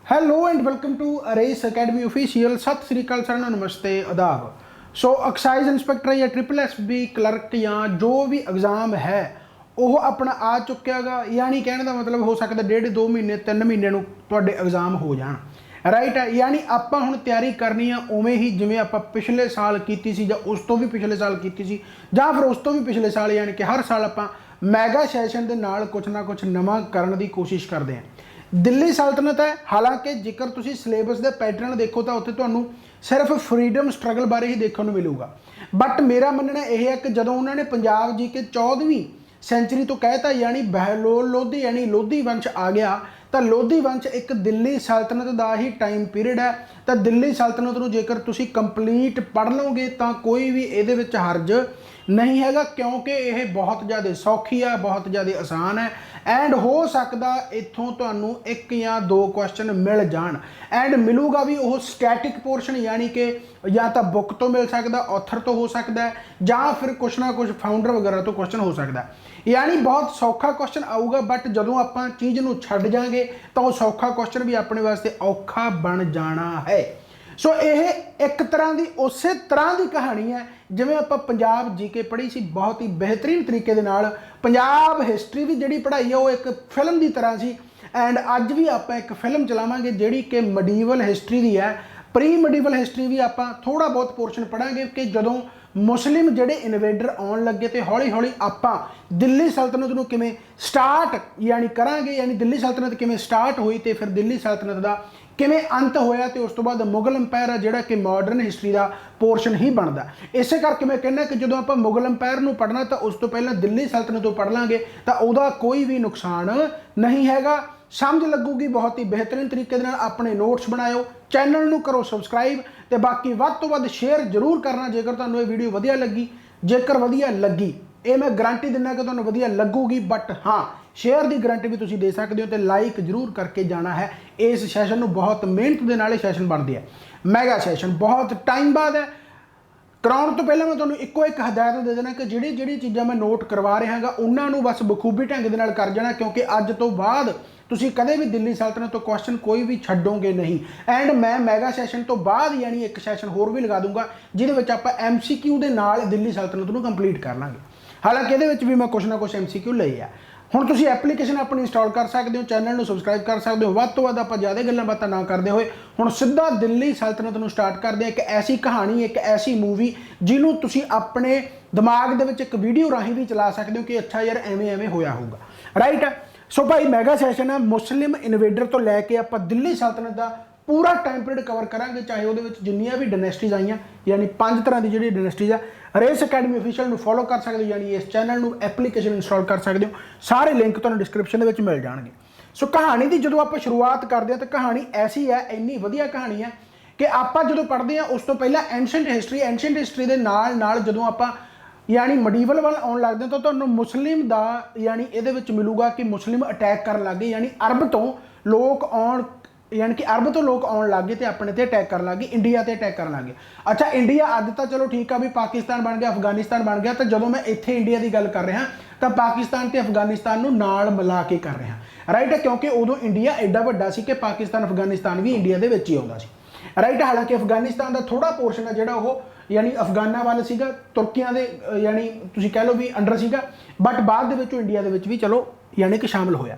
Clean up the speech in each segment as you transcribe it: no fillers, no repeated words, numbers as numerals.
Hello and welcome to Race Academy official. सत श्री अकाल सर, नमस्ते, आदाब। सो एक्साइज इंस्पैक्टर या ट्रिपल एसबी क्लर्क या जो भी एग्जाम है ਉਹ ਆਪਣਾ ਆ ਚੁੱਕਿਆ ਗਾ। यानी कहने का मतलब हो सकता 1.5-2 महीने 3 महीने ਨੂੰ ਤੁਹਾਡੇ एग्जाम हो ਜਾਣ। ਰਾਈਟ ਹੈ, यानी ਆਪਾਂ ਹੁਣ ਤਿਆਰੀ ਕਰਨੀ ਆ ਉਵੇਂ ਹੀ ਜਿਵੇਂ ਆਪਾਂ ਪਿਛਲੇ ਸਾਲ ਕੀਤੀ ਸੀ ਜਾਂ ਉਸ ਤੋਂ ਵੀ ਪਿਛਲੇ ਸਾਲ ਕੀਤੀ ਸੀ ਜਾਂ ਫਿਰ ਉਸ ਤੋਂ ਵੀ ਪਿਛਲੇ ਸਾਲ, यानी कि हर साल ਆਪਾਂ ਮੈਗਾ ਸੈਸ਼ਨ ਦੇ ਨਾਲ ਕੁਛ ਨਾ ਕੁਛ ਨਵਾਂ ਕਰਨ ਦੀ ਕੋਸ਼ਿਸ਼ ਕਰਦੇ ਹਾਂ। दिल्ली सल्तनत है, हालांकि जेकर तुसी सिलेबस के पैटर्न देखो तो उत्थे तुहानू सिर्फ फ्रीडम स्ट्रगल बारे ही देखने को मिलेगा। बट मेरा मनना यह है कि जदों उन्होंने पंजाब जी के 14वीं सेंचुरी तो कहता, यानी बहलोल लोधी यानी लोधी वंश आ गया, तो लोधी वंश एक दिल्ली सल्तनत का ही टाइम पीरियड है। तो दिल्ली सल्तनत को जेकर तुसी कंप्लीट पढ़ लोगे तो कोई भी ये हरज नहीं हैगा, क्योंकि यह बहुत ज़्यादा सौखी है, बहुत ज़्यादा आसान है। एंड हो सकता इत्थों तुहानू 1 या 2 क्वेश्चन मिल जान। एंड मिलूगा भी वो स्टैटिक पोर्शन, यानी कि या तो बुक तो मिल सकता, ऑथर तो हो सकता है, या फिर कुछ ना कुछ फाउंडर वगैरह तो क्वेश्चन हो सकता है। यानी बहुत सौखा क्वेश्चन आऊगा, बट जदों आप चीज़ नूं छड्ड जाएंगे तो वो सौखा क्वेश्चन भी अपने वास्ते औखा बन जाना है। सो यह एक तरह की उस तरह की कहानी है जिमें आप पंजाब जी के पढ़ी सी, बहुत ही बेहतरीन तरीके दे नाल। पंजाब हिस्टरी भी जी पढ़ाई है वो एक फिल्म की तरह सी। एंड अज भी आप एक फिल्म चलावांगे जिहड़ी कि मडीवल हिस्टरी की है। प्री मडीवल हिस्टरी भी आप थोड़ा बहुत पोर्शन पढ़ांगे कि जदों मुस्लिम जिहड़े इन्वेडर आउण लगे तो हौली हौली आप दिल्ली सल्तनत नूं किवें स्टार्ट यानी करांगे, यानी दिल्ली सल्तनत किवें स्टार्ट हुई तो फिर दिल्ली सल्तनत का किवें अंत होया तो उस तो बाद मुगल अंपायर है जिहड़ा कि मॉडर्न हिस्टरी का पोर्शन ही बनता। इस करके मैं कहना कि जो आप मुगल अंपायर नूं पढ़ना तो उस तो पहले दिल्ली सल्तनत तो पढ़ लांगे तो उहदा कोई भी नुकसान नहीं हैगा। समझ लगूगी बहुत ही बेहतरीन तरीके नाल। अपने नोट्स बनाओ, चैनल नूं करो सबसक्राइब, तो बाकी वध तो वध शेयर जरूर करना जेकर तुहानूं ये वीडियो वधिया लगी। जेकर वधिया लगी ये मैं गारंटी दिना कि तुहानूं वधिया लगूगी, बट हाँ शेयर की गारंटी भी तुसीं दे सकते हो। तो लाइक जरूर करके जाना है। इस सैशन में बहुत मेहनत के नाल सैशन बनती है। मैगा सैशन बहुत टाइम बाद है। कराउण तो पहले मैं तुहानूं इक्को एक हदायत दे देना कि जिहड़ी जिहड़ी चीज़ां मैं नोट करवा रहा हाँ उन्होंने बस बखूबी ढंग दे नाल कर जाना, क्योंकि अज तो बाद तुसीं कदे भी दिल्ली सल्तनत तो क्वेश्चन कोई भी छड्डोगे नहीं। एंड मैं मैगा सैशन तो बाद यानी एक सैशन होर भी लगा दूंगा जिहदे आप MCQ दे नाल दिल्ली सल्तनत नूं कंप्लीट कर लांगे। हालांकि ये भी मैं कुछ ना कुछ MCQ लए आ। हुण तुसीं एप्लीकेशन अपनी इंस्टॉल कर सकते हो, चैनल नूं सबसक्राइब कर सकते हो। वध तो वध आपां ज़्यादा गल्लां बातां ना करदे होए हुण सीधा दिल्ली सल्तनत नूं स्टार्ट करदे आ। एक ऐसी कहानी, एक ऐसी मूवी जिन्हों तुसीं अपने दिमाग दे विच एक वीडियो राही भी चला सकते हो कि अच्छा यार एवें एवें होया होगा। राइट है। सो भाई मैगा सैशन है मुस्लिम इन्वेडर तो लैके आप दिल्ली सल्तनत का पूरा टाइम पीरियड कवर करांगे, चाहे वो जिन्नियां भी डायनेस्टीज आईयां, यानी 5 तरह की जी डायनेस्टीज है। रेस अकेडमी ऑफिशियल नूं फॉलो कर सकते हो, यानी इस चैनल नूं एप्लीकेशन इंस्टॉल कर सकते हो। सारे लिंक तुहानूं डिस्क्रिप्शन दे विच मिल जाणगे। सो कहानी की जो आप शुरुआत करते हैं तो कहानी ऐसी है, इन्नी वधिया कहानी है कि आप जो पढ़ते हैं उस तो पहला एंशेंट हिस्टरी के नाल जो आप यानी मडीवल वाल आउण लगदे तो तुहानूं मुस्लिम दा यानी ये मिलूगा कि मुस्लिम अटैक करन लग गए, यानी अरब तो लोग आउण, यानी कि अरब तो लोग आउण लग गए तो अपने ते अटैक कर लग गए, इंडिया ते अटैक कर लग गए। अच्छा इंडिया अज तो चलो ठीक है भी पाकिस्तान बन गया, अफगानिस्तान बन गया, तो जो मैं इत्थे इंडिया की गल कर रहा तो पाकिस्तान ते अफगानिस्तान नूं नाल मिला के कर रहा। राइट है, क्योंकि उदों इंडिया एडा वड्डा सी कि पाकिस्तान अफगानिस्तान भी इंडिया दे विच ही आउंदा सी। राइट, हालांकि अफगानिस्तान का थोड़ा पोर्शन है जिहड़ा वो यानी अफगाना वाल सीगा, तुर्कियां दे यानी तुसीं कह लो भी अंडर सीगा, बट बाद दे विच इंडिया दे विच भी चलो यानी कि शामिल होया।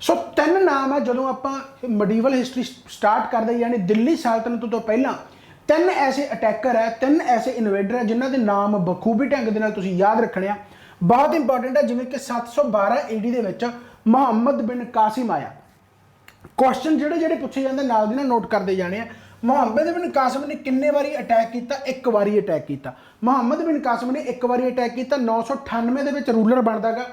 सो 3 नाम है जो आप मडीवल हिस्टरी स्टार्ट करते, यानी दिल्ली सल्तनत तो पहला 3 ऐसे अटैकर है, 3 ऐसे इन्वेडर है जिन्हों के नाम बखूबी ढंग के नाल तुसीं याद रखने आ। बहुत इंपॉर्टेंट है, जिवें कि 712 AD दे विच मुहम्मद बिन कासिम आया। क्वेश्चन जिहड़े जिहड़े पूछे जाते नाल दी नाल नोट करते जाने हैं। मुहम्मद बिन कासिम ने किन्ने वारी अटैक किया? 1 वारी अटैक किया। मुहम्मद बिन कासिम ने 1 वारी अटैक किया। 998 दे विच रूलर बनदा गा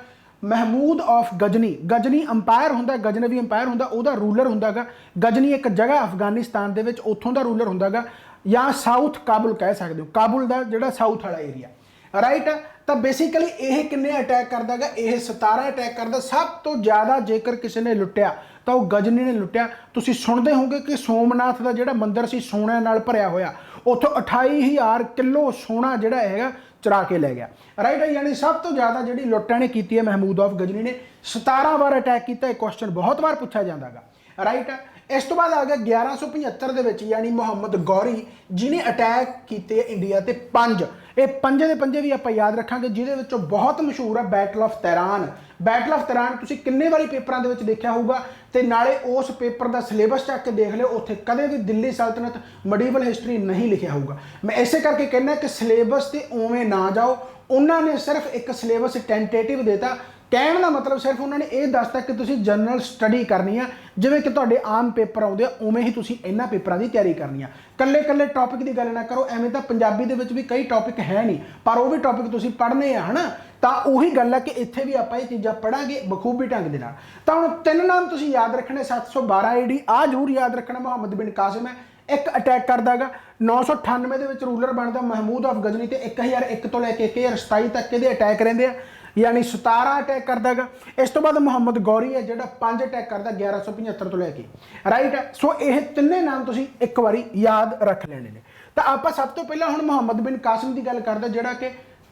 महमूद ऑफ गजनी। गजनी अंपायर होंदा, गजनवी अंपायर होंदा, उहदा रूलर होंदा गा। गजनी एक जगह अफगानिस्तान दे विच उत्थों दा रूलर होंदा गा, या साउथ काबुल कह सकते हो, काबुल का जिहड़ा साउथ वाला एरिया। राइट, तो बेसिकली यह किन्ने अटैक करदा गा? यह 17 अटैक करदा। सब तो ज़्यादा जेकर किसी ने लुटिया तो गजनी ने लुटिया। तुसीं सुणदे होंगे कि सोमनाथ का जिहड़ा मंदिर सी सोने नाल भरिया होया, उत्थों 28,000 किलो सोना जिहड़ा हैगा चुरा के लै गया। राइट, यानी सब तो ज़्यादा जी लुट ने की है महमूद ऑफ गजनी ने। 17 बार अटैक किया। क्वेश्चन बहुत बार पूछा जाता है। राइट है। इस तो बाद आ गया 1175 ਦੇ ਵਿੱਚ यानी ਮੁਹੰਮਦ ਗੌਰੀ जिन्हें अटैक किए इंडिया ते 5 ये पंजे के पंजे भी आप याद रखांगे जिहदे विचों बहुत मशहूर है बैटल ऑफ तैरान। बैटल ऑफ तैरान तुसीं किन्ने वारी पेपरां दे विच देखिया होगा ते नाले उस पेपर का सिलेबस चक के देख लिओ उत्थे कदे भी दिल्ली सल्तनत मडीवल हिस्टरी नहीं लिखिया होगा। मैं इसे करके कहना कि सिलेबस ते उवें ना जाओ, उन्होंने सिर्फ एक सिलेबस टेंटेटिव देता, कहने का मतलब सिर्फ उन्होंने ये दसता कि तुसीं जनरल स्टडी करनी है जिवें कि तुहाडे आम पेपर आउंदे आ उवें ही तुसीं इन्हां पेपरां की तैयारी करनी है। कल्ले कल्ले टॉपिक की गल ना करो, एवें तां पंजाबी दे विच भी कई टॉपिक है नहीं पर वो भी टॉपिक तुसीं पढ़ने आ है ना, तो उही गल है कि इत्थे भी आपां ये चीज़ां पढ़ांगे बखूबी ढंग दे नाल। तां हुण 3 नाम तुसीं याद रखने 712 AD आ जरूर याद रखना मुहम्मद बिन कासिम है, एक अटैक करता है 998 के रूलर बनता महमूद ऑफ गजनी तो 1001 तो लैके 1027 तक ये अटैक रहते हैं यानी 17 अटैक करता है। इस तो बाद मुहम्मद गौरी है जो 5 अटैक करता 1175 तो लैके राइट है। सो ये तिने नाम तुसीं एक बारी याद रख लेने ने। तो आप सब तो पहला हुण मुहम्मद बिन कासिम की गल करदा जिहड़ा कि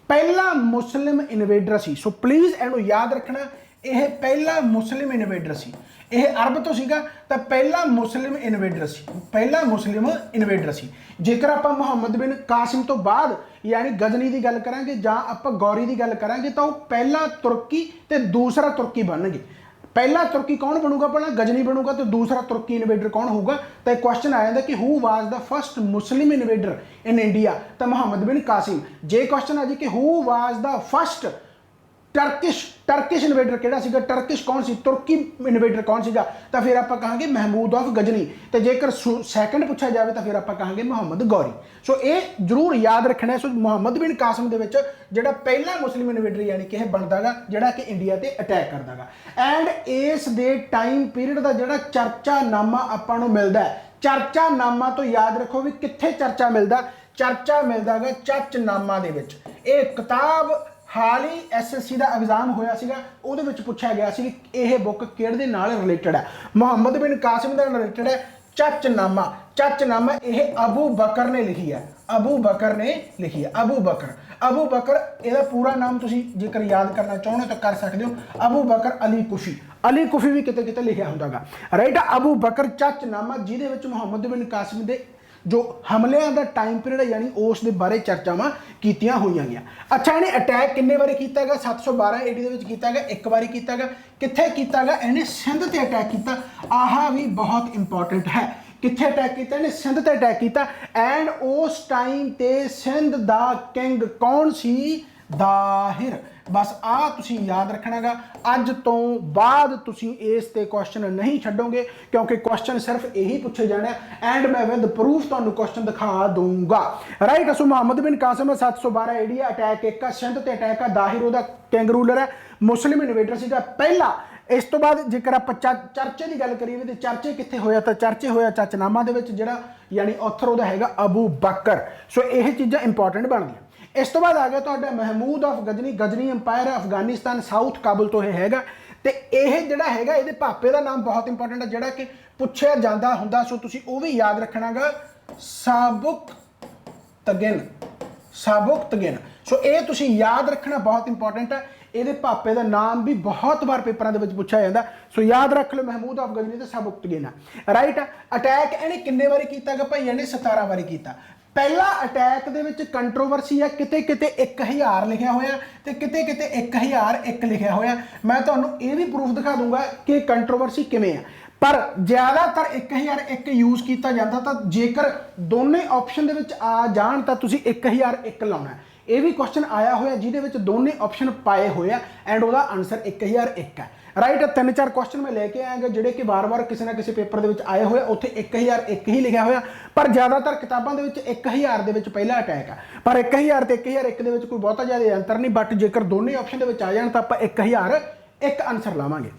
पहला मुस्लिम इन्वेडर सी। सो प्लीज़ इहनूं याद रखना यह पहला मुस्लिम इन्वेडर सी, यह अरब तो सीगा तो पहला मुस्लिम इन्वेडर सी, पहला मुस्लिम इन्वेडर सी। जेकर आप मुहम्मद बिन कासिम तो बाद यानी गजनी की गल करांगे जां आप गौरी की गल करांगे तो पहला तुर्की तो दूसरा तुर्की बनणगे। पहला तुर्की कौन बनूगा, पहला गजनी बनूगा तो दूसरा तुर्की इन्वेडर कौन होगा। तो एक क्वेश्चन आ जाता कि who was the first Muslim invader in India, तो मुहम्मद बिन कासिम। जे क्वेश्चन आ जाए कि who was the first Turkish invader किहड़ा सीगा, टर्किश कौन सी, तुर्की इन्वेडर कौन सीगा, तो फिर आप कहांगे महमूद ऑफ गजनी। तो जेकर सैकेंड पूछा जाए तो फिर आप कहांगे मुहम्मद गौरी। सो ये जरूर याद रखना है। सो मुहम्मद बिन कासिम दे विच जिहड़ा पहला मुस्लिम इन्वेडर यानी कि बनता गा जिहड़ा कि इंडिया ते अटैक करता गा। एंड इस दे टाइम पीरियड का जिहड़ा चर्चानामा आपां नूं मिलदा है, चर्चानामा तो याद रखो भी कित्थे चर्चा मिलदा, चर्चा मिलदा गा चर्चनामा दे विच। ये किताब हाल ही SSC का एग्जाम होया सीगा उहदे विच पुछा गया सी कि यह बुक किहदे नाल रिलेटेड है। मुहम्मद बिन कासिम दे नाल रिलेटेड है चर्चनामा। चर्चनामा यह अबू बकर ने लिखी है, अबू बकर ने लिखी है। अबू बकर यदा पूरा नाम तुसीं जेकर याद करना चाहो तो कर सकते हो, अबू बकर अली कुफी। अली कुफी भी किते किते लिखिया हुंदा गा राइट। अबू बकर चर्चनामा जिहदे विच मुहम्मद बिन कासिम दे जो हमलियां का टाइम पीरियड है यानी उस दे बारे चर्चावां कीतियां होईयां गईयां। अच्छा इहने अटैक किन्ने बारी कीता गया, 712 AD दे विच कीता गया, एक बारी कीता गया। कित्थे कीता गया, इहने सिंध ते अटैक कीता। आहा भी बहुत इंपॉर्टेंट है, कित्थे अटैक कीता, इहने सिंध ते अटैक कीता। एंड उस टाइम ते सिंध दा किंग कौन सी, दाहिर। बस आ तुसीं याद रखना गा। अज तो बाद तुसीं इस ते क्वेश्चन नहीं छड्डोगे क्योंकि क्वेश्चन सिर्फ यही पूछे जाने एंड मैं विद प्रूफ तुहानूं क्वेश्चन दिखा दूंगा राइट। सो मुहम्मद बिन कासिम 712 AD अटैक एक सिंध ते अटैक है, दाहिर उहदा किंग रूलर है, मुस्लिम इन्वेडर सीगा पहला। इस तो बाद जेकर आप चर्चे की गल करिए तो चर्चे कित्थे होया, तो चर्चे होया चर्चनामा दे विच जिहड़ा यानी ऑथर उहदा हैगा अबू बकर। सो यह चीज़ां इंपॉर्टेंट बनदियां। इस तो बाद आ गया तो महमूद ऑफ गजनी। गजनी अंपायर है अफगानिस्तान साउथ काबुल तो यह हैगा। तो यह जिहड़ा हैगा इहदे पापे का नाम बहुत इंपॉर्टेंट है जिहड़ा कि पुछया जांदा हुंदा। सो तुसीं वो भी याद रखना गा, साबुक्तगिन। सो ये तुसीं याद रखना बहुत इंपॉर्टेंट है। ये पापे का नाम भी बहुत बार पेपरों के पूछा जाता। सो याद रख लो महमूद ऑफ गजनी तो साबुक्तगिन है राइट। अटैक इहने किन्ने बारी कीता गा भाई, इहने 17 बारी कीता। पहला अटैक दे विच कंट्रोवर्सी है, किते किते 1000 लिखिया होया ते किते किते 1001 लिखिया होया। मैं तुहानूं ये भी प्रूफ दिखा दूंगा कि कंट्रोवर्सी किवें है, पर ज़्यादातर 1001 यूज़ किया जाता। तो जेकर दोनों ऑप्शन दे विच आ जाण तां तुसीं 1001 लाउणा है। ये भी क्वेश्चन आया होया जिहदे विच दोनों ऑप्शन पाए हुए हैं एंड उहदा आंसर 1001 है राइट। 3-4 क्वेश्चन मैं लेके आएगा जिहड़े कि बार बार किसी ना किसी पेपर दे विच आए हुए, उत्थे 1001 ही लिखा होया, पर ज़्यादातर किताबों दे विच 1000 दे विच पहला अटैक है। पर 1000 ते 1001 दे विच कोई बहुता ज़्यादा अंतर नहीं, बट जेकर दोनों ऑप्शन दे विच आ जाण तां आपां 1001 आंसर लावांगे।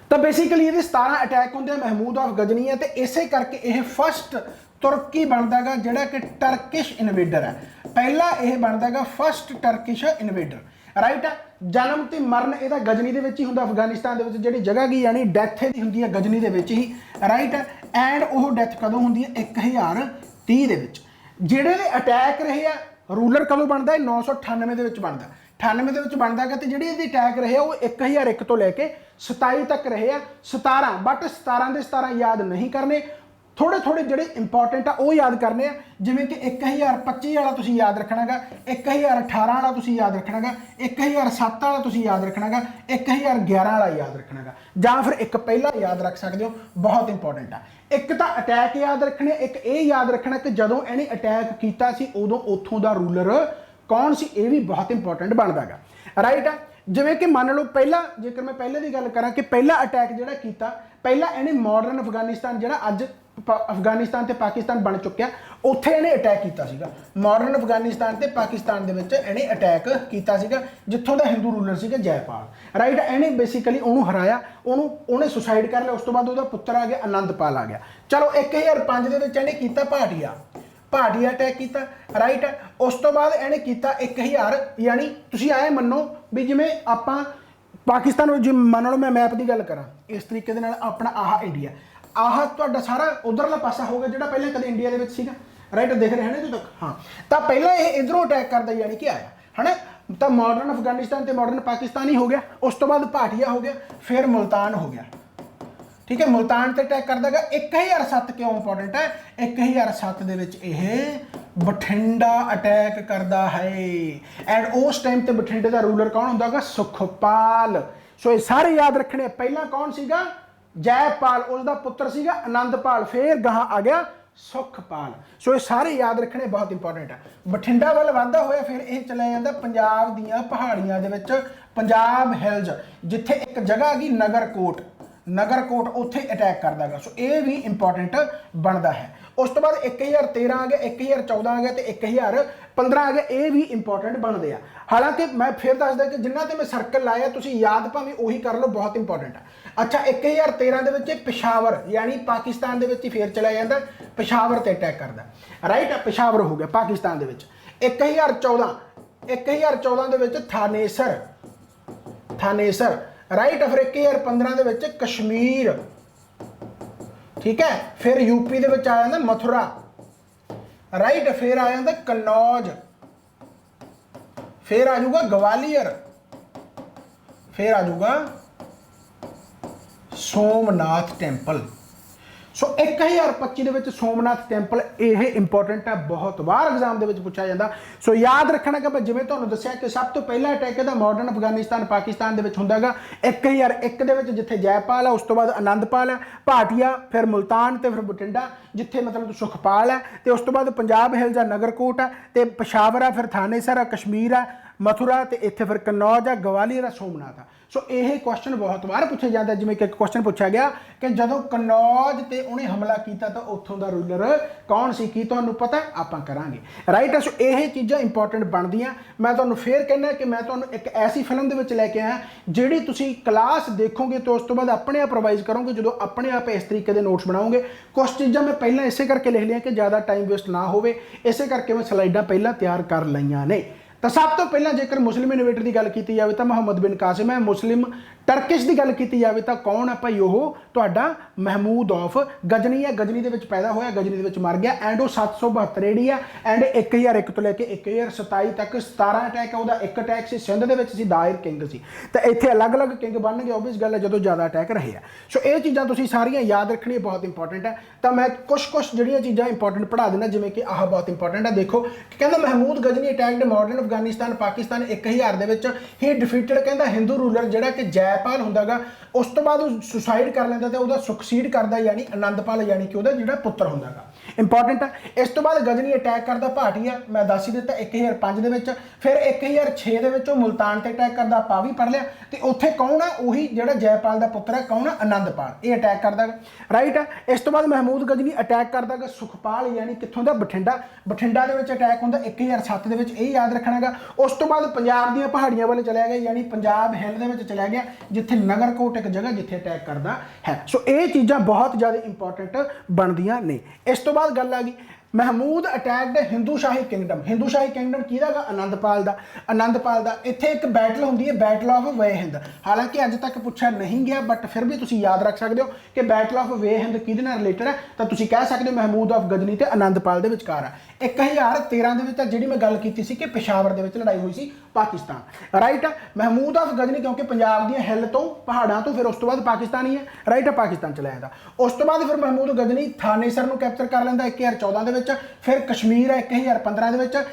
तो बेसिकली ये 17 अटैक होंगे महमूद ऑफ गजनी है। तो इस करके यह फस्ट तुर्की बनता गा जिहड़ा कि टर्किश इन्वेडर है। पहला यह बनता गा फस्ट टर्किश इन्वेडर राइट। जन्म तो मरण यदा गजनी ही होंगे, अफगानिस्तान के जी जगह की यानी डैथ यदी होंगी है गजनी ही राइट। एंड वो डैथ कदों होंगी है 1030 के जिहड़े अटैक रहे आ रूलर कदों बनता है 998 के बनता। 98 ਦੇ ਵਿੱਚ ਬਣਦਾ ਗਾ, ਤੇ ਜਿਹੜੇ ਇਹਦੇ ਅਟੈਕ ਰਹੇ ਆ ਉਹ 1001 ਤੋਂ ਲੈ ਕੇ 27 ਤੱਕ ਰਹੇ ਆ। 17 ਬਟ 17 ਦੇ 17 ਯਾਦ ਨਹੀਂ ਕਰਨੇ, ਥੋੜੇ ਥੋੜੇ ਜਿਹੜੇ ਇੰਪੋਰਟੈਂਟ ਆ ਉਹ ਯਾਦ ਕਰਨੇ ਆ। ਜਿਵੇਂ ਕਿ 1025 ਵਾਲਾ ਤੁਸੀਂ ਯਾਦ ਰੱਖਣਾ ਗਾ, 1018 ਵਾਲਾ ਤੁਸੀਂ ਯਾਦ ਰੱਖਣਾ ਗਾ, 1007 ਵਾਲਾ ਤੁਸੀਂ ਯਾਦ ਰੱਖਣਾ ਗਾ, 1011 ਵਾਲਾ ਯਾਦ ਰੱਖਣਾ ਗਾ, ਜਾਂ ਫਿਰ ਇੱਕ ਪਹਿਲਾਂ ਯਾਦ ਰੱਖ ਸਕਦੇ ਹੋ, ਬਹੁਤ ਇੰਪੋਰਟੈਂਟ ਆ। ਇੱਕ ਤਾਂ ਅਟੈਕ ਯਾਦ ਰੱਖਣੇ, ਇੱਕ ਇਹ ਯਾਦ ਰੱਖਣਾ ਕਿ ਜਦੋਂ ਇਹਨੇ ਅਟੈਕ ਕੀਤਾ ਸੀ ਉਦੋਂ ਉੱਥੋਂ ਦਾ ਰੂਲਰ ਕੌਣ ਸੀ, ਇਹ ਵੀ ਬਹੁਤ ਇੰਪੋਰਟੈਂਟ ਬਣਦਾ ਗਾ, ਰਾਈਟ ਆ। ਜਿਵੇਂ ਕਿ ਮੰਨ ਲਓ ਪਹਿਲਾਂ, ਜੇਕਰ ਮੈਂ ਪਹਿਲੇ ਦੀ ਗੱਲ ਕਰਾਂ ਕਿ ਪਹਿਲਾ ਅਟੈਕ ਜਿਹੜਾ ਕੀਤਾ, ਪਹਿਲਾਂ ਇਹਨੇ ਮਾਡਰਨ ਅਫਗਾਨਿਸਤਾਨ ਜਿਹੜਾ ਅੱਜ ਅਫਗਾਨਿਸਤਾਨ ਤੇ ਪਾਕਿਸਤਾਨ ਬਣ ਚੁੱਕਿਆ, ਉੱਥੇ ਇਹਨੇ ਅਟੈਕ ਕੀਤਾ ਸੀਗਾ। ਮਾਡਰਨ ਅਫਗਾਨਿਸਤਾਨ ਤੇ ਪਾਕਿਸਤਾਨ ਦੇ ਵਿੱਚ ਇਹਨੇ ਅਟੈਕ ਕੀਤਾ ਸੀਗਾ, ਜਿੱਥੋਂ ਦਾ ਹਿੰਦੂ ਰੂਲਰ ਸੀਗਾ ਜੈਪਾਲ, ਰਾਈਟ। ਇਹਨੇ ਬੇਸਿਕਲੀ ਉਹਨੂੰ ਹਰਾਇਆ, ਉਹਨੇ ਸੁਸਾਈਡ ਕਰ ਲਿਆ। ਉਸ ਤੋਂ ਬਾਅਦ ਉਹਦਾ ਪੁੱਤਰ ਆ ਗਿਆ ਆਨੰਦਪਾਲ ਆ ਗਿਆ। ਚਲੋ 1005 ਦੇ ਵਿੱਚ ਇਹਨੇ ਕੀਤਾ ਭਾਟੀਆ ਅਟੈਕ ਕੀਤਾ, ਰਾਈਟ। ਉਸ ਤੋਂ ਬਾਅਦ ਇਹਨੇ ਕੀਤਾ 1000, ਯਾਨੀ ਤੁਸੀਂ ਐਂ ਮੰਨੋ ਵੀ ਜਿਵੇਂ ਆਪਾਂ ਪਾਕਿਸਤਾਨ ਵਿੱਚ, ਜੇ ਮੰਨ ਲਓ ਮੈਂ ਮੈਪ ਦੀ ਗੱਲ ਕਰਾਂ ਇਸ ਤਰੀਕੇ ਦੇ ਨਾਲ, ਆਪਣਾ ਆਹ ਇੰਡੀਆ, ਆਹ ਤੁਹਾਡਾ ਸਾਰਾ ਉਧਰਲਾ ਪਾਸਾ ਹੋਊਗਾ ਜਿਹੜਾ ਪਹਿਲਾਂ ਕਦੇ ਇੰਡੀਆ ਦੇ ਵਿੱਚ ਸੀਗਾ, ਰਾਈਟ। ਦੇਖ ਰਹੇ ਨੇ ਤੱਕ, ਹਾਂ। ਤਾਂ ਪਹਿਲਾਂ ਇਹ ਇਧਰੋਂ ਅਟੈਕ ਕਰਦਾ, ਯਾਨੀ ਕਿ ਆਇਆ ਹੈ ਨਾ, ਤਾਂ ਮਾਡਰਨ ਅਫਗਾਨਿਸਤਾਨ ਤੇ ਮਾਡਰਨ ਪਾਕਿਸਤਾਨ ਹੀ ਹੋ ਗਿਆ। ਉਸ ਤੋਂ ਬਾਅਦ ਭਾਟੀਆ ਹੋ ਗਿਆ, ਫਿਰ ਮੁਲਤਾਨ ਹੋ ਗਿਆ, ਠੀਕ ਹੈ। ਮੁਲਤਾਨ ਤੇ ਅਟੈਕ ਕਰਦਾ ਗਾ। 1007 ਕਿਉਂ ਇੰਪੋਰਟੈਂਟ ਹੈ? 1007 ਦੇ ਵਿੱਚ ਇਹ ਬਠਿੰਡਾ ਅਟੈਕ ਕਰਦਾ ਹੈ, ਐਂਡ ਉਸ ਟਾਈਮ ਤੇ ਬਠਿੰਡੇ ਦਾ ਰੂਲਰ ਕੌਣ ਹੁੰਦਾ ਗਾ? ਸੁਖਪਾਲ। ਸੋ ਇਹ ਸਾਰੇ ਯਾਦ ਰੱਖਣੇ। ਪਹਿਲਾਂ ਕੌਣ ਸੀਗਾ? ਜੈਪਾਲ, ਉਸ ਦਾ ਪੁੱਤਰ ਸੀਗਾ ਆਨੰਦਪਾਲ, ਫਿਰ ਗਾਹਾਂ ਆ ਗਿਆ ਸੁਖਪਾਲ। ਸੋ ਇਹ ਸਾਰੇ ਯਾਦ ਰੱਖਣੇ, ਬਹੁਤ ਇੰਪੋਰਟੈਂਟ ਹੈ। ਬਠਿੰਡਾ ਵੱਲ ਵਾਧਾ ਹੋਇਆ, ਫਿਰ ਇਹ ਚਲਾ ਜਾਂਦਾ ਪੰਜਾਬ ਦੀਆਂ ਪਹਾੜੀਆਂ ਦੇ ਵਿੱਚ, ਪੰਜਾਬ ਹਿਲਜ਼, ਜਿੱਥੇ ਇੱਕ ਜਗ੍ਹਾ ਹੈਗੀ ਨਗਰਕੋਟ, ਉੱਥੇ ਅਟੈਕ ਕਰਦਾ ਗਾ। ਸੋ ਇਹ ਵੀ ਇੰਪੋਰਟੈਂਟ ਬਣਦਾ ਹੈ। ਉਸ ਤੋਂ ਬਾਅਦ 1013 ਆ ਗਿਆ, 1014 ਆ ਗਿਆ ਤੇ 1015 ਆ ਗਿਆ। ਇਹ ਵੀ ਇੰਪੋਰਟੈਂਟ ਬਣਦੇ ਆ। ਹਾਲਾਂਕਿ ਮੈਂ ਫਿਰ ਦੱਸਦਾ ਕਿ ਜਿਨ੍ਹਾਂ ਤੇ ਮੈਂ ਸਰਕਲ ਲਾਇਆ ਤੁਸੀਂ ਯਾਦ ਭਾਵੇਂ ਉਹੀ ਕਰ ਲਓ, ਬਹੁਤ ਇੰਪੋਰਟੈਂਟ ਆ। ਅੱਛਾ, 1013 ਦੇ ਵਿੱਚ ਪਿਸ਼ਾਵਰ, ਯਾਨੀ ਪਾਕਿਸਤਾਨ ਦੇ ਵਿੱਚ ਹੀ ਫੇਰ ਚਲਾ ਜਾਂਦਾ, ਪਿਸ਼ਾਵਰ ਤੇ ਅਟੈਕ ਕਰਦਾ, ਰਾਈਟ। ਪਿਸ਼ਾਵਰ ਹੋ ਗਿਆ ਪਾਕਿਸਤਾਨ ਦੇ ਵਿੱਚ। 1014 ਦੇ ਵਿੱਚ ਥਾਨੇਸਰ, ਰਾਈਟ। ਫਿਰ 1015 ਦੇ ਵਿੱਚ ਕਸ਼ਮੀਰ, ਠੀਕ ਹੈ। ਫਿਰ ਯੂਪੀ ਦੇ ਵਿੱਚ ਆ ਜਾਂਦਾ ਮਥੁਰਾ, ਰਾਈਟ। ਫਿਰ ਆ ਜਾਂਦਾ ਕਨੌਜ, ਫਿਰ ਆ ਜਾਊਗਾ ਗਵਾਲੀਅਰ, ਫਿਰ ਆ ਜਾਊਗਾ ਸੋਮਨਾਥ ਟੈਂਪਲ। ਸੋ 1025 ਦੇ ਵਿੱਚ ਸੋਮਨਾਥ ਟੈਂਪਲ, ਇਹ ਇੰਪੋਰਟੈਂਟ ਹੈ, ਬਹੁਤ ਵਾਰ ਐਗਜ਼ਾਮ ਦੇ ਵਿੱਚ ਪੁੱਛਿਆ ਜਾਂਦਾ। ਸੋ ਯਾਦ ਰੱਖਣਾ ਕਿ ਮੈਂ ਜਿਵੇਂ ਤੁਹਾਨੂੰ ਦੱਸਿਆ ਕਿ ਸਭ ਤੋਂ ਪਹਿਲਾ ਅਟੈਕ ਇਹਦਾ ਮਾਡਰਨ ਅਫਗਾਨਿਸਤਾਨ ਪਾਕਿਸਤਾਨ ਦੇ ਵਿੱਚ ਹੁੰਦਾ ਹੈਗਾ 1001 ਦੇ ਵਿੱਚ, ਜਿੱਥੇ ਜੈਪਾਲ ਹੈ। ਉਸ ਤੋਂ ਬਾਅਦ ਆਨੰਦਪਾਲ ਹੈ, ਭਾਟੀਆ, ਫਿਰ ਮੁਲਤਾਨ ਤੇ ਫਿਰ ਬਠਿੰਡਾ, ਜਿੱਥੇ ਮਤਲਬ ਸੁਖਪਾਲ ਹੈ। ਤੇ ਉਸ ਤੋਂ ਬਾਅਦ ਪੰਜਾਬ ਹਿਲਜ਼ ਆ, ਨਗਰਕੋਟ ਹੈ, ਤੇ ਪਿਸ਼ਾਵਰ ਹੈ, ਫਿਰ ਥਾਨੇਸਰ ਹੈ, ਕਸ਼ਮੀਰ ਹੈ, ਮਥੁਰਾ, ਤੇ ਇੱਥੇ ਫਿਰ ਕਨੌਜ ਆ, ਗਵਾਲੀਅਰ ਆ, ਸੋਮਨਾਥ ਆ। ਸੋ ਇਹ ਕੁਐਸਚਨ ਬਹੁਤ ਵਾਰ ਪੁੱਛਿਆ ਜਾਂਦਾ। ਜਿਵੇਂ ਕਿ ਇੱਕ ਕੁਐਸਚਨ ਪੁੱਛਿਆ ਗਿਆ ਕਿ ਜਦੋਂ ਕਨੌਜ ਤੇ ਉਹਨੇ ਹਮਲਾ ਕੀਤਾ ਤਾਂ ਉੱਥੋਂ ਦਾ ਰੂਲਰ ਕੌਣ ਸੀ? ਕੀ ਤੁਹਾਨੂੰ ਪਤਾ? ਆਪਾਂ ਕਰਾਂਗੇ, ਰਾਈਟ। ਸੋ ਇਹ ਚੀਜ਼ਾਂ ਇੰਪੋਰਟੈਂਟ ਬਣਦੀਆਂ। ਮੈਂ ਤੁਹਾਨੂੰ ਫੇਰ ਕਹਿਣਾ ਕਿ ਮੈਂ ਤੁਹਾਨੂੰ ਇੱਕ ਐਸੀ ਫਿਲਮ ਦੇ ਵਿੱਚ ਲੈ ਕੇ ਆਇਆ ਜਿਹੜੀ ਤੁਸੀਂ ਕਲਾਸ ਦੇਖੋਗੇ ਤੇ ਉਸ ਤੋਂ ਬਾਅਦ ਆਪਣੇ ਆਪ ਰਿਵਾਈਜ਼ ਕਰੋਗੇ। ਜਦੋਂ ਆਪਣੇ ਆਪ ਇਸ ਤਰੀਕੇ ਦੇ ਨੋਟਸ ਬਣਾਓਗੇ, ਕੁਝ ਚੀਜ਼ਾਂ ਮੈਂ ਪਹਿਲਾਂ ਇਸੇ ਕਰਕੇ ਲਿਖ ਲਈਆਂ ਕਿ ਜ਼ਿਆਦਾ ਟਾਈਮ ਵੇਸਟ ਨਾ ਹੋਵੇ, ਇਸੇ ਕਰਕੇ ਮੈਂ ਸਲਾਈਡਾਂ ਪਹਿਲਾਂ ਤਿਆਰ ਕਰ ਲਈਆਂ ਨੇ। ਤਾਂ ਸਭ ਤੋਂ ਪਹਿਲਾਂ ਜੇਕਰ ਮੁਸਲਿਮ ਇਨੋਵੇਟਰ ਦੀ ਗੱਲ ਕੀਤੀ ਜਾਵੇ ਤਾਂ ਮੁਹੰਮਦ ਬਿਨ ਕਾਸਿਮ ਹੈ। ਮੁਸਲਿਮ ਟਰਕਿਸ਼ ਦੀ ਗੱਲ ਕੀਤੀ ਜਾਵੇ ਤਾਂ ਕੌਣ ਹੈ ਭਾਈ? ਉਹ ਤੁਹਾਡਾ ਮਹਿਮੂਦ ਆਫ ਗਜਨੀ ਹੈ। ਗਜਨੀ ਦੇ ਵਿੱਚ ਪੈਦਾ ਹੋਇਆ, ਗਜਨੀ ਦੇ ਵਿੱਚ ਮਰ ਗਿਆ, ਐਂਡ ਉਹ 772 ਏਡੀ ਹੈ, ਐਂਡ 1001 ਤੋਂ ਲੈ ਕੇ 1027 ਤੱਕ 17 ਅਟੈਕ ਹੈ। ਉਹਦਾ ਇੱਕ ਅਟੈਕ ਸੀ ਸਿੰਧ ਦੇ ਵਿੱਚ ਸੀ, ਦਾਇਰ ਕਿੰਗ ਸੀ। ਤਾਂ ਇੱਥੇ ਅਲੱਗ-ਅਲੱਗ ਕਿੰਗ ਬਣਨਗੇ, ਓਬਵੀਅਸ ਗੱਲ ਹੈ, ਜਦੋਂ ਜ਼ਿਆਦਾ ਅਟੈਕ ਰਹੇ ਆ। ਸੋ ਇਹ ਚੀਜ਼ਾਂ ਤੁਸੀਂ ਸਾਰੀਆਂ ਯਾਦ ਰੱਖਣੀਆਂ, ਬਹੁਤ ਇੰਪੋਰਟੈਂਟ ਹੈ। ਤਾਂ ਮੈਂ ਕੁਛ ਜਿਹੜੀਆਂ ਚੀਜ਼ਾਂ ਇੰਪੋਰਟੈਂਟ ਪੜ੍ਹਾ ਦੇਣਾ, ਜਿਵੇਂ ਕਿ ਆਹ ਬਹੁਤ ਇੰਪੋਰਟੈਂਟ ਹੈ। ਦੇਖੋ ਕਹਿੰਦਾ ਮਹਿਮੂਦ ਗਜਨੀ ਅਟੈਕਡ ਮਾਡਰਨ ਅਫਗਾਨਿਸਤਾਨ ਪਾਕਿਸਤਾਨ 1000 ਦੇ ਵਿੱਚ। ਹੀ ਡਿਫੀਟਡ ਕਹਿੰਦਾ ਹਿੰਦੂ ਰੂਲਰ ਜਿਹੜਾ ਕਿ ਜੈਪਾਲ ਹੁੰਦਾ ਗਾ। ਉਸ ਤੋਂ ਬਾਅਦ ਉਹ ਸੁਸਾਈਡ ਕਰ ਲੈਂਦਾ ਤੇ ਉਹਦਾ ਸੁਕਸੀਡ ਕਰਦਾ, ਯਾਨੀ ਆਨੰਦਪਾਲ, ਯਾਨੀ ਕਿ ਉਹਦਾ ਜਿਹੜਾ ਪੁੱਤਰ ਹੁੰਦਾ ਗਾ। ਇੰਪੋਰਟੈਂਟ ਹੈ। ਇਸ ਤੋਂ ਬਾਅਦ ਗਜਨੀ ਅਟੈਕ ਕਰਦਾ ਭਾਟੀਆ, ਮੈਂ ਦੱਸ ਹੀ ਦਿੱਤਾ 1005 ਦੇ ਵਿੱਚ। ਫਿਰ 1006 ਦੇ ਵਿੱਚ ਉਹ ਮੁਲਤਾਨ ਤੇ ਅਟੈਕ ਕਰਦਾ, ਆਪਾਂ ਵੀ ਪੜ੍ਹ ਲਿਆ। ਤੇ ਉੱਥੇ ਕੌਣ ਆ? ਉਹੀ ਜਿਹੜਾ ਜੈਪਾਲ ਦਾ ਪੁੱਤਰ ਹੈ, ਕੌਣ ਆ? ਆਨੰਦਪਾਲ। ਇਹ ਅਟੈਕ ਕਰਦਾ, ਰਾਈਟ ਹੈ। ਇਸ ਤੋਂ ਬਾਅਦ ਮਹਿਮੂਦ ਗਜਨੀ ਅਟੈਕ ਕਰਦਾ ਗਾ ਸੁਖਪਾਲ, ਯਾਨੀ ਕਿੱਥੋਂ ਦਾ? ਬਠਿੰਡਾ ਦੇ ਵਿੱਚ ਅਟੈਕ ਹੁੰਦਾ 1007 ਦੇ ਵਿੱਚ, ਇਹ ਯਾਦ ਰੱਖਣਾ ਗਾ। ਉਸ ਤੋਂ ਬਾਅਦ ਪੰਜਾਬ ਦੀਆਂ ਪਹਾੜੀਆਂ ਵੱਲ ਚਲਿਆ ਗਿਆ, ਯਾਨੀ ਪੰਜਾਬ ਹਿੱਲ ਦੇ ਵਿੱਚ ਚਲਿਆ ਗਿਆ, ਜਿੱਥੇ ਨਗਰਕੋਟ ਇੱਕ ਜਗ੍ਹਾ ਜਿੱਥੇ ਅਟੈਕ ਕਰਦਾ ਹੈ। ਸੋ ਇਹ ਚੀਜ਼ਾਂ ਬਹੁਤ ਜ਼ਿਆਦਾ ਇੰਪੋਰਟੈਂਟ ਬਣਦੀਆਂ ਨੇ। ਇਸ ਤੋਂ ਬਾਅਦ ਗੱਲ ਆ ਗਈ महमूद अटैक्ड हिंदू शाही किंगडम किहदा गा आनंदपाल दा इत्थे एक बैटल होंदी है बैटल ऑफ वे हिंद हालांकि अज तक पूछा नहीं गया बट फिर भी तुसी याद रख सकते हो कि बैटल ऑफ वे हिंद किहदे नाल रिलेटेड है तो तुसी कह सकते हो महमूद ऑफ गजनी ते आनंदपाल दे विचकार है 1013 दे विच जिहड़ी मैं गल कीती सी कि पेशावर दे विच लड़ाई हुई सी पाकिस्तान राइट महमूद ऑफ गजनी क्योंकि पंजाब दी हिल तो पहाड़ों तो फिर उस तो बाद पाकिस्तानी है राइट पाकिस्तान चला जाता उस तो बाद फिर महमूद गजनी थानेसर नूं कैप्चर कर लैंदा 1014 दे फिर कश्मीर 1015 दे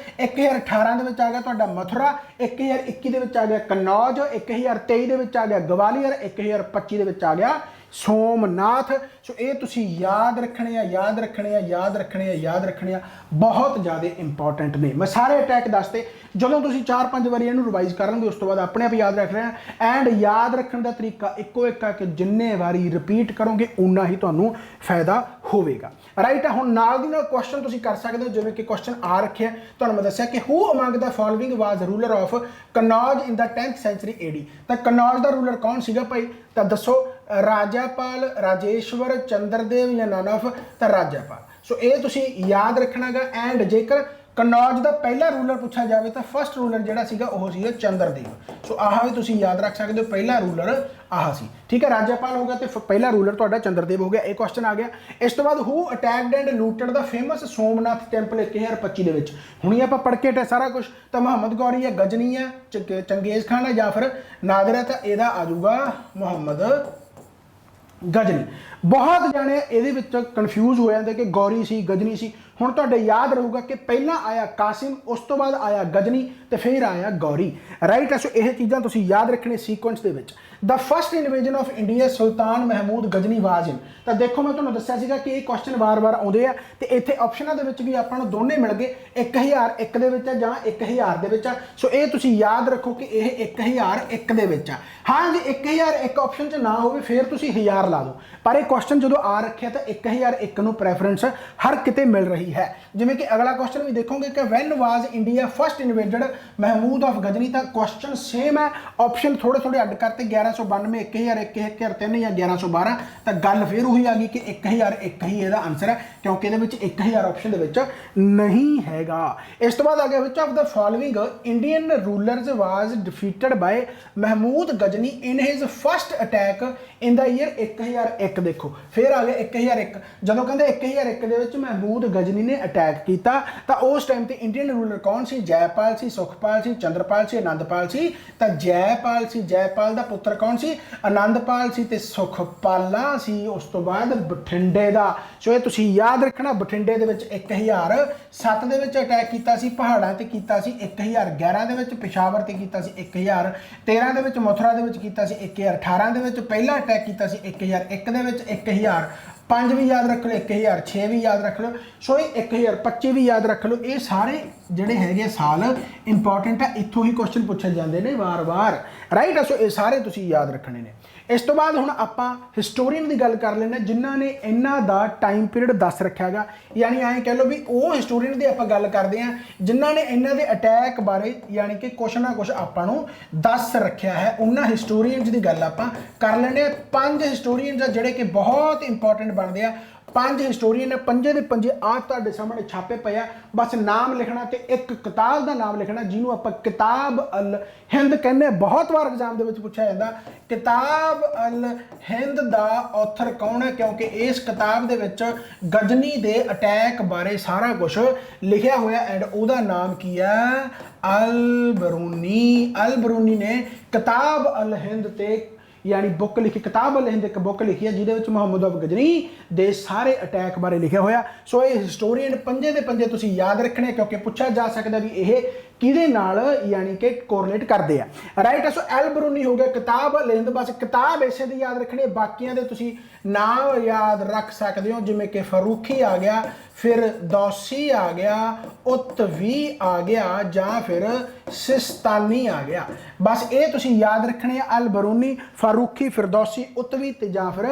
1018 दे आ गया तुहाडा मथुरा 1021 दे आ गया कन्नौज 1023 दे आ गया ग्वालियर 1025 दे आ गया सोमनाथ सो ये तुसी याद रखने बहुत ज़्यादा इंपॉर्टेंट ने मैं सारे अटैक दसते जो तुसी 4-5 बारी इन्हूं रिवाइज कर लेंगे उस तो बाद अपने आप याद रख रहे हैं एंड याद रखने का तरीका इक्को एक है कि जिन्ने बारी रिपीट करोगे उन्ना ही तुहानूं फायदा होवेगा राइट है हुण नाल दी नाल क्वेश्चन तुसी कर सकते हो जिवें कि क्वेश्चन आ रखे है तुहानूं मैं दस्सिया कि who among the following was ruler of Kannauj in the 10th century AD तो कन्नौज का रूलर कौन सीगा भाई तो दसो राजापाल राजेश्वर चंद्रदेव या नन ऑफ तो राजापाल सो ये तुसी याद रखना गा एंड जेकर कन्नौज का पहला रूलर पूछा जाए तो फर्स्ट रूलर जोड़ा सीगा चंद्रदेव सो आह भी तुसी याद रख सकते हो पहला रूलर आह सी ठीक है राजापाल हो गया तो पहला रूलर तुहाडा चंद्रदेव हो गया एक क्वेश्चन आ गया इस तो बाद who attacked and looted the famous Somnath temple 1025 दे हुणी आपां पढ़ के सारा कुछ तो मुहम्मद गौरी है गजनी है चंगेज खान है या फिर नादिर है तो यदा आ जाऊगा मुहम्मद गजनी बहुत जाने ये कन्फ्यूज हो जाते कि गौरी सी गजनी सी हुण तुहाडे याद रहूगा कि पहला आया कासिम उस तो बाद आया गजनी तो फिर आया गौरी राइट सो यह चीज़ां तुसीं याद रखने सीक्वेंस दे विच the first invasion of India सुल्तान महमूद गजनी वाज इन तो देखो मैं तुहानूं दस्सिया सीगा कि ये क्वेश्चन बार बार आउंदे आ ते इत्थे ऑप्शनां दे विच भी आपां नूं दोने मिल गए 1001 दे विच जां 1000 दे विच सो ये तुसीं याद रखो कि यह 1001 दे विच आ हाँ जे 1001 ऑप्शन च ना होवे फिर तुसीं 1000 ला दो पर यह क्वेश्चन जो आ रखे तो 1001 नूं प्रेफरेंस हर किते मिल रही है जिवें कि अगला क्वेश्चन भी देखोगे कि when was India first invaded Mahmud of Ghazni तो क्वेश्चन सेम है ऑप्शन थोड़े थोड़े अड करते 1192 1001 1003 या 1112 तो गल फिर वही आ गई कि 1001 ही इसका आंसर है क्योंकि ये 1000 ऑप्शन नहीं हैगा इस तो बाद आ गया which of the following Indian rulers was defeated by Mahmud Ghazni in his first attack in the year 1001 देखो फिर आ गया 1001 जो कहते 1001 महमूद गजनी ने अटैक किया तो उस टाइम पर इंडियन रूलर कौन सी जयपाल सी सुखपाल सी चंद्रपाल सी आनंदपाल सी तो जयपाल का पुत्र कौन सी आनंदपाल सी ते सुखपाला सी उस तो बाद बठिंडे का सो ये तुसी याद रखना बठिंडे दे विच 1007 दे विच अटैक किया सी पहाड़ां ते किया सी 1011 दे विच पेशावर ते किया सी 1013 दे विच मथुरा दे विच किया सी 1018 दे विच पहला अटैक किया सी 1001 दे विच 1005 भी याद रख लो 1006 भी याद रख लो सो ये 1025 भी याद रख लो ये सारे ਜਿਹੜੇ ਹੈਗੇ ਸਾਲ इंपॉर्टेंट है इत्थों ही क्वेश्चन पूछे जाते हैं वार वार राइट सो ये सारे तुसी याद रखने ने इस तो बाद हुण आपां हिस्टोरीयन की गल कर लेना जिन्हां ने इन्हां दा टाइम पीरियड दस रखा गा यानी ऐ कह लो भी वो हिस्टोरीयन की आपां गल करते हैं जिन्हां ने इन्हां दे अटैक बारे यानी कि कुछ ना कुछ आपां नूं दस रखा है उन्हां हिस्टोरीयन की गल आपां कर लेने 5 हिस्टोरीयन जिहड़े कि बहुत इंपॉर्टेंट बनते हैं 5 हिस्टोरीयन ने पंजे दे पंजे आज तुहाडे सामने छापे पे आ बस नाम लिखना तो एक किताब का नाम लिखना जिन्हों आप किताब अल हिंद कहने बहुत बार एग्जाम के पूछा जाता किताब अल हिंद का ऑथर कौन है क्योंकि इस किताब के गजनी के अटैक बारे सारा कुछ लिखा हुआ एंड उसका नाम की है अल बरूनी ने किताब अल हिंद ते यानी बुक लिखी किताब अल हिंद एक बुक लिखी है जिहदे मुहम्मद ऑफ गजनी दे सारे अटैक बारे लिखा होया सो ये हिस्टोरीयन पंजे दे पंजे तुसी याद रखने क्योंकि पूछा जा सकता भी यह किहदे नाल यानी कि कोरिलेट करते हैं राइट सो एल बरूनी हो गया किताब अल हिंद बस किताब इसे दी याद रखनी बाकियां दे तुसी नाम याद रख सकते हो जिमें कि फरूखी आ गया फिर दौसी आ गया उत्तवी आ गया जां फिर सिस्तानी आ गया बस ये तुसी याद रखने अल बरूनी फारूखी फिरदौसी उत्तवी ते जां फिर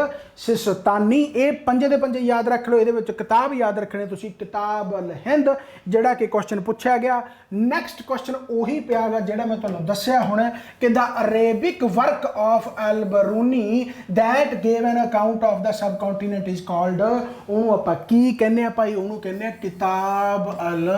सिस्तानी ये पंजे दे पंजे याद रख लो ये किताब याद रखने तुसी किताब अल हिंद जिहड़ा कि क्वेश्चन पूछा गया नैक्सट ਨੈਕਸਟ ਕੁਐਸਚਨ ਉਹੀ ਪਿਆਗਾ ਜਿਹੜਾ ਮੈਂ ਤੁਹਾਨੂੰ ਦੱਸਿਆ ਹੁਣ ਕਿ the Arabic work of Al Biruni that gave an account of the subcontinent is called, ਉਹਨੂੰ ਆਪਾਂ ਕੀ ਕਹਿੰਦੇ ਆ ਭਾਈ, ਉਹਨੂੰ ਕਹਿੰਦੇ ਆ Kitab al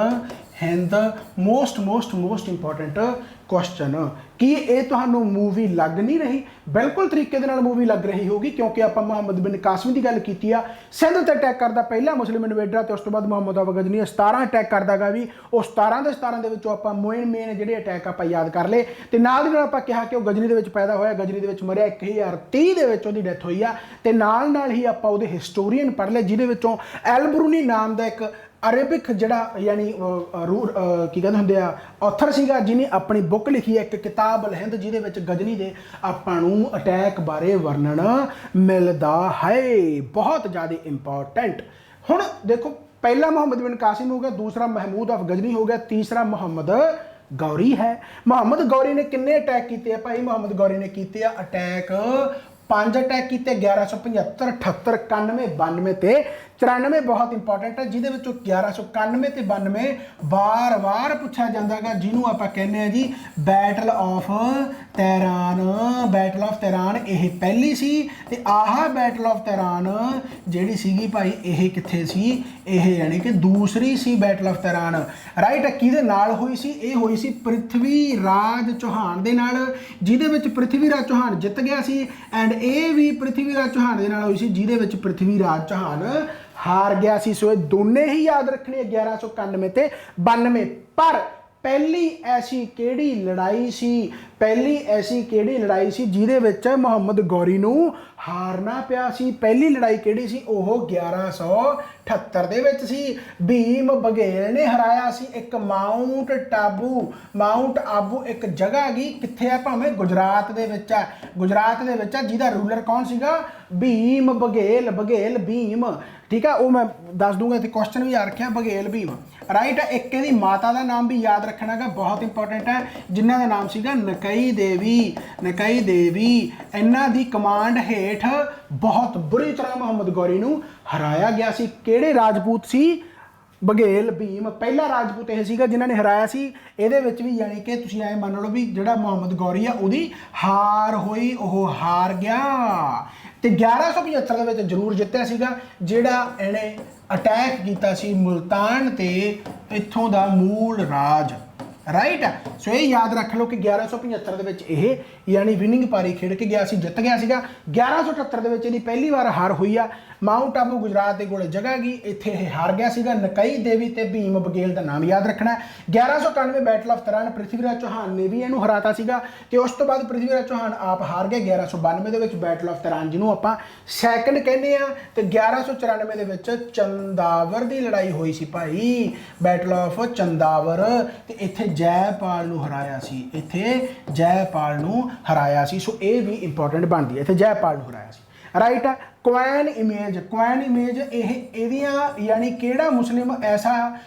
Hind. Most important question. ਕੀ ਇਹ ਤੁਹਾਨੂੰ ਮੂਵੀ ਲੱਗ ਨਹੀਂ ਰਹੀ? ਬਿਲਕੁਲ ਤਰੀਕੇ ਦੇ ਨਾਲ ਮੂਵੀ ਲੱਗ ਰਹੀ ਹੋਗੀ, ਕਿਉਂਕਿ ਆਪਾਂ ਮੁਹੰਮਦ ਬਿਨ ਕਾਸਿਮ ਦੀ ਗੱਲ ਕੀਤੀ ਆ, ਸਿੰਧ ਤੇ ਅਟੈਕ ਕਰਦਾ ਪਹਿਲਾ ਮੁਸਲਿਮ ਇਨਵੇਡਰ, ਤੇ ਉਸ ਤੋਂ ਬਾਅਦ ਮੁਹੰਮਦ ਆਫ ਗਜ਼ਨੀ 17 ਅਟੈਕ ਕਰਦਾਗਾ ਵੀ, ਉਹ 17 ਦੇ ਵਿੱਚੋਂ ਆਪਾਂ ਮੇਨ ਜਿਹੜੇ ਅਟੈਕ ਆਪਾਂ ਯਾਦ ਕਰ ਲਏ, ਤੇ ਨਾਲ ਦੀ ਨਾਲ ਆਪਾਂ ਕਿਹਾ ਕਿ ਉਹ ਗਜ਼ਨੀ ਦੇ ਵਿੱਚ ਪੈਦਾ ਹੋਇਆ, ਗਜ਼ਨੀ ਦੇ ਵਿੱਚ ਮਰਿਆ, 1030 ਦੇ ਵਿੱਚ ਉਹਦੀ ਡੈਥ ਹੋਈ ਆ, ਤੇ ਨਾਲ ਹੀ ਆਪਾਂ ਉਹਦੇ ਹਿਸਟੋਰੀਅਨ ਪੜ੍ਹ ਲਏ, ਜਿਹਦੇ ਵਿੱਚੋਂ ਐਲ ਬਰੂਨੀ ਨਾਮ ਦਾ ਇੱਕ ਅਰੇਬਿਕ ਜਿਹੜਾ ਯਾਨੀ ਕੀ ਕਹਿੰਦੇ ਹੁੰਦੇ ਆ ਆਥਰ ਸੀਗਾ, ਜਿਹਨੇ ਆਪਣੀ ਬੁੱਕ ਲਿਖੀ ਹੈ ਇੱਕ ਕਿਤਾਬ ਅਲ ਹਿੰਦ, ਜਿਹਦੇ ਵਿੱਚ ਗਜ਼ਨੀ ਦੇ ਆਪਾਂ ਨੂੰ ਅਟੈਕ ਬਾਰੇ ਵਰਣਨ ਮਿਲਦਾ ਹੈ। ਬਹੁਤ ਜ਼ਿਆਦਾ ਇੰਪੋਰਟੈਂਟ। ਹੁਣ ਦੇਖੋ, ਪਹਿਲਾ ਮੁਹੰਮਦ ਬਿਨ ਕਾਸਿਮ ਹੋ ਗਿਆ, ਦੂਸਰਾ ਮਹਿਮੂਦ ਆਫ ਗਜ਼ਨੀ ਹੋ ਗਿਆ, ਤੀਸਰਾ ਮੁਹੰਮਦ ਗੌਰੀ ਹੈ। ਮੁਹੰਮਦ ਗੌਰੀ ਨੇ ਕਿੰਨੇ ਅਟੈਕ ਕੀਤੇ ਆ ਭਾਈ? ਮੁਹੰਮਦ ਗੌਰੀ ਨੇ ਕੀਤੇ ਆ ਅਟੈਕ 5 ਅਟੈਕ ਕੀਤੇ, 1175, 78, 91, 92 ਤੇ 94। ਬਹੁਤ ਇੰਪੋਰਟੈਂਟ ਹੈ, ਜਿਹਦੇ ਵਿੱਚੋਂ 1191 ਤੇ 92 ਵਾਰ ਪੁੱਛਿਆ ਜਾਂਦਾਗਾ, ਜਿਹਨੂੰ ਆਪਾਂ ਕਹਿੰਦੇ ਆ ਜੀ battle of Tehran. Battle of Tehran ਇਹ ਪਹਿਲੀ ਸੀ, ਤੇ ਆਹ ਬੈਟਲ ਆਫ ਤਹਿਰਾਨ ਜਿਹੜੀ ਸੀਗੀ ਭਾਈ ਇਹ ਕਿੱਥੇ ਸੀ? ਇਹ ਯਾਨੀ ਕਿ ਦੂਸਰੀ ਸੀ ਬੈਟਲ ਆਫ ਤਹਿਰਾਨ। ਰਾਈਟ। ਕਿਹਦੇ ਨਾਲ ਹੋਈ ਸੀ? ਇਹ ਹੋਈ ਸੀ ਪ੍ਰਿਥਵੀ ਰਾਜ ਚੌਹਾਨ ਦੇ ਨਾਲ, ਜਿਹਦੇ ਵਿੱਚ ਪ੍ਰਿਥਵੀ ਰਾਜ ਚੌਹਾਨ ਜਿੱਤ ਗਿਆ ਸੀ, ਐਂਡ ਇਹ ਵੀ ਪ੍ਰਿਥਵੀ ਰਾਜ ਚੌਹਾਨ ਦੇ ਨਾਲ ਹੋਈ ਸੀ, ਜਿਹਦੇ ਵਿੱਚ ਪ੍ਰਿਥਵੀ ਰਾਜ ਚੌਹਾਨ ਹਾਰ ਗਿਆ ਸੀ। ਸੋ ਇਹ ਦੋਨੇ ਹੀ ਯਾਦ ਰੱਖਣੇ, 1191 ਤੇ 92। ਪਰ ਪਹਿਲੀ ਐਸੀ ਕਿਹੜੀ ਲੜਾਈ ਸੀ? ਪਹਿਲੀ ਐਸੀ ਕਿਹੜੀ ਲੜਾਈ ਸੀ ਜਿਹਦੇ ਵਿੱਚ ਮੁਹੰਮਦ ਗੌਰੀ ਨੂੰ ਹਾਰਨਾ ਪਿਆ ਸੀ? ਪਹਿਲੀ ਲੜਾਈ ਕਿਹੜੀ ਸੀ? ਉਹ 1178 ਦੇ ਵਿੱਚ ਸੀ। ਭੀਮ ਬਘੇਲ ਨੇ ਹਰਾਇਆ ਸੀ ਇੱਕ ਮਾਊਂਟ ਆਬੂ ਇੱਕ ਜਗ੍ਹਾ ਹੈਗੀ, ਕਿੱਥੇ ਆ ਭਾਵੇਂ ਗੁਜਰਾਤ ਦੇ ਵਿੱਚ ਆ, ਜਿਹਦਾ ਰੂਲਰ ਕੌਣ ਸੀਗਾ? ਭੀਮ ਬਘੇਲ ਭੀਮ। ਠੀਕ ਆ, ਉਹ ਮੈਂ ਦੱਸ ਦੂੰਗਾ, ਇੱਥੇ ਕੁਐਸਚਨ ਵੀ ਆ ਰੱਖਿਆ ਬਘੇਲ ਭੀਮ। ਰਾਈਟ। ਇੱਕ ਇਹਦੀ ਮਾਤਾ ਦਾ ਨਾਮ ਵੀ ਯਾਦ ਰੱਖਣਾ ਗਾ, ਬਹੁਤ ਇੰਪੋਰਟੈਂਟ ਹੈ, ਜਿਨ੍ਹਾਂ ਦਾ ਨਾਮ ਸੀਗਾ ਨਕਈ ਦੇਵੀ। ਇਹਨਾਂ ਦੀ ਕਮਾਂਡ ਹੇਠ ਬਹੁਤ ਬੁਰੀ ਤਰ੍ਹਾਂ ਮੁਹੰਮਦ ਗੌਰੀ ਨੂੰ ਹਰਾਇਆ ਗਿਆ ਸੀ। ਕਿਹੜੇ ਰਾਜਪੂਤ ਸੀ? ਬਘੇਲ ਭੀਮ ਪਹਿਲਾ ਰਾਜਪੂਤ ਇਹ ਸੀਗਾ ਜਿਨ੍ਹਾਂ ਨੇ ਹਰਾਇਆ ਸੀ। ਇਹਦੇ ਵਿੱਚ ਵੀ ਯਾਨੀ ਕਿ ਤੁਸੀਂ ਐਂ ਮੰਨ ਲਓ ਵੀ ਜਿਹੜਾ ਮੁਹੰਮਦ ਗੌਰੀ ਆ ਉਹਦੀ ਹਾਰ ਹੋਈ, ਉਹ ਹਾਰ ਗਿਆ। ਤੇ 1175 ਦੇ ਵਿੱਚ ਜ਼ਰੂਰ ਜਿੱਤਿਆ ਸੀਗਾ, ਜਿਹੜਾ ਇਹਨੇ ਅਟੈਕ ਕੀਤਾ ਸੀ ਮੁਲਤਾਨ ਤੇ, ਇੱਥੋਂ ਦਾ ਮੂਲ ਰਾਜ। ਰਾਈਟ। ਸੋ ਇਹ ਯਾਦ ਰੱਖ ਲਓ ਕਿ 1175 ਦੇ ਵਿੱਚ ਇਹ ਯਾਨੀ ਵਿਨਿੰਗ ਪਾਰੀ ਖੇਡ ਕੇ ਗਿਆ ਸੀ, ਜਿੱਤ ਗਿਆ ਸੀਗਾ। 1178 ਦੇ ਵਿੱਚ ਇਹਦੀ ਪਹਿਲੀ ਵਾਰ ਹਾਰ ਹੋਈ ਆ। ਮਾਊਂਟ ਆਬੂ ਗੁਜਰਾਤ ਦੇ ਕੋਲ ਜਗ੍ਹਾ ਗਈ, ਇੱਥੇ ਇਹ ਹਾਰ ਗਿਆ ਸੀਗਾ। ਨਕਈ ਦੇਵੀ ਤੇ ਭੀਮ ਬਘੇਲ ਦਾ ਨਾਮ ਯਾਦ ਰੱਖਣਾ। 1191 ਬੈਟਲ ਆਫ ਤਹਿਰਾਨ ਪ੍ਰਿਥਵੀ ਰਾਜ ਚੌਹਾਨ ਨੇ ਵੀ ਇਹਨੂੰ ਹਰਾਤਾ ਸੀਗਾ, ਤੇ ਉਸ ਤੋਂ ਬਾਅਦ ਪ੍ਰਿਥਵੀ ਰਾਜ ਚੌਹਾਨ ਆਪ ਹਾਰ ਗਏ 1192 ਦੇ ਵਿੱਚ ਬੈਟਲ ਆਫ ਤਹਿਰਾਨ, ਜਿਹਨੂੰ ਆਪਾਂ ਸੈਕੰਡ ਕਹਿੰਦੇ ਆ। ਤੇ 1194 ਦੇ ਵਿੱਚ ਚੰਦਾਵਰ ਦੀ ਲੜਾਈ ਹੋਈ ਸੀ ਭਾਈ, ਬੈਟਲ ਆਫ ਚੰਦਾਵਰ, ਤੇ ਇੱਥੇ ਜੈਪਾਲ ਨੂੰ ਹਰਾਇਆ ਸੀ। ਸੋ ਇਹ ਵੀ ਇੰਪੋਰਟੈਂਟ ਬਣਦੀ ਹੈ, ਇੱਥੇ ਜੈਪਾਲ ਨੂੰ ਹਰਾਇਆ ਸੀ। ਰਾਈਟ। ਕੁਐਨ ਇਮੇਜ ਇਹਦੀਆਂ ਯਾਨੀ ਕਿਹੜਾ ਮੁਸਲਿਮ ਐਸਾ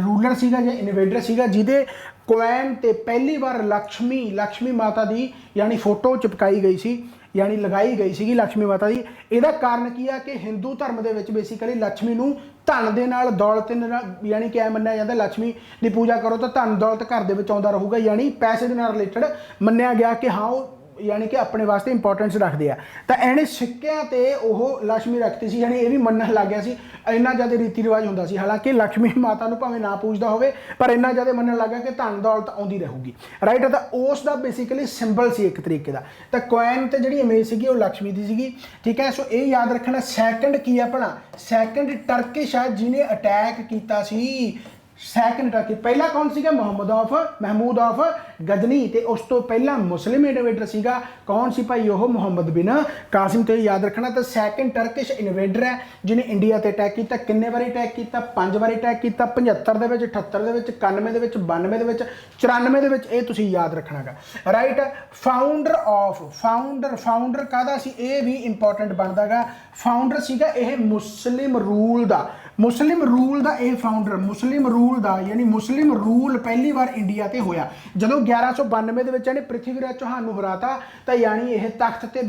ਰੂਲਰ ਸੀਗਾ ਜਾਂ ਇਨਵੇਡਰ ਸੀਗਾ ਜਿਹਦੇ ਕੁਐਨ ਤੇ ਪਹਿਲੀ ਵਾਰ ਲక్ష్ਮੀ ਮਾਤਾ ਦੀ ਯਾਨੀ ਫੋਟੋ ਚਿਪਕਾਈ ਗਈ ਸੀ, ਯਾਨੀ ਲਗਾਈ ਗਈ ਸੀਗੀ ਲక్ష్ਮੀ ਮਾਤਾ ਦੀ। ਇਹਦਾ ਕਾਰਨ ਕੀ ਆ ਕਿ ਹਿੰਦੂ ਧਰਮ ਦੇ ਵਿੱਚ ਬੇਸਿਕਲੀ ਲక్ష్ਮੀ ਨੂੰ ਧਨ ਦੇ ਨਾਲ, ਦੌਲਤ ਨਾਲ ਯਾਨੀ ਕਿ ਇਹ ਮੰਨਿਆ ਜਾਂਦਾ ਲక్ష్ਮੀ ਦੀ ਪੂਜਾ ਕਰੋ ਤਾਂ ਧਨ ਦੌਲਤ ਘਰ ਦੇ ਵਿੱਚ ਆਉਂਦਾ ਰਹੂਗਾ, ਯਾਨੀ ਪੈਸੇ ਦੇ ਨਾਲ ਰਿਲੇਟਡ ਮੰਨਿਆ ਗਿਆ ਕਿ ਹਾਂ ਉਹ ਯਾਨੀ ਕਿ ਆਪਣੇ ਵਾਸਤੇ ਇੰਪੋਰਟੈਂਸ ਰੱਖਦੇ ਆ। ਤਾਂ ਇਹਨੇ ਸਿੱਕਿਆਂ ਤੇ ਉਹ ਲక్ష్ਮੀ ਰੱਖਤੀ ਸੀ, ਯਾਨੀ ਇਹ ਵੀ ਮੰਨਣ ਲੱਗ ਗਿਆ ਸੀ। ਇੰਨਾ ਜ਼ਿਆਦਾ ਰੀਤੀ ਰਿਵਾਜ ਹੁੰਦਾ ਸੀ, ਹਾਲਾਂਕਿ ਲక్ష్ਮੀ ਮਾਤਾ ਨੂੰ ਭਾਵੇਂ ਨਾ ਪੂਜਦਾ ਹੋਵੇ, ਪਰ ਇੰਨਾ ਜ਼ਿਆਦਾ ਮੰਨਣ ਲੱਗ ਗਿਆ ਕਿ ਧਨ ਦੌਲਤ ਆਉਂਦੀ ਰਹੂਗੀ। ਰਾਈਟ। ਤਾਂ ਉਸ ਦਾ ਬੇਸਿਕਲੀ ਸਿੰਬਲ ਸੀ ਇੱਕ ਤਰੀਕੇ ਦਾ। ਤਾਂ ਕੋਇਨ ਤੇ ਜਿਹੜੀ ਇਮੇਜ ਸੀਗੀ ਉਹ ਲక్ష్ਮੀ ਦੀ ਸੀਗੀ। ਠੀਕ ਹੈ। ਸੋ ਇਹ ਯਾਦ ਰੱਖਣਾ। ਸੈਕੰਡ ਕੀ ਆ ਭਲਾ? ਸੈਕੰਡ ਟਰਕਿਸ਼ ਆ ਜਿਹਨੇ ਅਟੈਕ ਕੀਤਾ ਸੀ। Second turkey. ਪਹਿਲਾ ਕੌਣ ਸੀਗਾ? ਮਹਿਮੂਦ ਆਫ ਗਜ਼ਨੀ, ਤੇ ਉਸ ਤੋਂ ਪਹਿਲਾਂ ਮੁਸਲਿਮ ਇਨਵੇਡਰ ਸੀਗਾ ਕੌਣ ਸੀ ਭਾਈ? ਉਹ ਮੁਹੰਮਦ ਬਿਨ ਕਾਸਿਮ। ਤੇ ਯਾਦ ਰੱਖਣਾ। ਤਾਂ ਸੈਕੰਡ ਟਰਕਿਸ਼ ਇਨਵੇਡਰ ਹੈ ਜਿਹਨੇ ਇੰਡੀਆ ਤੇ ਅਟੈਕ ਕੀਤਾ। ਕਿੰਨੇ ਵਾਰੀ ਅਟੈਕ ਕੀਤਾ? 5 ਵਾਰੀ ਅਟੈਕ ਕੀਤਾ। 75 ਦੇ ਵਿੱਚ, 78 ਦੇ ਵਿੱਚ, 91 ਦੇ ਵਿੱਚ, 92 ਦੇ ਵਿੱਚ, 94 ਦੇ ਵਿੱਚ। ਇਹ ਤੁਸੀਂ ਯਾਦ ਰੱਖਣਾਗਾ। ਰਾਈਟ। ਫਾਊਂਡਰ ਕਾਹਦਾ ਸੀ? ਇਹ ਵੀ ਇੰਪੋਰਟੈਂਟ ਬਣਦਾਗਾ। ਫਾਊਂਡਰ ਸੀਗਾ ਇਹ ਮੁਸਲਿਮ ਰੂਲ ਦਾ ਇਹ ਫਾਊਂਡਰ। ਮੁਸਲਿਮ ਰੂਲ ਦਾ ਯਾਨੀ ਮੁਸਲਿਮ ਰੂਲ ਪਹਿਲੀ ਵਾਰ ਇੰਡੀਆ ਤੇ ਹੋਇਆ ਜਦੋਂ 1192 ਦੇ ਵਿੱਚ ਇਹਨੇ ਪ੍ਰਿਥਵੀਰਾਜ ਚੌਹਾਨ ਨੂੰ ਹਰਾਤਾ ਤਾਂ ਯਾਨੀ ਇਹ ਤਖਤ ਤੇ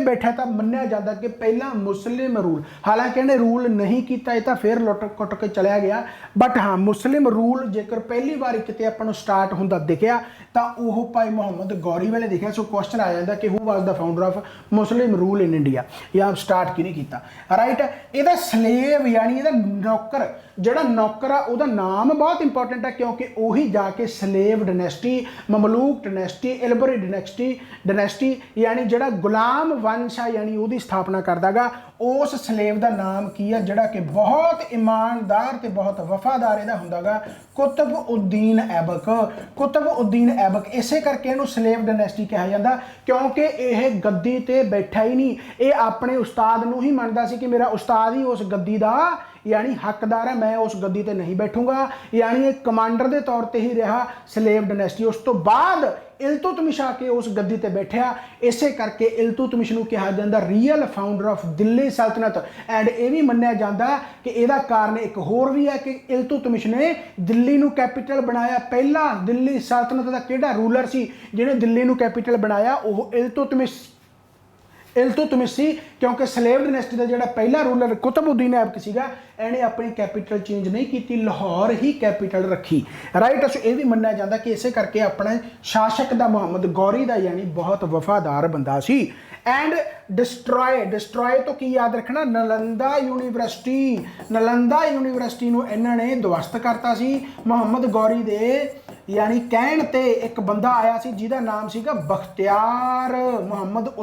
ਬੈਠਿਆ ਤਾਂ ਮੰਨਿਆ ਜਾਂਦਾ ਕਿ ਪਹਿਲਾ ਮੁਸਲਿਮ ਰੂਲ, ਹਾਲਾਂਕਿ ਇਹਨੇ ਰੂਲ ਨਹੀਂ ਕੀਤਾ, ਇਹ ਤਾਂ ਫਿਰ ਲੁੱਟ ਕੁੱਟ ਕੇ ਚਲਿਆ ਗਿਆ, ਬਟ ਹਾਂ ਮੁਸਲਿਮ ਰੂਲ ਜੇਕਰ ਪਹਿਲੀ ਵਾਰੀ ਕਿਤੇ ਆਪਾਂ ਨੂੰ ਸਟਾਰਟ ਹੁੰਦਾ ਦਿਖਿਆ ਤਾਂ ਉਹ ਭਾਈ ਮੁਹੰਮਦ ਗੌਰੀ ਵੇਲੇ ਦਿਖਿਆ। ਸੋ ਕੁਐਸਚਨ ਆ ਜਾਂਦਾ ਕਿ who was the founder of Muslim rule in India, ਜਾਂ ਸਟਾਰਟ ਕਿਹਨੇ ਕੀਤਾ, ਰਾਈਟ। ਇਹਦਾ ਸਲੇਵ ਯਾਨੀ ਇਹਦਾ ਨੌਕਰ, ਜਿਹੜਾ ਨੌਕਰ ਆ ਉਹਦਾ ਨਾਮ ਬਹੁਤ ਇੰਪੋਰਟੈਂਟ ਹੈ ਕਿਉਂਕਿ ਉਹੀ ਜਾ ਕੇ slave dynasty, Mamluk dynasty, ਇਲਬਰੀ dynasty ਯਾਨੀ ਜਿਹੜਾ ਗੁਲਾਮ ਵੰਸ਼ ਆ ਯਾਨੀ ਉਹਦੀ ਸਥਾਪਨਾ ਕਰਦਾਗਾ। ਉਸ ਸਲੇਵ ਦਾ ਨਾਮ ਕੀ ਆ ਜਿਹੜਾ ਕਿ ਬਹੁਤ ਇਮਾਨਦਾਰ ਤੇ ਬਹੁਤ ਵਫਾਦਾਰ ਇਹਦਾ ਹੁੰਦਾਗਾ, ਕੁਤਬਉਦੀਨ ਐਬਕ। ਇਸੇ ਕਰਕੇ ਇਹਨੂੰ ਸਲੇਵ ਡਾਇਨੈਸਟੀ ਕਿਹਾ ਜਾਂਦਾ ਕਿਉਂਕਿ ਇਹ ਗੱਦੀ ਤੇ ਬੈਠਾ ਹੀ ਨਹੀਂ, ਇਹ ਆਪਣੇ ਉਸਤਾਦ ਨੂੰ ਹੀ ਮੰਨਦਾ ਸੀ ਕਿ ਮੇਰਾ ਉਸਤਾਦ ਹੀ ਉਸ ਗੱਦੀ ਦਾ यानी हकदार है, मैं उस गद्दी ते नहीं बैठूंगा, यानी एक कमांडर के तौर पर ही रहा सलेव डायनेस्टी। उस तो बाद इल्तुतमिश आके उस गद्दी ते बैठा, इसे करके इल्तुतमिश नूं कहा जाता रियल फाउंडर ऑफ दिल्ली सल्तनत। एंड ये भी मन्निया जाता कि इसका कारण एक होर भी है कि इल्तुतमिश ने दिल्ली नूं कैपिटल बनाया। पहला दिल्ली सल्तनत का किहड़ा रूलर सी जिन्हें दिल्ली नूं कैपिटल बनाया, वो इल्तुतमिश सी, क्योंकि सलेव डायनेस्टी का जो पहला रूलर कुतुबुद्दीन ऐबक सीगा, इन्हें अपनी कैपिटल चेंज नहीं की, लाहौर ही कैपिटल रखी। राइट, सो यह भी मन्निया जाता कि इसे करके अपने शासक का मुहम्मद गौरी का यानी बहुत वफादार बंदा सी। एंड डिस्ट्रॉय तो की याद रखना, नालंदा यूनीवर्सिटी नूं इन्हां ने ध्वस्त करता सी। मुहम्मद गौरी दे यानी कहण ते एक बंदा आया सी जिहदा नाम सीगा बख्तियार, मुहम्मद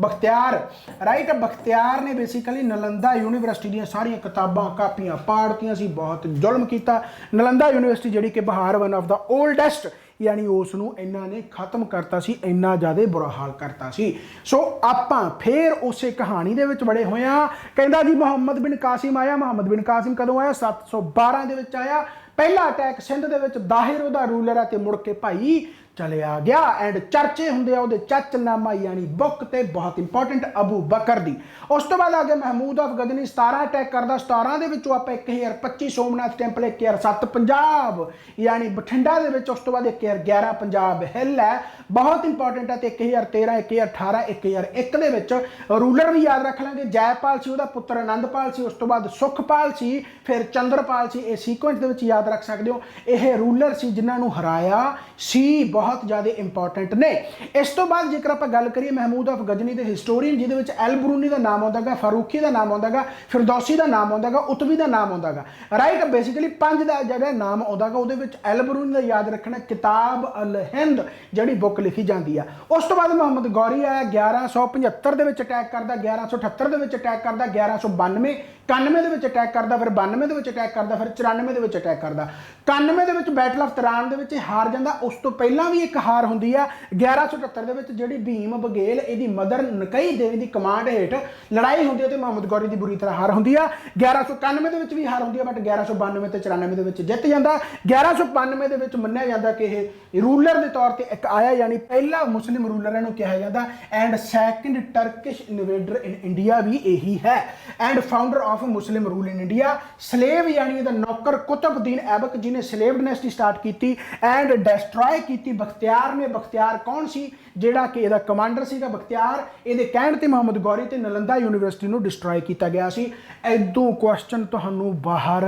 बख्तियार। राइट, बख्तियार ने बेसिकली नालंदा यूनीवर्सिटी दी सारियां किताबां कापियां पाड़तियां सी, बहुत जुल्म किया। नालंदा यूनीवर्सिटी जिहड़ी कि बाहर वन ऑफ द ओल्डेस्ट यानी उसनूं इन्हां ने खत्म करता सी, इन्ना ज़्यादा बुरा हाल करता सी। सो आपां फिर उस कहानी दे विच बड़े होए आ। कहंदा जी मुहम्मद बिन कासिम आया। मुहम्मद बिन कासिम कदों आया? 712 दे विच आया। पहला अटैक सिंध दे विच दाहिर उहदा रूलर है ते मुड़ के भाई चलिया गया। एंड चर्चे होंदे उहदे चचनामा यानी बुक ते बहुत इंपॉर्टेंट अबू बकर दी। उस तो बाद आ गया महमूद ऑफ गजनी, 17 अटैक करदा। 17 दे विचों आपां 1025 सोमनाथ टेंपल, 1007 पंजाब यानी बठिंडा दे विच। उस तो बाद 1011 पंजाब हिल है, बहुत इंपॉर्टेंट है। 1013 1018 1001 दे विच रूलर भी याद रख लेंगे, जयपाल सी, उहदा पुत्र आनंदपाल सी, उस तो बाद सुखपाल सी, फिर चंद्रपाल सी। ये सीक्वेंस दे विच याद रख सकते हो। यह रूलर सी जिन्हां नूं हराया सी, बहुत ज़्यादा इंपॉर्टेंट ने। इस तो बाद जेकर आप गल करिए महमूद ऑफ गजनी के हिस्टोरीयन जिहदे विच अल बरूनी का नाम आउंदा, फारूकी का नाम आउंदा, फिरदौसी का नाम आउंदा, उतवी का नाम आउंदा। राइट, बेसिकली 5 का जिहड़ा नाम आउंदा उहदे विच अल बरूनी का याद रखना, किताब अल हिंद जिहड़ी बुक लिखी जाती है। उस तो बाद मुहम्मद गौरी आया, 1175 दे विच अटैक करदा, 1178 दे विच अटैक करदा, 1192 91 दे विच अटैक करदा, फिर 92 दे विच अटैक करदा, फिर 94 दे विच अटैक करदा। 91 दे विच बैटल ऑफ तरान दे विच हार जांदा। उस तो पहला भी एक हार होंदी है 1178 दे विच, जिहड़ी भीम बघेल इहदी मदर नकई देवी दी कमांड हेठ लड़ाई होंदी है ते मुहम्मद गौरी दी बुरी तरह हार होंदी है। 1191 दे विच भी हार होंदी है, बट 1192 ते 94 दे विच जित जांदा। 1192 दे विच मन्निया जांदा कि इह रूलर दे तौर ते एक आया, यानी पहला मुस्लिम रूलर इहनूं कहा जांदा। And second Turkish invader in India भी यही है। And founder of Muslim rule in India, slave यानी इहदा नौकर कुतुबुद्दीन ऐबक जिन्हें स्लेव डायनेस्टी स्टार्ट की एंड डिस्ट्रॉय की बख्तियार ने। बख्तियार कौन सी? जिहड़ा कि इहदा कमांडर सीगा बख्तियार, इहदे कहण ते मुहम्मद गौरी ते नालंदा यूनीवर्सिटी नूं डिस्ट्रॉय किया गया सी। इदों क्वेश्चन तुहानूं बाहर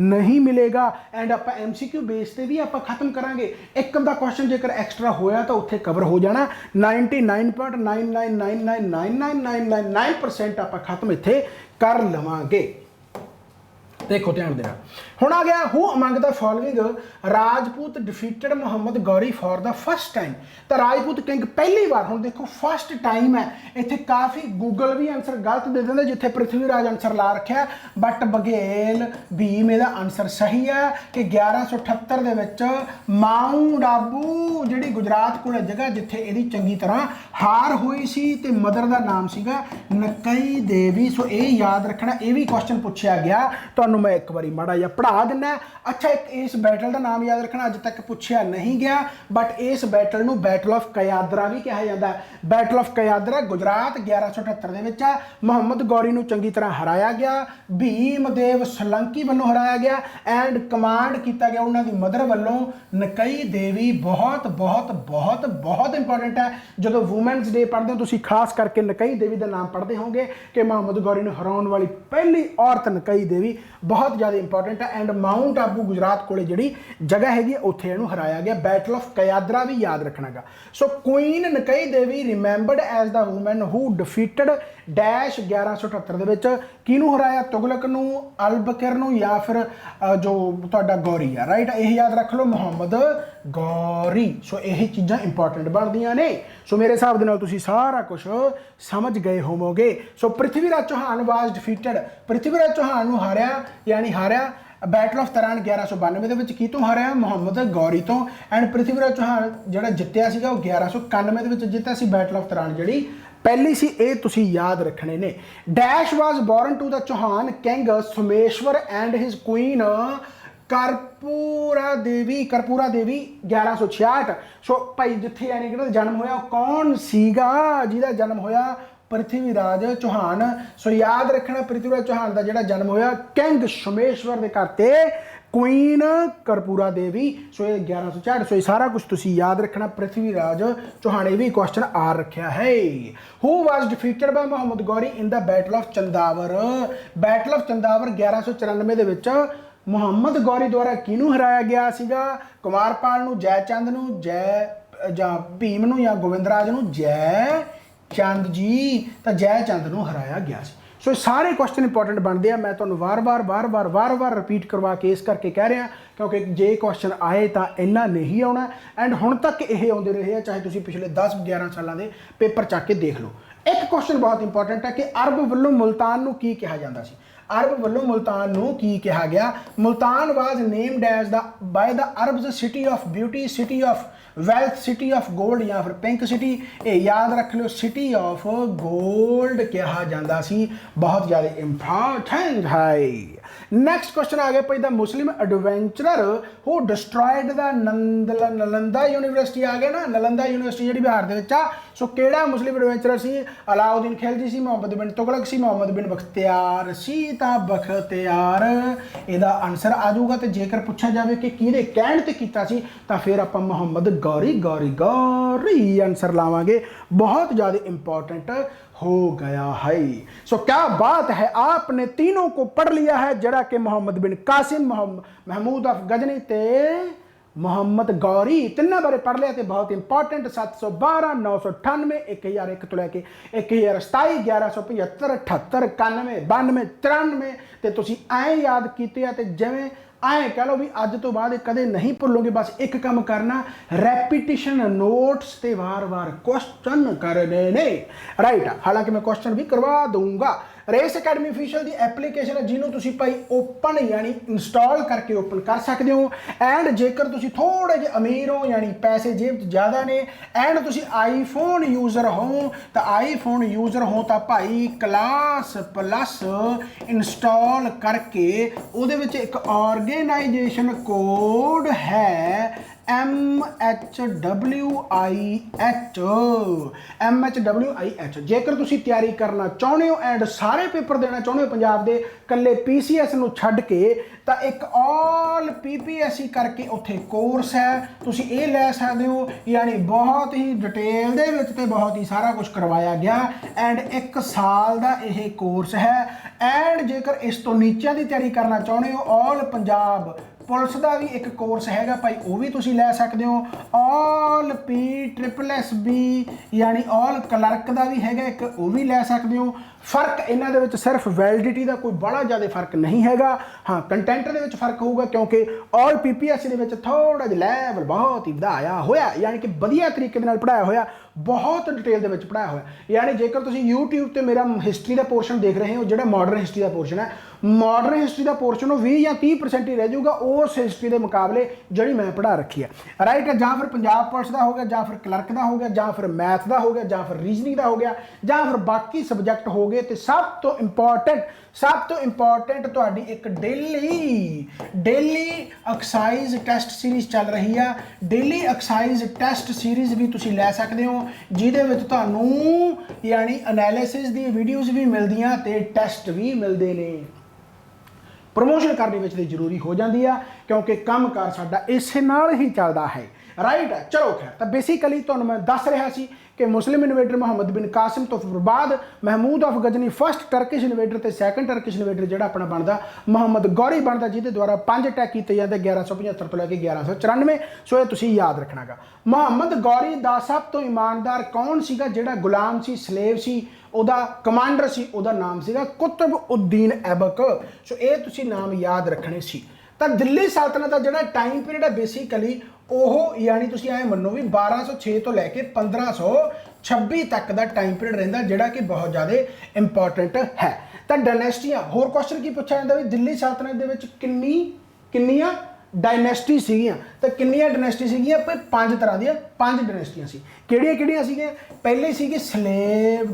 नहीं मिलेगा। एंड आप MCQ बेस ते भी आप खत्म करांगे। एक अद्धा क्वेश्चन जेकर एक्सट्रा होया तो उत्थे कवर हो जाना। 99.99999999% आप खत्म इत्थे कर लवांगे। देखो ध्यान देना। हुण आ गया who among the following Rajput defeated Muhammad Gauri for the first time. तो राजपूत किंग पहली बार, हुण देखो फर्स्ट टाइम है। इत्थे काफ़ी गूगल भी आंसर गलत दे दिंदा, जिथे पृथ्वीराज आंसर ला रखा, बट बघेल भीम इहदा आंसर सही है कि 1178 दे विच माउंट आबू जिहड़ी गुजरात कोल जगह जिथे इहदी चंगी तरह हार हुई सी ते मदर का नाम सीगा नकई देवी। सो ये याद रखना, ये भी क्वेश्चन पूछा गया। तुहानूं ਤੁਹਾਨੂੰ ਮੈਂ ਇੱਕ ਵਾਰੀ ਮਾੜਾ ਜਿਹਾ ਪੜ੍ਹਾ ਦਿੰਦਾ। ਅੱਛਾ, ਇੱਕ ਇਸ ਬੈਟਲ ਦਾ ਨਾਮ ਯਾਦ ਰੱਖਣਾ, ਅੱਜ ਤੱਕ ਪੁੱਛਿਆ ਨਹੀਂ ਗਿਆ, ਬਟ ਇਸ ਬੈਟਲ ਨੂੰ ਬੈਟਲ ਆਫ ਕਯਾਦਰਾ ਵੀ ਕਿਹਾ ਜਾਂਦਾ। ਬੈਟਲ ਆਫ ਕਯਾਦਰਾ ਗੁਜਰਾਤ 1178 ਦੇ ਵਿੱਚ ਆ। ਮੁਹੰਮਦ ਗੌਰੀ ਨੂੰ ਚੰਗੀ ਤਰ੍ਹਾਂ ਹਰਾਇਆ ਗਿਆ, ਭੀਮਦੇਵ ਸਲੰਕੀ ਵੱਲੋਂ ਹਰਾਇਆ ਗਿਆ ਐਂਡ ਕਮਾਂਡ ਕੀਤਾ ਗਿਆ ਉਹਨਾਂ ਦੀ ਮਦਰ ਵੱਲੋਂ ਨਕਈ ਦੇਵੀ। ਬਹੁਤ ਬਹੁਤ ਬਹੁਤ ਬਹੁਤ ਇੰਪੋਰਟੈਂਟ ਹੈ। ਜਦੋਂ ਵੂਮੈਨਸ ਡੇ ਪੜ੍ਹਦੇ ਹੋ ਤੁਸੀਂ ਖਾਸ ਕਰਕੇ ਨਕਈ ਦੇਵੀ ਦਾ ਨਾਮ ਪੜ੍ਹਦੇ ਹੋਗੇ ਕਿ ਮੁਹੰਮਦ ਗੌਰੀ ਨੂੰ ਹਰਾਉਣ ਵਾਲੀ ਪਹਿਲੀ ਔਰਤ ਨਕਈ ਦੇਵੀ, ਬਹੁਤ ਜ਼ਿਆਦਾ ਇੰਪੋਰਟੈਂਟ ਹੈ। ਐਂਡ ਮਾਊਂਟ ਆਬੂ ਗੁਜਰਾਤ ਕੋਲੇ ਜਿਹੜੀ ਜਗ੍ਹਾ ਹੈਗੀ ਉੱਥੇ ਇਹਨੂੰ ਹਰਾਇਆ ਗਿਆ। ਬੈਟਲ ਆਫ ਕਯਾਦਰਾ ਵੀ ਯਾਦ ਰੱਖਣਾਗਾ। So queen Naiki Devi remembered as the woman who defeated dash 1178 ਦੇ ਵਿੱਚ ਕਿਹਨੂੰ ਹਰਾਇਆ? ਤੁਗਲਕ ਨੂੰ, ਅਲਬਕਰ ਨੂੰ, ਜਾਂ ਫਿਰ ਜੋ ਤੁਹਾਡਾ ਗੌਰੀ ਆ, ਰਾਈਟ। ਇਹ ਯਾਦ ਰੱਖ ਲਓ, ਮੁਹੰਮਦ ਗੌਰੀ। ਸੋ ਇਹ ਚੀਜ਼ਾਂ ਇੰਪੋਰਟੈਂਟ ਬਣਦੀਆਂ ਨੇ। ਸੋ ਮੇਰੇ ਹਿਸਾਬ ਦੇ ਨਾਲ ਤੁਸੀਂ ਸਾਰਾ ਕੁਝ ਸਮਝ ਗਏ ਹੋਵੋਗੇ। ਸੋ ਪ੍ਰਿਥਵੀਰਾਜ ਚੌਹਾਨ ਵਾਜ਼ ਡਿਫੀਟਡ, ਪ੍ਰਿਥਵੀਰਾਜ ਚੌਹਾਨ ਨੂੰ ਹਾਰਿਆ, ਯਾਨੀ ਹਾਰਿਆ ਬੈਟਲ ਆਫ ਤਰਾਨ 1192 ਦੇ ਵਿੱਚ। ਕੀ ਤੋਂ ਹਾਰਿਆ? ਮੁਹੰਮਦ ਗੌਰੀ ਤੋਂ। ਐਂਡ ਪ੍ਰਿਥਵੀਰਾਜ ਚੌਹਾਨ ਜਿਹੜਾ ਜਿੱਤਿਆ ਸੀਗਾ ਉਹ 1191 ਦੇ ਵਿੱਚ ਜਿੱਤਿਆ ਸੀ। ਬੈਟਲ ਆਫ ਤਰਾਨ ਜਿਹੜੀ ਪਹਿਲੀ ਸੀ, ਇਹ ਤੁਸੀਂ ਯਾਦ ਰੱਖਣੇ ਨੇ। Dash was born to the Chauhan king Someshwar and his queen Karpura Devi 1166। So ਭਾਈ ਜਿੱਥੇ ਯਾਨੀ ਕਿ ਜਨਮ ਹੋਇਆ ਕੌਣ ਸੀਗਾ? ਜਿਹਦਾ ਜਨਮ ਹੋਇਆ ਪ੍ਰਿਥਵੀਰਾਜ ਚੌਹਾਨ। ਸੋ ਯਾਦ ਰੱਖਣਾ, ਪ੍ਰਿਥਵੀਰਾਜ ਚੌਹਾਨ ਦਾ ਜਿਹੜਾ ਜਨਮ ਹੋਇਆ ਕਿੰਗ ਸੋਮੇਸ਼ਵਰ ਦੇ ਘਰ ਤੇ ਕੁਈਨ ਕਰਪੂਰਾ ਦੇਵੀ। ਸੋ ਇਹ 1166। ਸੋ ਇਹ ਸਾਰਾ ਕੁਝ ਤੁਸੀਂ ਯਾਦ ਰੱਖਣਾ। ਪ੍ਰਿਥਵੀਰਾਜ ਚੌਹਾਨ, ਇਹ ਵੀ ਕੁਐਸਚਨ ਆ ਰੱਖਿਆ ਹੈ। Who was defeated by Muhammad Ghori in the battle of Chandawar? Battle of Chandawar 1194 ਦੇ ਵਿੱਚ ਮੁਹੰਮਦ ਗੌਰੀ ਦੁਆਰਾ ਕਿਹਨੂੰ ਹਰਾਇਆ ਗਿਆ ਸੀਗਾ? ਕੁਮਾਰਪਾਲ ਨੂੰ, ਜੈ ਚੰਦ ਨੂੰ, ਜਾਂ ਭੀਮ ਨੂੰ, ਜਾਂ ਗੋਬਿੰਦਰਾਜ ਨੂੰ? ਜੈ ਚੰਦ ਜੀ। ਤਾਂ ਜੈ ਚੰਦ ਨੂੰ ਹਰਾਇਆ ਗਿਆ ਸੀ। ਸੋ ਸਾਰੇ ਕੁਐਸਚਨ ਇੰਪੋਰਟੈਂਟ ਬਣਦੇ ਆ। ਮੈਂ ਤੁਹਾਨੂੰ ਵਾਰ-ਵਾਰ ਰਿਪੀਟ ਕਰਵਾ ਕੇ ਇਸ ਕਰਕੇ ਕਹਿ ਰਿਹਾ ਕਿਉਂਕਿ ਜੇ ਕੁਐਸਚਨ ਆਏ ਤਾਂ ਇੰਨਾ ਨਹੀਂ ਆਉਣਾ। ਐਂਡ ਹੁਣ ਤੱਕ ਇਹ ਆਉਂਦੇ ਰਹੇ ਆ, ਚਾਹੇ ਤੁਸੀਂ ਪਿਛਲੇ 10-11 ਸਾਲਾਂ ਦੇ ਪੇਪਰ ਚੱਕ ਕੇ ਦੇਖ ਲਓ। ਇੱਕ ਕੁਐਸਚਨ ਬਹੁਤ ਇੰਪੋਰਟੈਂਟ ਹੈ ਕਿ ਅਰਬ ਵੱਲੋਂ ਮੁਲਤਾਨ ਨੂੰ ਕੀ ਕਿਹਾ ਜਾਂਦਾ ਸੀ? ਅਰਬ ਵੱਲੋਂ ਮੁਲਤਾਨ ਨੂੰ ਕੀ ਕਿਹਾ ਗਿਆ? Multan was named as the by the Arabs city of beauty, city of wealth, city of gold, ਜਾਂ ਫਿਰ ਪਿੰਕ ਸਿਟੀ। ਇਹ ਯਾਦ ਰੱਖ ਲਿਓ, ਸਿਟੀ ਆਫ ਗੋਲਡ ਕਿਹਾ ਜਾਂਦਾ ਸੀ। ਬਹੁਤ ਜ਼ਿਆਦਾ ਇੰਪੋਰਟੈਂਟ ਹੈ। ਨੈਕਸਟ ਕੁਐਸਚਨ ਆ ਗਿਆ ਭਾਈ, ਦਾ ਮੁਸਲਿਮ ਐਡਵੈਂਚਰਰ ਹੂ ਡਿਸਟਰॉयड ਦਾ ਨਲੰਦਾ ਯੂਨੀਵਰਸਿਟੀ ਆ ਗਿਆ ਨਾ, ਨਲੰਦਾ ਯੂਨੀਵਰਸਿਟੀ ਜਿਹੜੀ ਬਿਹਾਰ ਦੇ ਵਿੱਚ ਆ। ਸੋ ਕਿਹੜਾ ਮੁਸਲਿਮ ਐਡਵੈਂਚਰਰ ਸੀ? ਅਲਾਉਦੀਨ ਖਿਲਜੀ ਸੀ, ਮੁਹੰਮਦ ਬਿਨ ਤੁਗਲਕ ਸੀ, ਮੁਹੰਮਦ ਬਿਨ ਬਖਤਿਆਰ ਸੀ? ਤਾਂ ਬਖਤਿਆਰ ਇਹਦਾ ਆਨਸਰ ਆ ਜਾਊਗਾ। ਤੇ ਜੇਕਰ ਪੁੱਛਿਆ ਜਾਵੇ ਕਿ ਕਿਹਦੇ ਕਹਿਣ ਤੇ ਕੀਤਾ ਸੀ ਤਾਂ ਫਿਰ ਆਪਾਂ ਮੁਹੰਮਦ गौरी आंसर लावांगे। बहुत ज़्यादा इंपॉर्टेंट हो गया है। सो क्या बात है, आपने तीनों को पढ़ लिया है, जरा कि मोहम्मद बिन कासिम, महमूद अफ गजनी ते मुहम्मद गौरी तिन्ना बारे पढ़ लिया। तो बहुत इंपॉर्टेंट 712 998 1001 तो लैके 1027 1175 78 91 92 93 तो तुसी ऐ याद कीते ते जिवें ਐਂ कह लो भी अज तो बाद कदे नहीं भुलोगे। बस एक काम करना, रैपीटिशन नोट्स ते वार-वार क्वेश्चन करने ने, राइट। हालांकि मैं क्वेश्चन भी करवा दूंगा। रेस अकैडमी ऑफिशियल की एप्लीकेशन है जिन्होंने तुसी भाई ओपन यानी इंस्टॉल करके ओपन कर सकते हो। एंड जेकर तुसी थोड़े जे अमीर हो यानी पैसे जेब ज़्यादा ने एंड तुसी आईफोन यूज़र हो तो आईफोन यूज़र हो तो भाई क्लास प्लस इंस्टॉल करके उहदे विच एक ऑर्गेनाइजेशन कोड है MHWIH। जेकर तुसी तैयारी करना चाहते हो एंड सारे पेपर देना चाहते हो पंजाब दे कल्ले PCS नूं छड्ड के, तो एक ऑल PPSC करके उत्थे कोर्स है, तुसी ये लै सकते हो। यानी बहुत ही डिटेल दे विच ते बहुत ही सारा कुछ करवाया गया एंड 1 साल का यह कोर्स है। एंड जेकर इस तो नीचे की तैयारी करना चाहते हो, ऑल पंजाब पुलिस का भी एक कोर्स हैगा भाई, वो भी तुसी लै सकते हो। ऑल PSSB यानी ऑल क्लर्क का भी हैगा एक, वो भी लै सकते हो। फर्क इन्हां दे विच सिर्फ वैलिडिटी का कोई बड़ा ज़्यादा फर्क नहीं हैगा। हाँ, कंटेंट दे विच फर्क होगा क्योंकि ऑल PPSC दे विच थोड़ा जिहा लैवल बहुत ही वधाया होया, यानी कि वधिया तरीके नाल पढ़ाया होया, बहुत डिटेल दे विच पढ़ाया होया। यानी जेकर तुसी YouTube ते मेरा हिस्टरी का पोर्शन देख रहे हो, जिहड़ा मॉडर्न हिस्टरी का पोर्शन है मॉडर्न हिस्टरी का पोर्शन 20 या 30% ही रह जाऊगा उस हिस्टरी के मुकाबले जी मैं पढ़ा रखी है, राइट है। जां फिर पंजाब पुलिस का हो गया, जां फिर क्लर्क का हो गया, जां फिर मैथ का हो गया, जां फिर रीजनिंग का हो गया, जां फिर बाकी सबजैक्ट हो गए। तो सब तो इंपॉर्टेंट तुहाडी एक डेली एक्साइज टेस्ट सीरीज चल रही है। डेली एक्साइज टेस्ट सीरीज भी तुसी लै सकते हो, जिहदे विच तुहानूं यानी एनालिसिस दी वीडियोज़ भी मिलदियां ते टेस्ट भी मिलते हैं। प्रमोशन करने में जरूरी हो जाती है क्योंकि काम कार साडा इसे नाल ही चलता है, राइट है। चलो खैर, तो बेसिकली तुहानूं मैं दस रहा सी कि मुस्लिम इन्वेडर मुहम्मद बिन कासिम तो बाद Mahmud of Ghazni first Turkish invader तो सैकेंड टर्किश इन्वेडर जो अपना बनता मुहम्मद गौरी बनता, जिहदे द्वारा 5 अटैक किए जाते 1175 तो लैके 1194। सो ये तुसीं याद रखना गा। मुहम्मद गौरी दा सब तो ईमानदार कौन सीगा, जिहड़ा गुलाम सी, स्लेव सी, उहदा कमांडर सी, उहदा नाम सीगा कुतुब उद्दीन ऐबक। सो ये तुसीं नाम याद रखने सी। तो दिल्ली सल्तनत का जो टाइम पीरियड है बेसिकली ਉਹ यानी तुसीं ऐ मनो भी 1206 तो लैके 1526 तक का टाइम पीरियड रहिंदा, जिहड़ा कि बहुत ज़्यादा इंपॉर्टेंट है। तो डायनेस्टियां होर क्वेश्चन की पूछा जाता भी दिल्ली सल्तनत दे विच किन्नियां डायनेस्टी सीगियां, तो किन्नियां डायनेस्टी सीगियां? 5 तरह दी 5 डायनेस्टियां सी। किहड़ियां सीगियां? पहले सीगी स्लेव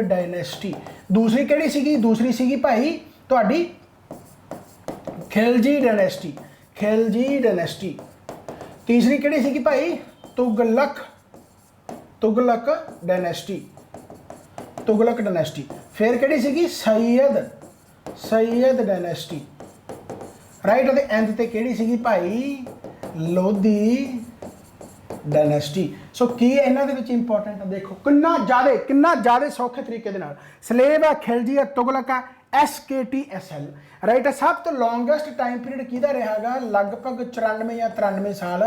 डायनेस्टी। दूसरी किहड़ी सीगी? दूसरी सीगी भाई तुहाडी खिलजी डायनेस्टी। तीसरी किहड़ी सीगी भाई? तुगलक डायनेस्टी। फिर किहड़ी सीगी? Sayyid dynasty, right. और एंड ते किहड़ी सीगी भाई? लोधी डायनेस्टी। सो की इन्हां दे विच इंपॉर्टेंट देखो किन्ना ज़्यादा सौखे तरीके दे नाल स्लेव है, खिलजी है, तुगलक है, SKTSL, राइट है। सब तो लॉन्गेस्ट टाइम पीरियड किहदा रहागा? लगभग 94 या 93 साल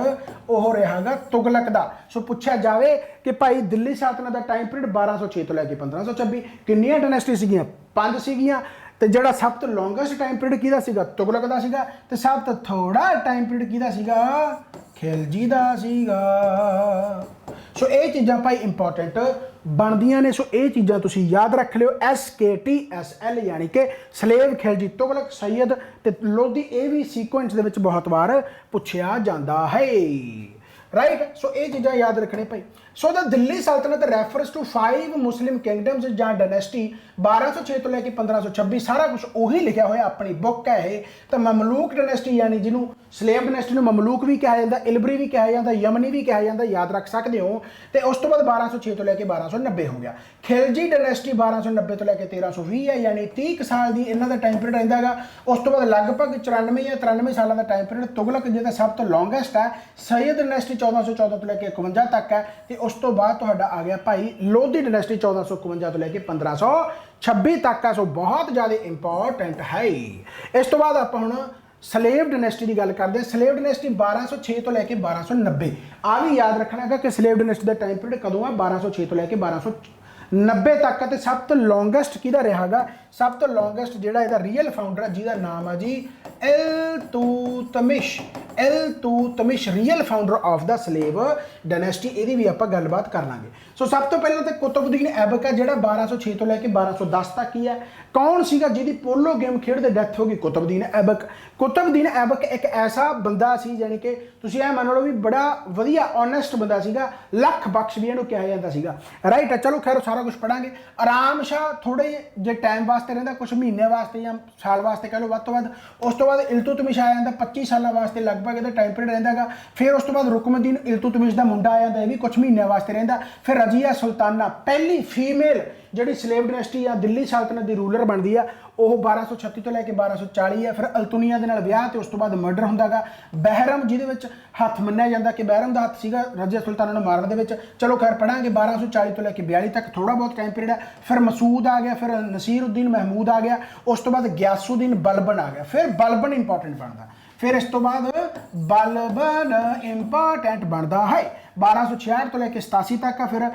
वो रहागा तुगलक का। सो पूछा जाए कि भाई दिल्ली सल्तनत का टाइम पीरियड 1206 तो लैके 1526 किन्नियां डायनेस्टी सीगियां? 5 सीगियां। तो जिहड़ा सब तो लॉन्गेस्ट टाइम पीरियड किहदा सीगा? तुगलक का सीगा। तो सब तो थोड़ा टाइम पीरियड किहदा सीगा? खिलजी दा सीगा। सो ये चीज़ां भाई इंपॉर्टेंट बनदियां ने। सो ये चीज़ां तुसीं याद रख लियो। SKTSL यानी कि स्लेव, खिलजी, तुगलक, सैयद ते लोधी, ये भी सीक्वेंस दे विच बहुत बार पुछया जाता है, राइट। सो ये चीज़ां याद रखने भाई। सो द दिल्ली सल्तनत रेफरस टू 5 मुस्लिम किंगडम्स या डायनेस्टी 1206 तो लैके 1526 सारा कुछ उही लिखा होया अपनी बुक है। तो ममलूक डायनेस्टी यानी जिन्हों स्लेव डायनेस्टी में ममलूक भी कहा जाता, इलबरी भी कहा जाता, यमनी भी कहा जाता, याद रख सकते हो। तो उस तो बाद 1206 तो लैके 1290 हो गया। खिलजी डायनेस्टी 1290 तो लैके 1320 है, यानी 30 साल की इन्हों का टाइम पीरियड रहिंदा है। उस तो बाद लगभग 94 या 93 सालों का टाइम पीरियड तुगलक जिहदा सब तो लॉन्गेस्ट है। सैयद डायनेस्टी 1414 तो लैके 51 तक है। तो उस तो बाद तुहाडा आ गया भाई लोधी डायनेस्टी 1451 तो लैके 1526 तक है। सो बहुत ज़्यादा इंपॉर्टेंट है। इस तो बाद आप हुण स्लेव डायनेस्टी की गल करते हैं। स्लेव डायनेस्टी 1206 तो लैके 1290 आ भी याद रखना है कि स्लेव डायनेस्टी का टाइम पीरियड कदों है? 1206 तो लैके 1290 तक। तो सब तो लॉन्गेस्ट किहदा रहागा? सब तो लॉन्गेस्ट जिहड़ा इहदा रियल फाउंडर है जिहदा नाम है जी Iltutmish real founder of the slave dynasty. इहदी भी आपां गलबात कर लांगे। सो सब तो पहले तो कुतुबुद्दीन ऐबक है जिहड़ा 1206 तो लैके 1210 तक ही है। कौन सीगा जिहदी पोलो गेम खेडदे डेथ हो गई? कुतुबुद्दीन ऐबक एक ऐसा बंदा सी यानी कि तुसीं ऐ मान लो भी बड़ा वधिया ऑनेस्ट बंदा सीगा, लख बख्श भी इहनूं कहा जाता सीगा, राइट है। चलो खैर सारा कुछ पढ़ांगे। आराम शाह थोड़े जे टाइम वास्ते रहिंदा, कुछ महीने वास्ते या साल वास्ते कह लो वध तो वध। उस तो बाद इल्तुतमिश आ जाता 25 साल वास्ते लगभग इहदा टाइम पीरियड रहिंदा गा। फिर उस तो बाद रुकनुद्दीन इल्तुतमिश का मुंडा आ जाता, यह भी कुछ महीने वास्ते रहिंदा। फिर रजिया सुल्ताना पहली फीमेल जिहड़ी स्लेव डायनेस्टी या दिल्ली सल्तनत की रूलर बनती है वह 1236 तो लैके 1240 है। फिर अल्तुनिया दे नाल विआह ते उस तो बाद मर्डर हुंदा गा। बहरम जिहदे विच हत्थ मन्निया जाता कि बहरम का हत्थ सीगा रजिया सुल्ताना नूं मारन दे विच। चलो खैर पढ़ांगे 1240 तो लैके 42 तक थोड़ा बहुत टाइम पीरियड है। फिर मसूद आ गया, फिर नसीरुद्दीन महमूद आ गया, उस तो बाद गयासुद्दीन बलबन आ गया। फिर बलबन इंपॉर्टेंट बनता, फिर इस तो बाद बलबन इंपॉर्टेंट बनता है। 1266 ਤੋਂ ਲੈ ਕੇ 87 ਤੱਕ ਆ, ਫਿਰ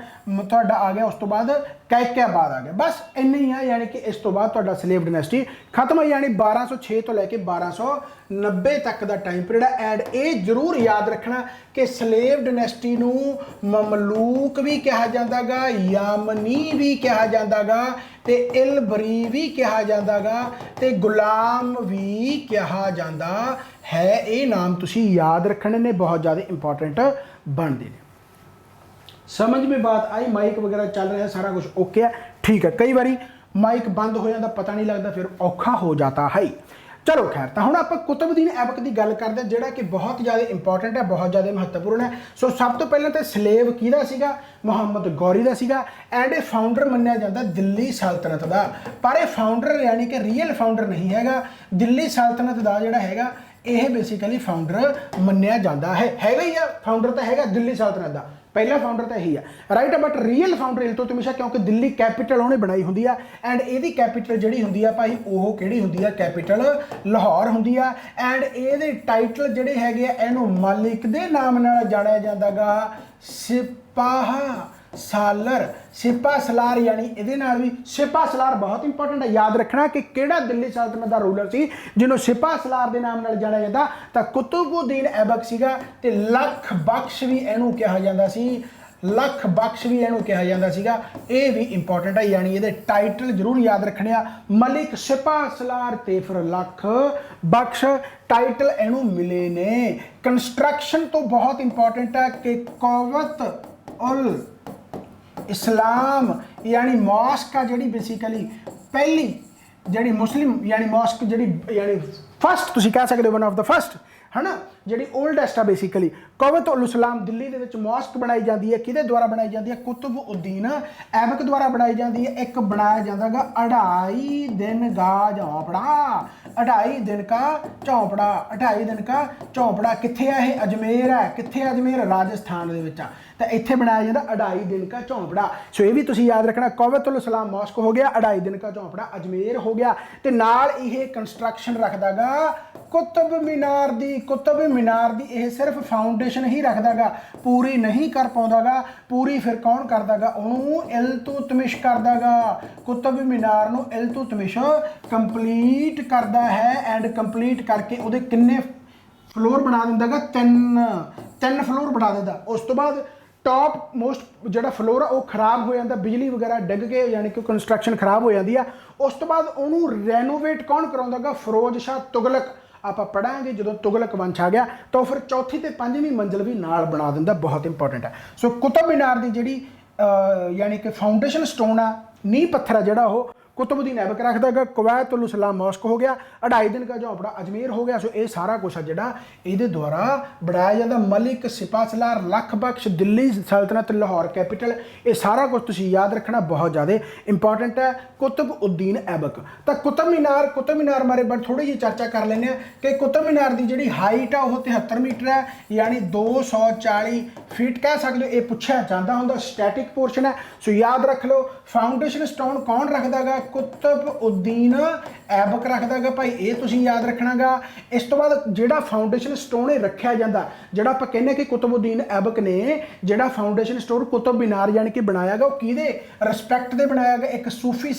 ਤੁਹਾਡਾ ਆ ਗਿਆ ਉਸ ਤੋਂ ਬਾਅਦ ਕੈਕਿਆਬਾਦ ਆ ਗਿਆ। ਬਸ ਇੰਨੇ ਹੀ ਆ, ਯਾਨੀ ਕਿ ਇਸ ਤੋਂ ਬਾਅਦ ਤੁਹਾਡਾ ਸਲੇਵ ਡਾਇਨੈਸਟੀ ਖਤਮ ਹੈ, ਯਾਨੀ 1206 ਤੋਂ ਲੈ ਕੇ 1290 ਤੱਕ ਦਾ ਟਾਈਮ ਪੀਰੀਅਡ ਹੈ। ਐਂਡ ਇਹ ਜ਼ਰੂਰ ਯਾਦ ਰੱਖਣਾ ਕਿ ਸਲੇਵ ਡਾਇਨੈਸਟੀ ਨੂੰ ਮਮਲੂਕ ਵੀ ਕਿਹਾ ਜਾਂਦਾ ਗਾ, ਯਾਮਨੀ ਵੀ ਕਿਹਾ ਜਾਂਦਾ ਗਾ, ਤੇ ਇਲਬਰੀ ਵੀ ਕਿਹਾ ਜਾਂਦਾ ਗਾ, ਤੇ ਗੁਲਾਮ ਵੀ ਕਿਹਾ ਜਾਂਦਾ ਹੈ। ਇਹ ਨਾਮ ਤੁਸੀਂ याद रखने ने, बहुत ज़्यादा इंपॉर्टेंट बनते हैं। समझ में बात आई? माइक वगैरह चल रहा है, सारा कुछ ओके है, ठीक है। कई बार माइक बंद हो जाता, पता नहीं लगता, फिर औखा हो जाता है। चलो खैर, तो हुण आपां कुतुबुद्दीन ऐबक की गल करते हैं, जिहड़ा कि बहुत ज़्यादा इंपॉर्टेंट है, बहुत ज़्यादा महत्वपूर्ण है। सो सब तो पहले तो सलेव किहदा सीगा? मुहम्मद गौरी का सीगा। एंड ये फाउंडर मन्निया जाता दिल्ली सल्तनत का, पर यह फाउंडर यानी कि रियल फाउंडर नहीं हैगा। दिल्ली सल्तनत का जिहड़ा हैगा यह बेसिकली फाउंडर मन्निया जाता हैगा ही है। फाउंडर तो हैगा दिल्ली सल्तनत का, पहला फाउंडर तो यही है, right. But real founder Iltutmish है, क्योंकि दिल्ली कैपिटल उन्हें बनाई होंगी है। एंड यदी कैपिटल जी होंगी है भाई, वो किहड़ी होंगी है? कैपिटल लाहौर होंगी है। एंड ये टाइटल जिहड़े हैगे इहनूं मलिक के नाम नाल जाणिया जांदा गा, सिपाह सालर, सिपा सलार, यानी ये भी सिपा सलार बहुत इंपॉर्टेंट है। याद रखना कि केड़ा दिल्ली सल्तनत का रूलर सी जिन्होंने सिपा सलार के नाम नाल जाणिया जाता, तो कुतुबुद्दीन ऐबक सीगा। ते लख बख्श भी इहनूं कहा जाता सी, लख बख्श भी इहनूं कहा जाता सीगा। ये भी इंपॉर्टेंट है, यानी ये टाइटल जरूर याद रखने आ, मलिक सिपा सलार ते फिर लख बख्श टाइटल इहनूं मिले ने। कंस्ट्रक्शन तो बहुत इंपॉर्टेंट है कि कौवत उल इस्लाम यानी मॉस्क का जी बेसिकली पहली जी मुस्लिम यानी मॉस्क जी यानी फस्ट तुम कह सकते हो, वन ऑफ द फस्ट है ना, जी ओल्डेस्ट है बेसिकली। कौवत उल इस्लाम दिल्ली के मॉस्क बनाई जाती है, किहदे द्वारा बनाई जाती है? कुतुबुद्दीन ऐबक द्वारा बनाई जाती है। एक बनाया जाता गा 2.5 दिन का झोंपड़ा, 2.5 दिन का झोंपड़ा, 2.5 दिन का झोंपड़ा। कित्थे है? अजमेर है। कित्थे? अजमेर राजस्थान दे विच। तो इत्थे बनाया जाता 2.5 दिन का झोंपड़ा। सो ये भी तुसीं याद रखना, कौवत उल इस्लाम मॉस्क हो गया, 2.5 दिन का झोंपड़ा अजमेर हो गया। तो नाल ये कंस्ट्रक्शन रखदा गा कुतुब मीनार दी। कुतुब मीनार दी ये सिर्फ फाउंडेशन ही रखदा गा, पूरी नहीं कर पाउंदा गा। पूरी फिर कौन करदा गा? उहनूं इल्तुतमिश करदा गा। कुतुब मीनार नूं इल्तुतमिश कंप्लीट करदा है। एंड कंप्लीट करके उहदे किन्ने फ्लोर बना दिंदा गा? 3 फ्लोर बना दिंदा। उस तो बाद टॉप मोस्ट जो फ्लोर है वो खराब हो जाता, बिजली वगैरह डिग के यानी कि कंस्ट्रक्शन खराब हो जाती है। उस तो बाद उन्होंने रेनोवेट कौन कराउंदा? फिरोज शाह तुगलक। आप पढ़ांगे जो तुगलक वंश आ गया तो फिर चौथी ते 5वीं मंजिल भी नाल बना दिंदा। बहुत इंपॉर्टेंट है। सो कुतुब मीनार की जी यानी कि फाउंडेशन स्टोन आ, नींह पत्थर है जोड़ा वो कुतुबुद्दीन ऐबक रखता है। कवैत उल इस्लाम मॉस्क हो गया, 2.5 दिन का झोंपड़ा अजमेर हो गया। सो ये सारा कुछ है जोड़ा ये द्वारा बनाया जाता। मलिक सिपा सलार लख बख्श दिल्ली सल्तनत लाहौर कैपिटल, ये सारा कुछ तुसीं याद रखना, बहुत ज़्यादा इंपॉर्टेंट है। कुतुबुद्दीन ऐबक। तो कुतुब मीनार बारे बट थोड़ी जी चर्चा कर लें कि कुतुब मीनार की जी हाइट है वह 73 मीटर है, यानी 240 फीट कह सकते हो। ये पूछा जाता होंगे, स्टैटिक पोर्शन है। सो याद रख लो। फाउंडेशन स्टोन कौन रखता गा? कुतुबुद्दीन ऐबक रखता गा भाई, ये तुसीं याद रखना गा। इस तो बाद जिहड़ा फाउंडेशन स्टोन रखा जाता, जिहड़ा आपां कहने कि कुतुबुद्दीन ऐबक ने जिहड़ा फाउंडेशन स्टोन कुतुब मीनार यानी कि बनाया गा, वो किहदे रिस्पैक्ट दे बनाया गा? एक सूफी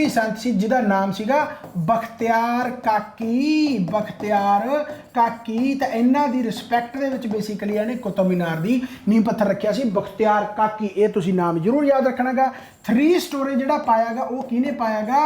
संत सी जिहदा नाम सीगा बख्तियार काकी। बख्तियार काकी। तो इन्हां दी रिस्पैक्ट दे विच बेसिकली इहने कुतुब मीनार दी नींह पत्थर रखिया सी, बख्तियार काकी। ये तुसीं नाम जरूर याद रखना गा। 3 स्टोरी जिहड़ा पाया गा वो किहने पाया गा?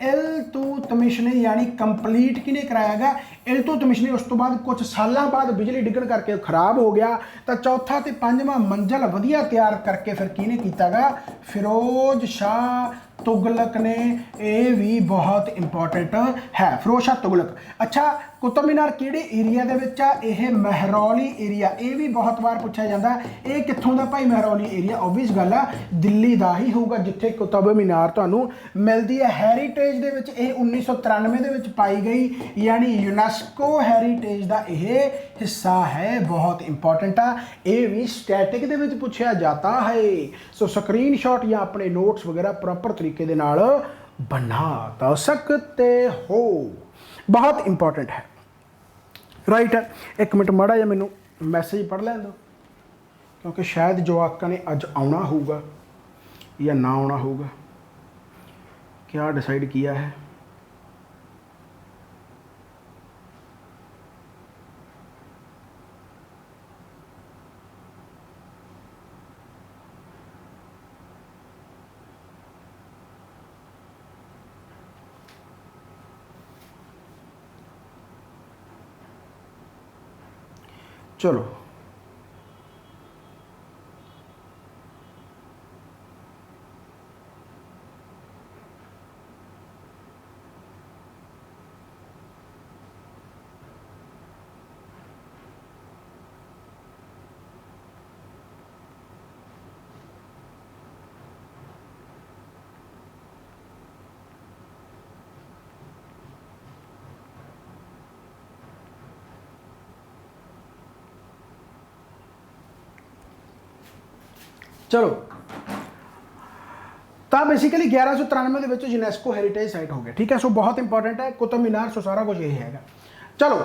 इल्तुतमिश ने, यानी कंप्लीट किने कराया गया? इल्तुतमिश ने। उस तो बाद कुछ सालों बाद बिजली डिगण करके खराब हो गया, तो चौथा ते 5वां मंजिल वधिया तैयार करके फिर किने कीता गा? फिरोज शाह तुगलक ने। ये भी बहुत इंपॉर्टेंट है, फिरोज शाह तुगलक। अच्छा, कुतुब मीनार किहड़े एरिया दे विच आ? यह महरौली एरिया। ये भी बहुत बार पूछा जाता, ये कित्थों दा भाई महरौली एरिया? ओबवियस गल आ दिल्ली दा ही होगा जिथे कुतुब मीनार तुहानूं मिलती है। हैरीटेज दे विच ये 1993 दे विच पाई गई, यानी यूनेस्को हैरीटेज दा ये हिस्सा है। बहुत इंपॉर्टेंट आ। ये भी स्टैटिक दे विच पूछा जाता है। सो स्क्रीन शॉट या अपने नोट्स वगैरह प्रॉपर तरीके दे नाल बना सकते हो। बहुत इंपॉर्टेंट है, राइट है। एक मिनट माड़ा जा मैनू मैसेज पढ़ लैन दो। क्योंकि शायद जवाਕਾਂ ने अज आना होगा या ना आना होगा, क्या डिसाइड किया है। चलो चलो तो बेसिकली 1193 के यूनेस्को हैरीटेज साइट हो गया, ठीक है। सो बहुत इंपॉर्टेंट है, कुतुब मीनार, सो सारा कुछ यही है। चलो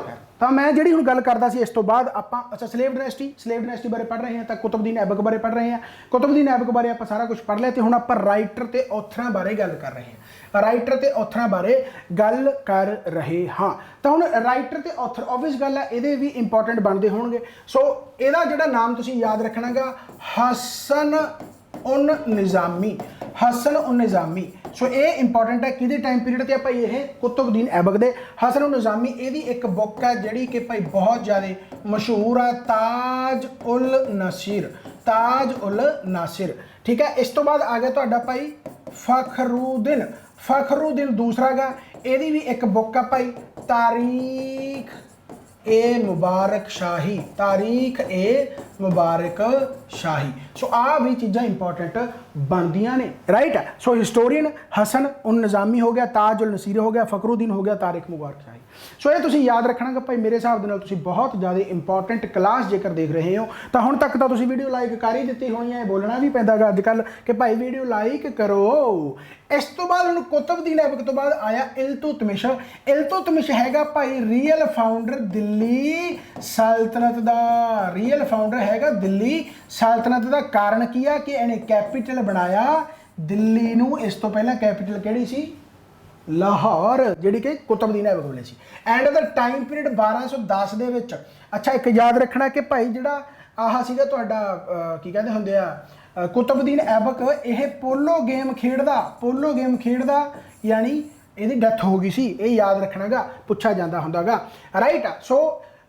तो मैं जी हूँ गल करता सी, इस तो बाद आप अच्छा स्लेव डायनेस्टी बारे पढ़ रहे हैं, तो कुतुबुद्दीन ऐबक बारे पढ़ रहे हैं। कुतुबुद्दीन ऐबक बारे आप सारा कुछ पढ़ लिया, तो हूँ आप राइटर ते ऑथरां बारे गल कर रहे हैं। राइटर ते ऑथरां बारे गल कर रहे हाँ। तो हूँ राइटर ते ऑथर ऑब्वियस गल है, ये भी इंपॉर्टेंट बनते होंगे। सो यदा जो नाम तुसीं याद रखना गा, हसन उन निज़ामी, हसन उन निज़ामी। सो ये इंपॉर्टेंट है कि टाइम पीरियड से भाई ये कुतुबुद्दीन ऐबक दे हसन उन निज़ामी, यदी एक बुक है जी कि भाई बहुत ज़्यादा मशहूर है, ताज उल नसीर, ताज उल नासिर, ठीक है। इस तो बाद आ गया तो भाई फखरुद्दीन, फखरुद्दीन दूसरा गा, यदी भी एक बुक है भाई तारीख ए मुबारक शाही, तारीख ए मुबारक शाही। सो आ भी चीज़ां इंपॉर्टेंट बनदियां ने, राइट है। सो हिस्टोरियन हसन उन निज़ामी हो गया, ताज उल नसीर हो गया, फखरुद्दीन हो गया, तारीख मुबारक शाही। सो ये तुसीं याद रखना कि भाई मेरे हिसाब नाल तुसीं बहुत ज़्यादा इंपॉर्टेंट क्लास जेकर देख रहे हो तो हुण तक तो तुसीं वीडियो लाइक कर ही दी होनी है, बोलना भी पैंदा गा अजकल कि भाई वीडियो लाइक करो। इस तो बाद हुण कुतुबुद्दीन ऐबक तो बाद आया इल्तुतमिश। इल्तुतमिश हैगा भाई रियल फाउंडर दिल्ली सल्तनत दा, रियल फाउंडर हैगा दिल्ली सल्तनत दा। कारण की है कि इन्हें कैपिटल बनाया दिल्ली नूं, इस तो पहला कैपिटल किहड़ी सी, लाहौर, जिहड़ी कि कुतुबुद्दीन ऐबक वाले सी। एंड द टाइम पीरियड 1210 दे विच। अच्छा एक याद रखना कि भाई जिहड़ा आह सीगा तुहाडा की कहंदे हुंदे आ कुतुबुद्दीन ऐबक, यह पोलो गेम खेडदा, पोलो गेम खेडदा, यानी ਇਹਦੀ ਡੈਥ हो गई सी, ये याद रखना गा, पूछा जाता होंदा गा, राइट। सो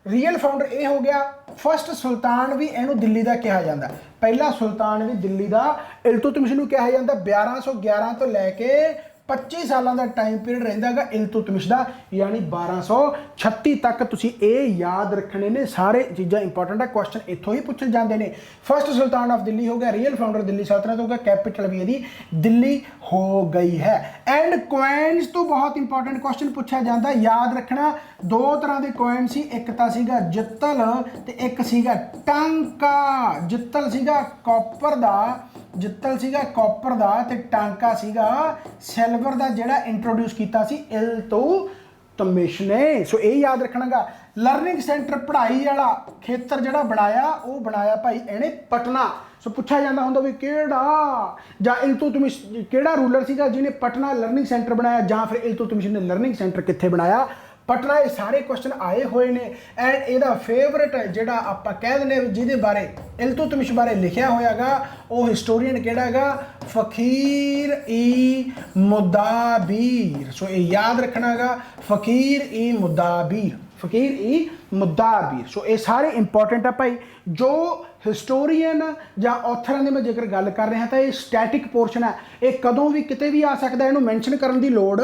रियल फाउंडर ये हो गया। फर्स्ट सुल्तान भी इनू दिल्ली का कहा जाता, पहला सुल्तान भी दिल्ली का इल्तुतमिश नूं कहा जाता। 1211 तो लैके 25 सालों का टाइम पीरियड रहिंदा गा इल्तुतमिश का, यानी 1236 तक। तुसीं ये याद रखने ने सारे चीज़ां इंपॉर्टेंट है, क्वेश्चन इत्थों ही पूछे जाते हैं। फर्स्ट सुल्तान ऑफ दिल्ली हो गया, रियल फाउंडर दिल्ली सल्तनत हो गया, कैपिटल भी यदि दिल्ली हो गई है। एंड कॉइन्स तो बहुत इंपॉर्टेंट क्वेश्चन पूछा जाता, याद रखना दो तरह के कॉइन सी, एक तो सीगा जित्तल ते एक सीगा टांका। जित्तल सीगा कॉपर दा, जित्तल सीगा कॉपर दा ते टांका सीगा सिल्वर दा, जिहड़ा इंट्रोड्यूस कीता सी इल्तुतमिश ने। सो ये याद रखना गा। लर्निंग सेंटर पढ़ाई वाला खेतर जिहड़ा बनाया, वो बनाया भाई इहने पटना। सो पूछा जाता होंदा भी किहड़ा जां इल्तुतमिश किहड़ा रूलर सीगा जिन्हें पटना लर्निंग सेंटर बनाया, जां फिर इल्तुतमिश ने लर्निंग सेंटर कित्थे बनाया, पटना। ये सारे क्वेश्चन आए हुए ने। एंड एदा फेवरेट जिहड़ा आपां कह दिंदे जिहदे बारे इल्तुतमिश बारे लिखिया होया गा, वो हिस्टोरीयन किहड़ा गा, फकीर ई मुदाबीर। सो ये याद रखना गा, फकीर ई मुदाबीर, फकीर ई मुदाबीर। सो ये सारे इंपॉर्टेंट है भाई। जो हिस्टोरीयन या ऑथर की मैं जेकर गल कर रहा तो ये स्टैटिक पोर्शन है, ये कदों भी किते भी आ सकता है, इन्हू मैंशन करने की लोड़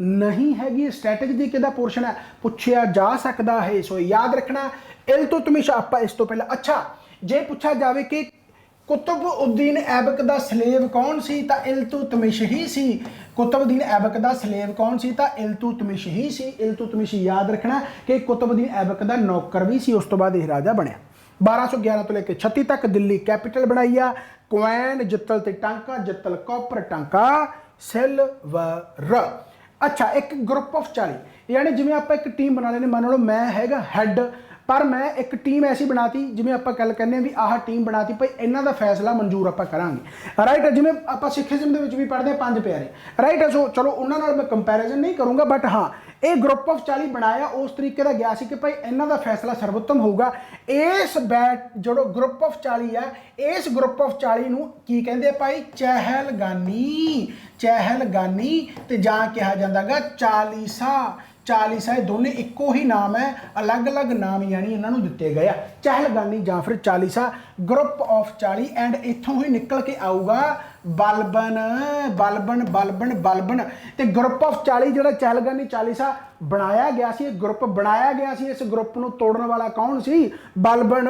नहीं हैगी। स्टैटिक जी किहदा पोर्शन है, पूछा जा सकता है। सो याद रखना इल्तुतमिश। आप इस तो पहले अच्छा जे पूछा जाए कि कुतुबुद्दीन ऐबक दा स्लेव कौन सी, तो इल्तुतमिश ही सी। कुतुबुद्दीन ऐबक दा स्लेव कौन सी, तो इल्तुतमिश ही सी। इल्तुतमिश याद रखना कि कुतुबुद्दीन ऐबक दा नौकर भी सी, उस तो बाद यह राजा बनया। 1211 तो लेकर 36 तक दिल्ली कैपिटल बनाई आ। क्वैन जित्तल ते टांका, जित्तल कॉपर, टांका सिल्वर। अच्छा एक ग्रुप ऑफ 40, यानी जिवें आप एक टीम बना लेने, मान लो मैं हैगा हैड, पर मैं एक टीम ऐसी बनाती जिवें आपां गल करने भी आह टीम बनाती भाई इन्हां दा फैसला मंजूर आपां करांगे राइट। जिवें आपां सिखिज्म दे विच भी पढ़दे पंज प्यारे राइट। सो चलो उन्हां नाल मैं कंपैरिजन नहीं करूँगा बट हाँ ये ग्रुप ऑफ 40 बनाया उस तरीके का गया सी कि भाई इन्हां दा फैसला सर्वोत्तम होगा। इस बैट जो ग्रुप ऑफ 40 है इस ग्रुप ऑफ 40 नूं की कहंदे भाई चहलगानी चहलगानी ते जां कहा जांदा गा चालीसा। चालीसा ये दोने इक्को ही नाम है अलग अलग नाम यानी इन्होंने दिते गए चहलगानी या फिर चालीसा ग्रुप ऑफ 40 एंड इत्थों ही निकल के आऊगा बलबन बलबन बलबन बलबन। तो ग्रुप ऑफ 40 जो चहलगानी चालीसा बनाया गया सी ग्रुप बनाया गया सी इस ग्रुप को तोड़न वाला कौन सी बलबन।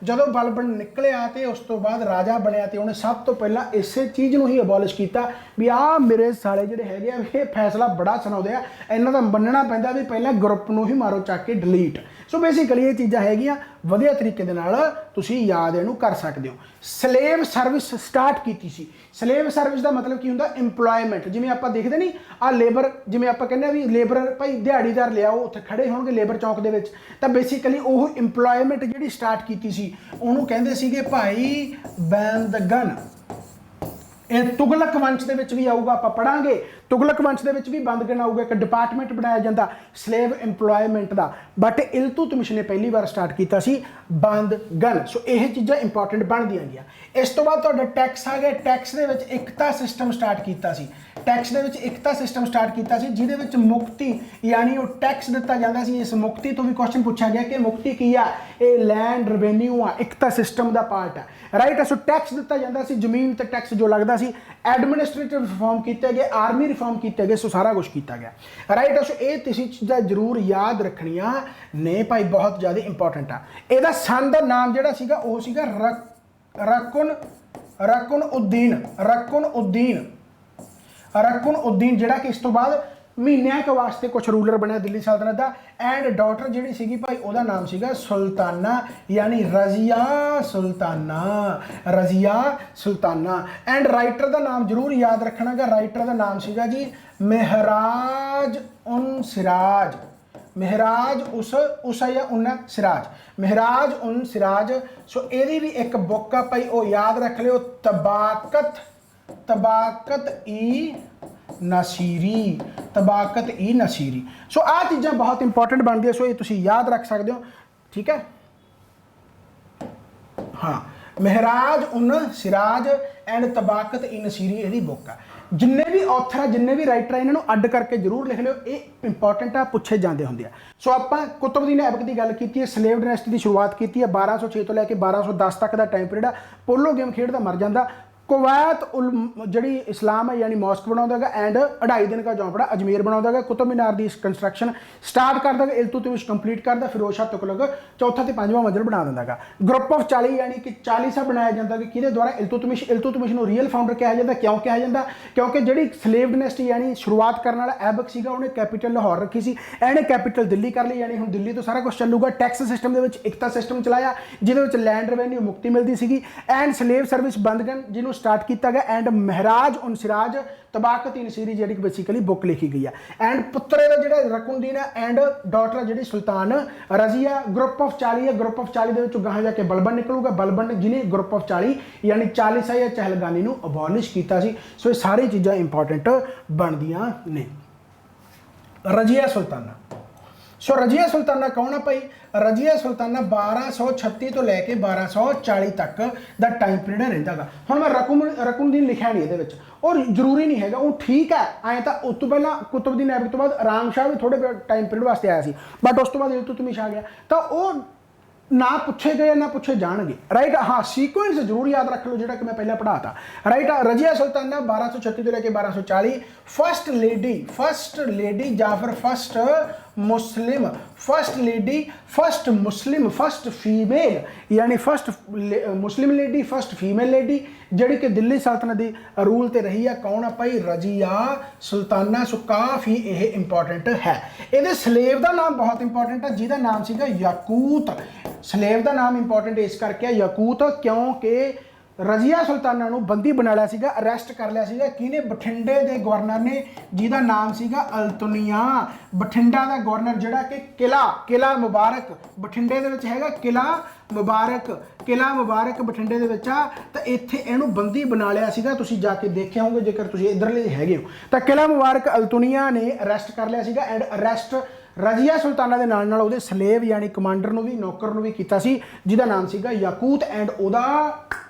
जदों बलबन निकलिया तो उस तो बाद राजा बनया तो उन्हें सब तो पहला इस चीज़ को ही अबॉलिश किया भी आ मेरे साले जोड़े है ये फैसला बड़ा सुनाते हैं इन्हों का मनना पैंदा भी पहला ग्रुप को ही मारो चक के डिलीट। सो बेसिकली ये चीज़ां हैगियां वधिया तरीके दे नाल तुसीं याद इहनूं कर सकते हो। स्लेव सर्विस स्टार्ट की सी। स्लेव सर्विस का मतलब की हुंदा एम्पलॉयमेंट जिवें आपां देखदे नहीं आ लेबर जिवें आपां कहंदे भी लेबर भाई दिहाड़ीदार लियाओ उत्थे खड़े होणगे लेबर चौक दे विच तां बेसिकली ओह एम्पलॉयमेंट जिहड़ी स्टार्ट की सी उहनूं कहंदे सीगे भाई बंदगन। ये तुगलक वंश के भी आऊगा आप पढ़ांगे तुगलक वंश के भी बंदगन आऊगा एक डिपार्टमेंट बनाया जाता स्लेव एम्पलॉयमेंट का बट इल्तुतमिश ने पहली बार स्टार्ट किया सी बंदगन। सो यह चीज़ां इंपॉर्टेंट बनदियां गईयां। इस तो बाद तुहाडा टैक्स आ गया टैक्स के एकता सिस्टम स्टार्ट किया सी टैक्स के एकता सिस्टम स्टार्ट किया सी जिहदे मुक्ति यानी वो टैक्स दिता जाता सी। इस मुक्ति तो भी क्वेश्चन पूछा गया कि मुक्ति की आ ये लैंड रेवेन्यू आ एकता सिस्टम का पार्ट है राइट। सो टैक्स दिता जाता सी जमीन ते टैक्स जो लगता सी एडमिनिस्ट्रेटिव रिफॉर्म किए गए आर्मी रिफॉर्म किए गए सो सारा कुछ किया गया राइट। सो ये तुसीं चीज़ां जरूर याद रखनियां ने भाई बहुत ज़्यादा इंपॉर्टेंट आ। इहदा सन दा नाम जिहड़ा सीगा ओह सीगा रकुन रकुन उद्दीन रकुन उद्दीन रकुन उद्दीन जिहड़ा कि इस तो बाद महीनों के वास्ते कुछ रूलर बनया दिल्ली सल्तनत का एंड डॉटर जी सी भाई वह नाम सीगा सुल्ताना यानी रजिया सुल्ताना रजिया सुल्ताना। एंड राइटर का नाम जरूर याद रखना गा राइटर का नाम सीगा जी महराज उन सिराज महराज उस या उन सिराज महराज उन सिराज। सो यदी भी एक बुक आ भाई वो याद रख लियो तबाकत तबाकत ई नसीरी तबाकत ई नसीरी। सो आ चीज़ां बहुत इंपॉर्टेंट बन गई सो ये तुसीं याद रख सकते हो ठीक है। हाँ महराज उन सिराज एंड तबाकत ई नसीरी यही बुक है। जिन्ने भी ऑथर है जिन्ने भी राइटर है इन्होंने अड करके जरूर लिख लो ये इंपॉर्टेंट आ पूछे जाते होंगे। सो आप कुतुबुद्दीन ऐबक की गल की है स्लेव डायनेस्टी की शुरुआत की है 1206 तो लैके 1210 तक का टाइम पीरियड पोलो गेम खेडता मर जाता। कुवैत उल जड़ी इस्लाम है यानी मॉस्क बनाता एंड 2.5 दिन का चौपड़ा अजमेर बनाता कुतुब मीनार की कंस्ट्रक्शन स्टार्ट करता इल्तुतमिश कंप्लीट करता फिरोज शाह तुगलक चौथा तो 5वां मंजिल बना देंगे। ग्रुप ऑफ 40 यानी कि 40 बनाया जाता कि द्वारा इल्तुतमिश इल्तुतमिश को रियल फाउंडर कहा जाता क्यों कहा जाता क्योंकि जी स्लेव डायनेस्टी यानी शुरुआत करने वाला ऐबक सीगा उन्हें कैपिटल लाहौर रखी सी एंड कैपिटल दिल्ली कर ली यानी हम दिल्ली तो सारा कुछ चलूगा। टैक्स सिस्टम के एकता सिस्टम चलाया जिहदे लैंड रेवेन्यू मुक्ति मिलती सी एंड स्लेव सर्विस बंदगन जिन्होंने स्टार्ट किया गया एंड महराज उन सिराज तबाकत ई नसीरी जी बेसिकली बुक लिखी गई है एंड पुत्र जो रकुनदीन है एंड डॉटर जी सुल्तान रजिया। ग्रुप ऑफ 40 है ग्रुप ऑफ 40 के गाह जाके बलबन निकलूगा बलबन जिन्हें ग्रुप ऑफ 40 यानी 40 या चहलगानी को अबॉलिश किया। सो ये सारी चीज़ां इंपॉर्टेंट बनदियां ने। रजिया सुल्ताना सो रजिया सुल्ताना कौन है भाई रजिया सुल्ताना 1236 तो लैके 1240 तक का टाइम पीरियड रहिंदा गा। हुण मैं रकुनदीन लिखा नहीं ये और जरूरी नहीं है वो ठीक है आए तो उस तो पहला कुतुबुद्दीन ऐबक तो बाद राम शाह भी थोड़े टाइम पीरियड वास्ते आया सी बट उस तो बाद इल्तुतमिश आ गया तो वह ना पूछे गए ना पूछे जाएंगे राइट। हाँ सीक्वेंस जरूर याद रख लो जो कि मैं पहले पढ़ाता राइट। रजिया सुल्ताना 1236 तो लेके 1240 फर्स्ट लेडी या फिर फर्स्ट मुस्लिम फर्स्ट फीमेल यानी first Muslim lady first female lady जी कि दिल्ली सल्तनत की रूल ते रही है कौन है भाई रजिया सुल्ताना। सो काफ़ी यह इंपॉर्टेंट है। ये स्लेव का नाम बहुत इंपॉर्टेंट है जिसका नाम सीगा याकूत। स्लेव का नाम इंपॉर्टेंट इस करके याकूत क्योंकि ਰਜ਼ੀਆ ਸੁਲਤਾਨਾ ਨੂੰ ਬੰਦੀ ਬਣਾ ਲਿਆ ਸੀਗਾ, ਅਰੈਸਟ ਕਰ ਲਿਆ ਸੀਗਾ। ਕਿਹਨੇ? ਬਠਿੰਡੇ ਦੇ ਗਵਰਨਰ ਨੇ, ਜਿਹਦਾ ਨਾਮ ਸੀਗਾ ਅਲਤੁਨੀਆ। ਬਠਿੰਡਾ ਦਾ ਗਵਰਨਰ ਜਿਹੜਾ ਕਿ ਕਿਲਾ ਮੁਬਾਰਕ ਬਠਿੰਡੇ ਦੇ ਵਿੱਚ ਹੈਗਾ, ਕਿਲਾ ਮੁਬਾਰਕ ਬਠਿੰਡੇ ਦੇ ਵਿੱਚ ਆ। ਤਾਂ ਇੱਥੇ ਇਹਨੂੰ ਬੰਦੀ ਬਣਾ ਲਿਆ ਸੀਗਾ। ਤੁਸੀਂ ਜਾ ਕੇ ਦੇਖਿਆ ਹੋਗੇ ਜੇਕਰ ਤੁਸੀਂ ਇੱਧਰਲੇ ਹੈਗੇ ਹੋ ਤਾਂ। ਕਿਲਾ ਮੁਬਾਰਕ ਅਲਤੁਨੀਆ ਨੇ ਅਰੈਸਟ ਕਰ ਲਿਆ ਸੀਗਾ ਐਂਡ ਅਰੈਸਟ ਰਜ਼ੀਆ ਸੁਲਤਾਨਾ ਦੇ ਨਾਲ ਉਹਦੇ ਸਲੇਵ ਯਾਨੀ ਕਮਾਂਡਰ ਨੂੰ ਵੀ, ਨੌਕਰ ਨੂੰ ਵੀ ਕੀਤਾ ਸੀ, ਜਿਹਦਾ ਨਾਮ ਸੀਗਾ ਯਾਕੂਤ। ਐਂਡ ਉਹਦਾ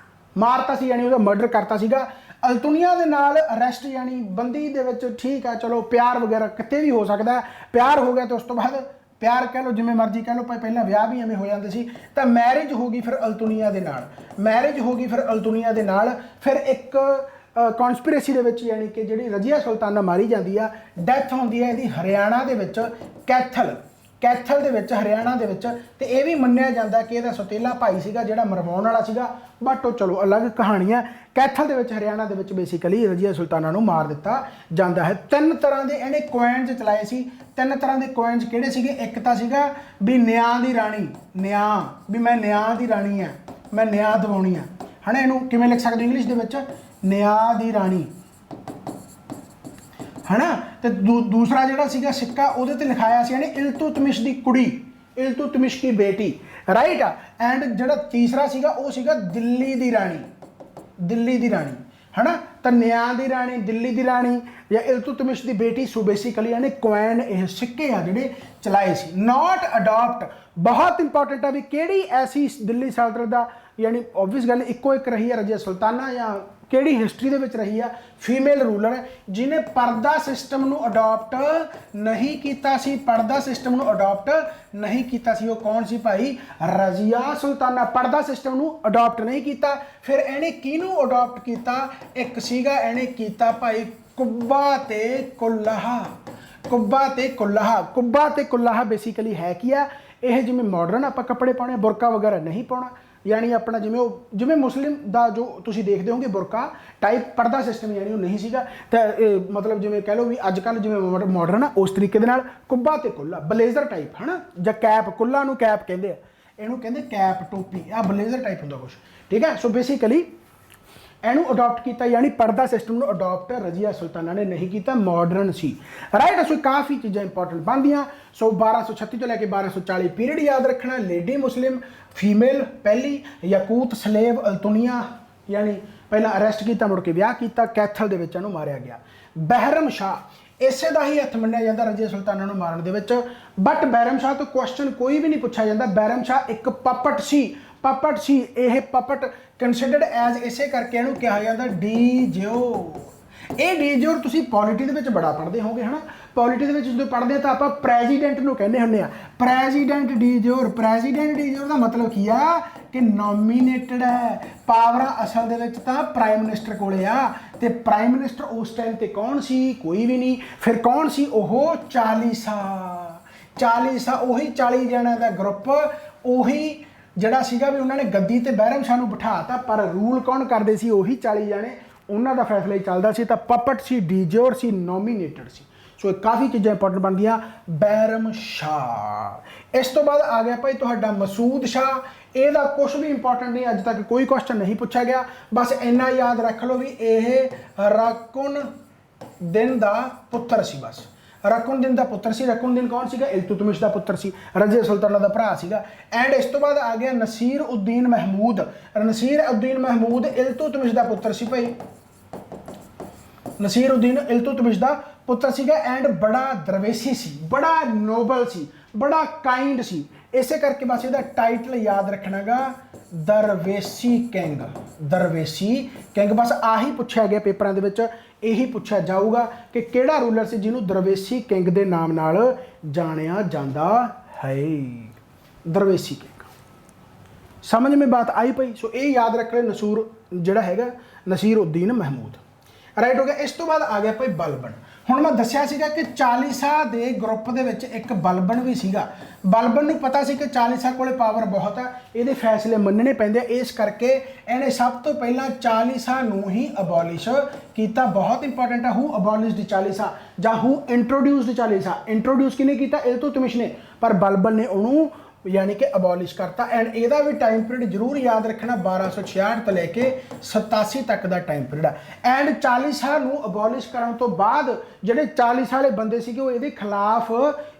ਮਾਰਤਾ ਸੀ, ਯਾਨੀ ਉਹਦਾ ਮਰਡਰ ਕਰਤਾ ਸੀਗਾ। ਅਲਤੁਨੀਆ ਦੇ ਨਾਲ ਅਰੈਸਟ ਯਾਨੀ ਬੰਦੀ ਦੇ ਵਿੱਚ ਠੀਕ ਆ, ਚਲੋ ਪਿਆਰ ਵਗੈਰਾ ਕਿਤੇ ਵੀ ਹੋ ਸਕਦਾ। ਪਿਆਰ ਹੋ ਗਿਆ ਤਾਂ ਉਸ ਤੋਂ ਬਾਅਦ ਪਿਆਰ ਕਹਿ ਲਓ, ਜਿਵੇਂ ਮਰਜ਼ੀ ਕਹਿ ਲਓ, ਪਹਿਲਾਂ ਵਿਆਹ ਵੀ ਐਵੇਂ ਹੋ ਜਾਂਦੇ ਸੀ। ਤਾਂ ਮੈਰਿਜ ਹੋ ਗਈ ਫਿਰ ਅਲਤੁਨੀਆ ਦੇ ਨਾਲ, ਫਿਰ ਇੱਕ ਕੌਨਸਪੀਰੇਸੀ ਦੇ ਵਿੱਚ ਯਾਨੀ ਕਿ ਜਿਹੜੀ ਰਜ਼ੀਆ ਸੁਲਤਾਨਾ ਮਾਰੀ ਜਾਂਦੀ ਆ, ਡੈਥ ਹੁੰਦੀ ਹੈ ਇਹਦੀ ਹਰਿਆਣਾ ਦੇ ਵਿੱਚ, ਕੈਥਲ ਦੇ ਵਿੱਚ, ਹਰਿਆਣਾ ਦੇ ਵਿੱਚ। ਤੇ ਇਹ ਵੀ ਮੰਨਿਆ ਜਾਂਦਾ ਕਿ ਇਹਦਾ ਸੌਤੇਲਾ ਭਾਈ ਸੀਗਾ ਜਿਹੜਾ ਮਰਵਾਉਣ ਵਾਲਾ ਸੀਗਾ, ਬਟ ਉਹ ਚਲੋ ਅਲੱਗ ਕਹਾਣੀ ਹੈ। ਕੈਥਲ ਦੇ ਵਿੱਚ, ਹਰਿਆਣਾ ਦੇ ਵਿੱਚ ਬੇਸਿਕਲੀ ਰਜ਼ੀਆ ਸੁਲਤਾਨਾ ਨੂੰ ਮਾਰ ਦਿੱਤਾ ਜਾਂਦਾ ਹੈ। 3 ਤਰ੍ਹਾਂ ਦੇ ਇਹਨੇ ਕੋਇਨਜ਼ ਚਲਾਏ ਸੀ। 3 ਤਰ੍ਹਾਂ ਦੇ ਕੋਇਨਜ਼ ਕਿਹੜੇ ਸੀਗੇ? ਇੱਕ ਤਾਂ ਸੀਗਾ ਵੀ ਨਿਆਂ ਦੀ ਰਾਣੀ, ਵੀ ਮੈਂ ਨਿਆਂ ਦੀ ਰਾਣੀ ਆ, ਮੈਂ ਨਿਆਂ ਦਿਵਾਉਣੀ ਆ, ਹੈ ਨਾ। ਇਹਨੂੰ ਕਿਵੇਂ ਲਿਖ ਸਕਦੇ ਇੰਗਲਿਸ਼ ਦੇ ਵਿੱਚ? ਨਿਆਂ ਦੀ ਰਾਣੀ, ਹੈ ਨਾ। ਤੇ ਦੂਸਰਾ ਜਿਹੜਾ ਸੀਗਾ ਸਿੱਕਾ, ਉਹਦੇ ਤੇ ਲਿਖਾਇਆ ਸੀ ਯਾਨੀ ਇਲਤੁਤਮਿਸ਼ ਦੀ ਕੁੜੀ, ਇਲਤੁਤਮਿਸ਼ ਦੀ ਬੇਟੀ, ਰਾਈਟ ਆ। ਐਂਡ ਜਿਹੜਾ ਤੀਸਰਾ ਸੀਗਾ ਉਹ ਸੀਗਾ ਦਿੱਲੀ ਦੀ ਰਾਣੀ, ਹੈ ਨਾ। ਤਾਂ ਨਿਆਂ ਦੀ ਰਾਣੀ, ਦਿੱਲੀ ਦੀ ਰਾਣੀ ਜਾਂ ਇਲਤੁਤਮਿਸ਼ ਦੀ ਬੇਟੀ। ਸੋ ਬੇਸਿਕਲੀ ਯਾਨੀ ਕੋਇਨ ਇਹ ਸਿੱਕੇ ਆ ਜਿਹੜੇ ਚਲਾਏ ਸੀ। ਨਾਟ ਅਡਾਪਟ, ਬਹੁਤ ਇੰਪੋਰਟੈਂਟ ਆ ਵੀ ਕਿਹੜੀ ਐਸੀ ਦਿੱਲੀ ਸਲਤਨਤ ਦਾ ਯਾਨੀ ਓਬਵੀਅਸ ਗੱਲ ਇੱਕੋ ਇੱਕ ਰਹੀ ਹੈ ਰਜ਼ੀਆ ਸੁਲਤਾਨਾ, ਜਾਂ ਕਿਹੜੀ ਹਿਸਟਰੀ ਦੇ ਵਿੱਚ ਰਹੀ ਆ ਫੀਮੇਲ ਰੂਲਰ ਜਿਹਨੇ ਪਰਦਾ ਸਿਸਟਮ ਨੂੰ ਅਡਾਪਟ ਨਹੀਂ ਕੀਤਾ ਸੀ, ਉਹ ਕੌਣ ਸੀ ਭਾਈ? ਰਜ਼ੀਆ ਸੁਲਤਾਨਾ। ਪਰਦਾ ਸਿਸਟਮ ਨੂੰ ਅਡਾਪਟ ਨਹੀਂ ਕੀਤਾ। ਫਿਰ ਇਹਨੇ ਕਿਹਨੂੰ ਅਡਾਪਟ ਕੀਤਾ? ਇੱਕ ਸੀਗਾ ਇਹਨੇ ਕੀਤਾ ਭਾਈ ਕੁੱਬਾ ਤੇ ਕੁੱਲਾਹਾ ਬੇਸਿਕਲੀ ਹੈ ਕੀ ਆ? ਇਹ ਜਿਵੇਂ ਮਾਡਰਨ ਆਪਾਂ ਕੱਪੜੇ ਪਾਉਣੇ, ਬੁਰਕਾ ਵਗੈਰਾ ਨਹੀਂ ਪਾਉਣਾ, ਯਾਨੀ ਆਪਣਾ ਜਿਵੇਂ ਮੁਸਲਿਮ ਦਾ ਜੋ ਤੁਸੀਂ ਦੇਖਦੇ ਹੋਗੇ ਬੁਰਕਾ ਟਾਈਪ ਪਰਦਾ ਸਿਸਟਮ ਯਾਨੀ ਉਹ ਨਹੀਂ ਸੀਗਾ। ਤਾਂ ਮਤਲਬ ਜਿਵੇਂ ਕਹਿ ਲਓ ਵੀ ਅੱਜ ਕੱਲ੍ਹ ਜਿਵੇਂ ਮਾਡਰਨ ਆ ਉਸ ਤਰੀਕੇ ਦੇ ਨਾਲ ਕੁੱਬਾ ਤੇ ਕੁੱਲਾ, ਬਲੇਜ਼ਰ ਟਾਈਪ, ਹੈ ਨਾ। ਜਾਂ ਕੈਪ, ਕੁੱਲਾ ਨੂੰ ਕੈਪ ਕਹਿੰਦੇ ਆ, ਇਹਨੂੰ ਕਹਿੰਦੇ ਕੈਪ, ਟੋਪੀ, ਆ ਬਲੇਜ਼ਰ ਟਾਈਪ ਹੁੰਦਾ ਕੁਛ, ਠੀਕ ਹੈ। ਸੋ ਬੇਸਿਕਲੀ ਇਹਨੂੰ ਅਡਾਪਟ ਕੀਤਾ ਯਾਨੀ ਪਰਦਾ ਸਿਸਟਮ ਨੂੰ ਅਡਾਪਟ ਰਜ਼ੀਆ ਸੁਲਤਾਨਾ ਨੇ ਨਹੀਂ ਕੀਤਾ, ਮਾਡਰਨ ਸੀ, ਰਾਈਟ। ਸੋ ਕਾਫੀ ਚੀਜ਼ਾਂ ਇੰਪੋਰਟੈਂਟ ਬਣਦੀਆਂ। ਸੋ 1236 ਤੋਂ ਲੈ ਕੇ 1240 ਪੀਰੀਅਡ ਯਾਦ ਰੱਖਣਾ। ਲੇਡੀ ਮੁਸਲਿਮ, ਫੀਮੇਲ ਪਹਿਲੀ, ਯਾਕੂਤ ਸਲੇਵ ਅਲਤੁਨੀਆ ਯਾਨੀ ਪਹਿਲਾਂ ਅਰੈਸਟ ਕੀਤਾ, ਮੁੜ ਕੇ ਵਿਆਹ ਕੀਤਾ, ਕੈਥਲ ਦੇ ਵਿੱਚ ਇਹਨੂੰ ਮਾਰਿਆ ਗਿਆ। ਬਹਿਰਮ ਸ਼ਾਹ, ਇਸੇ ਦਾ ਹੀ ਹੱਥ ਮੰਨਿਆ ਜਾਂਦਾ ਰਜ਼ੀਆ ਸੁਲਤਾਨਾ ਨੂੰ ਮਾਰਨ ਦੇ ਵਿੱਚ। ਬਟ ਬਹਿਰਮ ਸ਼ਾਹ ਤੋਂ ਕੁਐਸਚਨ ਕੋਈ ਵੀ ਨਹੀਂ ਪੁੱਛਿਆ ਜਾਂਦਾ। ਬਹਿਰਮ ਸ਼ਾਹ ਇੱਕ ਪਪਟ ਸੀ। ਇਹ ਪਪਟ ਕੰਸੀਡਰਡ ਐਜ਼, ਇਸੇ ਕਰਕੇ ਇਹਨੂੰ ਕਿਹਾ ਜਾਂਦਾ ਡੀ ਜਿਓ। ਇਹ ਡੀ ਜਿਓ ਤੁਸੀਂ ਪੋਲਿਟੀ ਦੇ ਵਿੱਚ ਬੜਾ ਪੜ੍ਹਦੇ ਹੋਗੇ, ਹੈ ਨਾ। ਪੋਲਿਟੀ ਦੇ ਵਿੱਚ ਜਦੋਂ ਪੜ੍ਹਦੇ ਆ ਤਾਂ ਆਪਾਂ ਪ੍ਰੈਜ਼ੀਡੈਂਟ ਨੂੰ ਕਹਿੰਦੇ ਹੁੰਦੇ ਆ, ਪ੍ਰੈਜ਼ੀਡੈਂਟ ਡੀ ਜਿਓਰ ਦਾ ਮਤਲਬ ਕੀ ਆ ਕਿ ਨੋਮੀਨੇਟਡ ਹੈ। ਪਾਵਰਾਂ ਅਸਲ ਦੇ ਵਿੱਚ ਤਾਂ ਪ੍ਰਾਈਮ ਮਿਨਿਸਟਰ ਕੋਲੇ ਆ, ਤੇ ਪ੍ਰਾਈਮ ਮਿਨਿਸਟਰ ਉਸ ਟਾਈਮ ਤੇ ਕੌਣ ਸੀ? ਕੋਈ ਵੀ ਨਹੀਂ। ਫਿਰ ਕੌਣ ਸੀ ਉਹ? 40 ਉਹੀ 40 ਜਣਿਆਂ ਦਾ ਗਰੁੱਪ, ਉਹੀ ਜਿਹੜਾ ਸੀਗਾ ਵੀ ਉਹਨਾਂ ਨੇ ਗੱਦੀ ਤੇ ਬਹਿਰਮ ਸ਼ਾਹ ਨੂੰ ਬਿਠਾਤਾ, ਪਰ ਰੂਲ ਕੌਣ ਕਰਦੇ ਸੀ? ਉਹੀ 40 ਜਣੇ, ਉਹਨਾਂ ਦਾ ਫੈਸਲਾ ਹੀ ਚੱਲਦਾ ਸੀ। ਤਾਂ ਪਪਟ ਸੀ, ਡੀਜੋਰ ਸੀ, ਨੋਮੀਨੇਟਡ ਸੀ। ਸੋ ਕਾਫੀ ਚੀਜ਼ਾਂ ਇੰਪੋਰਟੈਂਟ ਬਣਦੀਆਂ। ਬਹਿਰਮ ਸ਼ਾਹ। ਇਸ ਤੋਂ ਬਾਅਦ ਆ ਗਿਆ ਭਾਈ ਤੁਹਾਡਾ ਮਸੂਦ ਸ਼ਾਹ। ਇਹਦਾ ਕੁਝ ਵੀ ਇੰਪੋਰਟੈਂਟ ਨਹੀਂ, ਅੱਜ ਤੱਕ ਕੋਈ ਕੁਐਸਚਨ ਨਹੀਂ ਪੁੱਛਿਆ ਗਿਆ। ਬਸ ਇੰਨਾ ਯਾਦ ਰੱਖ ਲਓ ਵੀ ਇਹ ਰਕੁਨਉਦੀਨ ਦਾ ਪੁੱਤਰ ਸੀ। ਬਸ ਰਕੁਨਉਦੀਨ ਦਾ ਪੁੱਤਰ ਸੀ। ਰਕੁਨਉਦੀਨ ਕੌਣ ਸੀਗਾ? ਇਲਤੁਤਮਿਸ਼ ਦਾ ਪੁੱਤਰ ਸੀ, ਰਜ਼ੀਆ ਸੁਲਤਾਨਾ ਦਾ ਭਰਾ ਸੀਗਾ। ਐਂਡ ਇਸ ਤੋਂ ਬਾਅਦ ਆ ਗਿਆ ਨਸੀਰਉਦੀਨ ਮਹਿਮੂਦ। ਨਸੀਰਉਦੀਨ ਮਹਿਮੂਦ ਇਲਤੁਤਮਿਸ਼ ਦਾ ਪੁੱਤਰ ਸੀ ਭਾਈ। ਨਸੀਰਉਦੀਨ ਇਲਤੁਤਮਿਸ਼ ਦਾ ਪੁੱਤਰ ਸੀਗਾ। ਐਂਡ ਬੜਾ ਦਰਵੇਸ਼ੀ ਸੀ, ਬੜਾ ਨੋਬਲ ਸੀ, ਬੜਾ ਕਾइंड ਸੀ। ਇਸੇ ਕਰਕੇ ਬਸ ਇਹਦਾ ਟਾਈਟਲ ਯਾਦ ਰੱਖਣਾਗਾ ਦਰਵੇਸ਼ੀ ਕਿੰਗ। ਬਸ ਆਹੀ ਪੁੱਛਿਆ ਗਿਆ ਪੇਪਰਾਂ ਦੇ ਵਿੱਚ, ਇਹੀ ਪੁੱਛਿਆ ਜਾਊਗਾ ਕਿ ਕਿਹੜਾ ਰੂਲਰ ਸੀ ਜਿਹਨੂੰ ਦਰਵੇਸ਼ੀ ਕਿੰਗ ਦੇ ਨਾਮ ਨਾਲ ਜਾਣਿਆ ਜਾਂਦਾ ਹੈ। ਦਰਵੇਸ਼ੀ ਕਿੰਗ। ਸਮਝ ਮੇਂ ਬਾਤ ਆਈ ਪਈ? ਸੋ ਇਹ ਯਾਦ ਰੱਖ ਲੈ ਜਿਹੜਾ ਹੈਗਾ ਨਸੀਰਉਦੀਨ ਮਹਿਮੂਦ, ਰਾਈਟ ਹੋ ਗਿਆ। ਇਸ ਤੋਂ ਬਾਅਦ ਆ ਗਿਆ ਭਾਈ ਬਲਬਨ। ਹੁਣ ਮੈਂ ਦੱਸਿਆ ਸੀਗਾ ਕਿ 40 ਦੇ ਗਰੁੱਪ ਦੇ ਵਿੱਚ ਇੱਕ ਬਲਬਨ ਵੀ ਸੀਗਾ। ਬਲਬਨ ਨੂੰ ਪਤਾ ਸੀ ਕਿ 40 ਕੋਲੇ ਪਾਵਰ ਬਹੁਤ ਹੈ, ਇਹਦੇ ਫੈਸਲੇ ਮੰਨਣੇ ਪੈਂਦੇ ਆ। ਇਸ ਕਰਕੇ ਇਹਨੇ ਸਭ ਤੋਂ ਪਹਿਲਾਂ 40 ਨੂੰ ਹੀ ਅਬੋਲਿਸ਼ ਕੀਤਾ। ਬਹੁਤ ਇੰਪੋਰਟੈਂਟ ਹੈ। ਹੂ ਅਬੋਲਿਸ਼ਡ 40 ਜਾਂ ਹੂ ਇੰਟਰੋਡਿਊਸਡ 40। ਇੰਟਰੋਡਿਊਸ ਕਿਹਨੇ ਕੀਤਾ? ਇਲਤੁਤਮਿਸ਼ ਨੇ। ਪਰ ਬਲਬਨ ਨੇ ਉਹਨੂੰ यानी कि अबॉलिश करता। एंड ਇਹਦਾ भी टाइम पीरियड जरूर याद रखना 1266 ਤੋਂ ਲੈ ਕੇ 87 तक ਦਾ टाइम पीरियड है। एंड 40 ਸਾਲ ਨੂੰ अबॉलिश ਕਰਨ ਤੋਂ ਬਾਅਦ ਜਿਹੜੇ 40 ਵਾਲੇ ਬੰਦੇ ਸੀਗੇ ਉਹ ਇਹਦੇ ਖਿਲਾਫ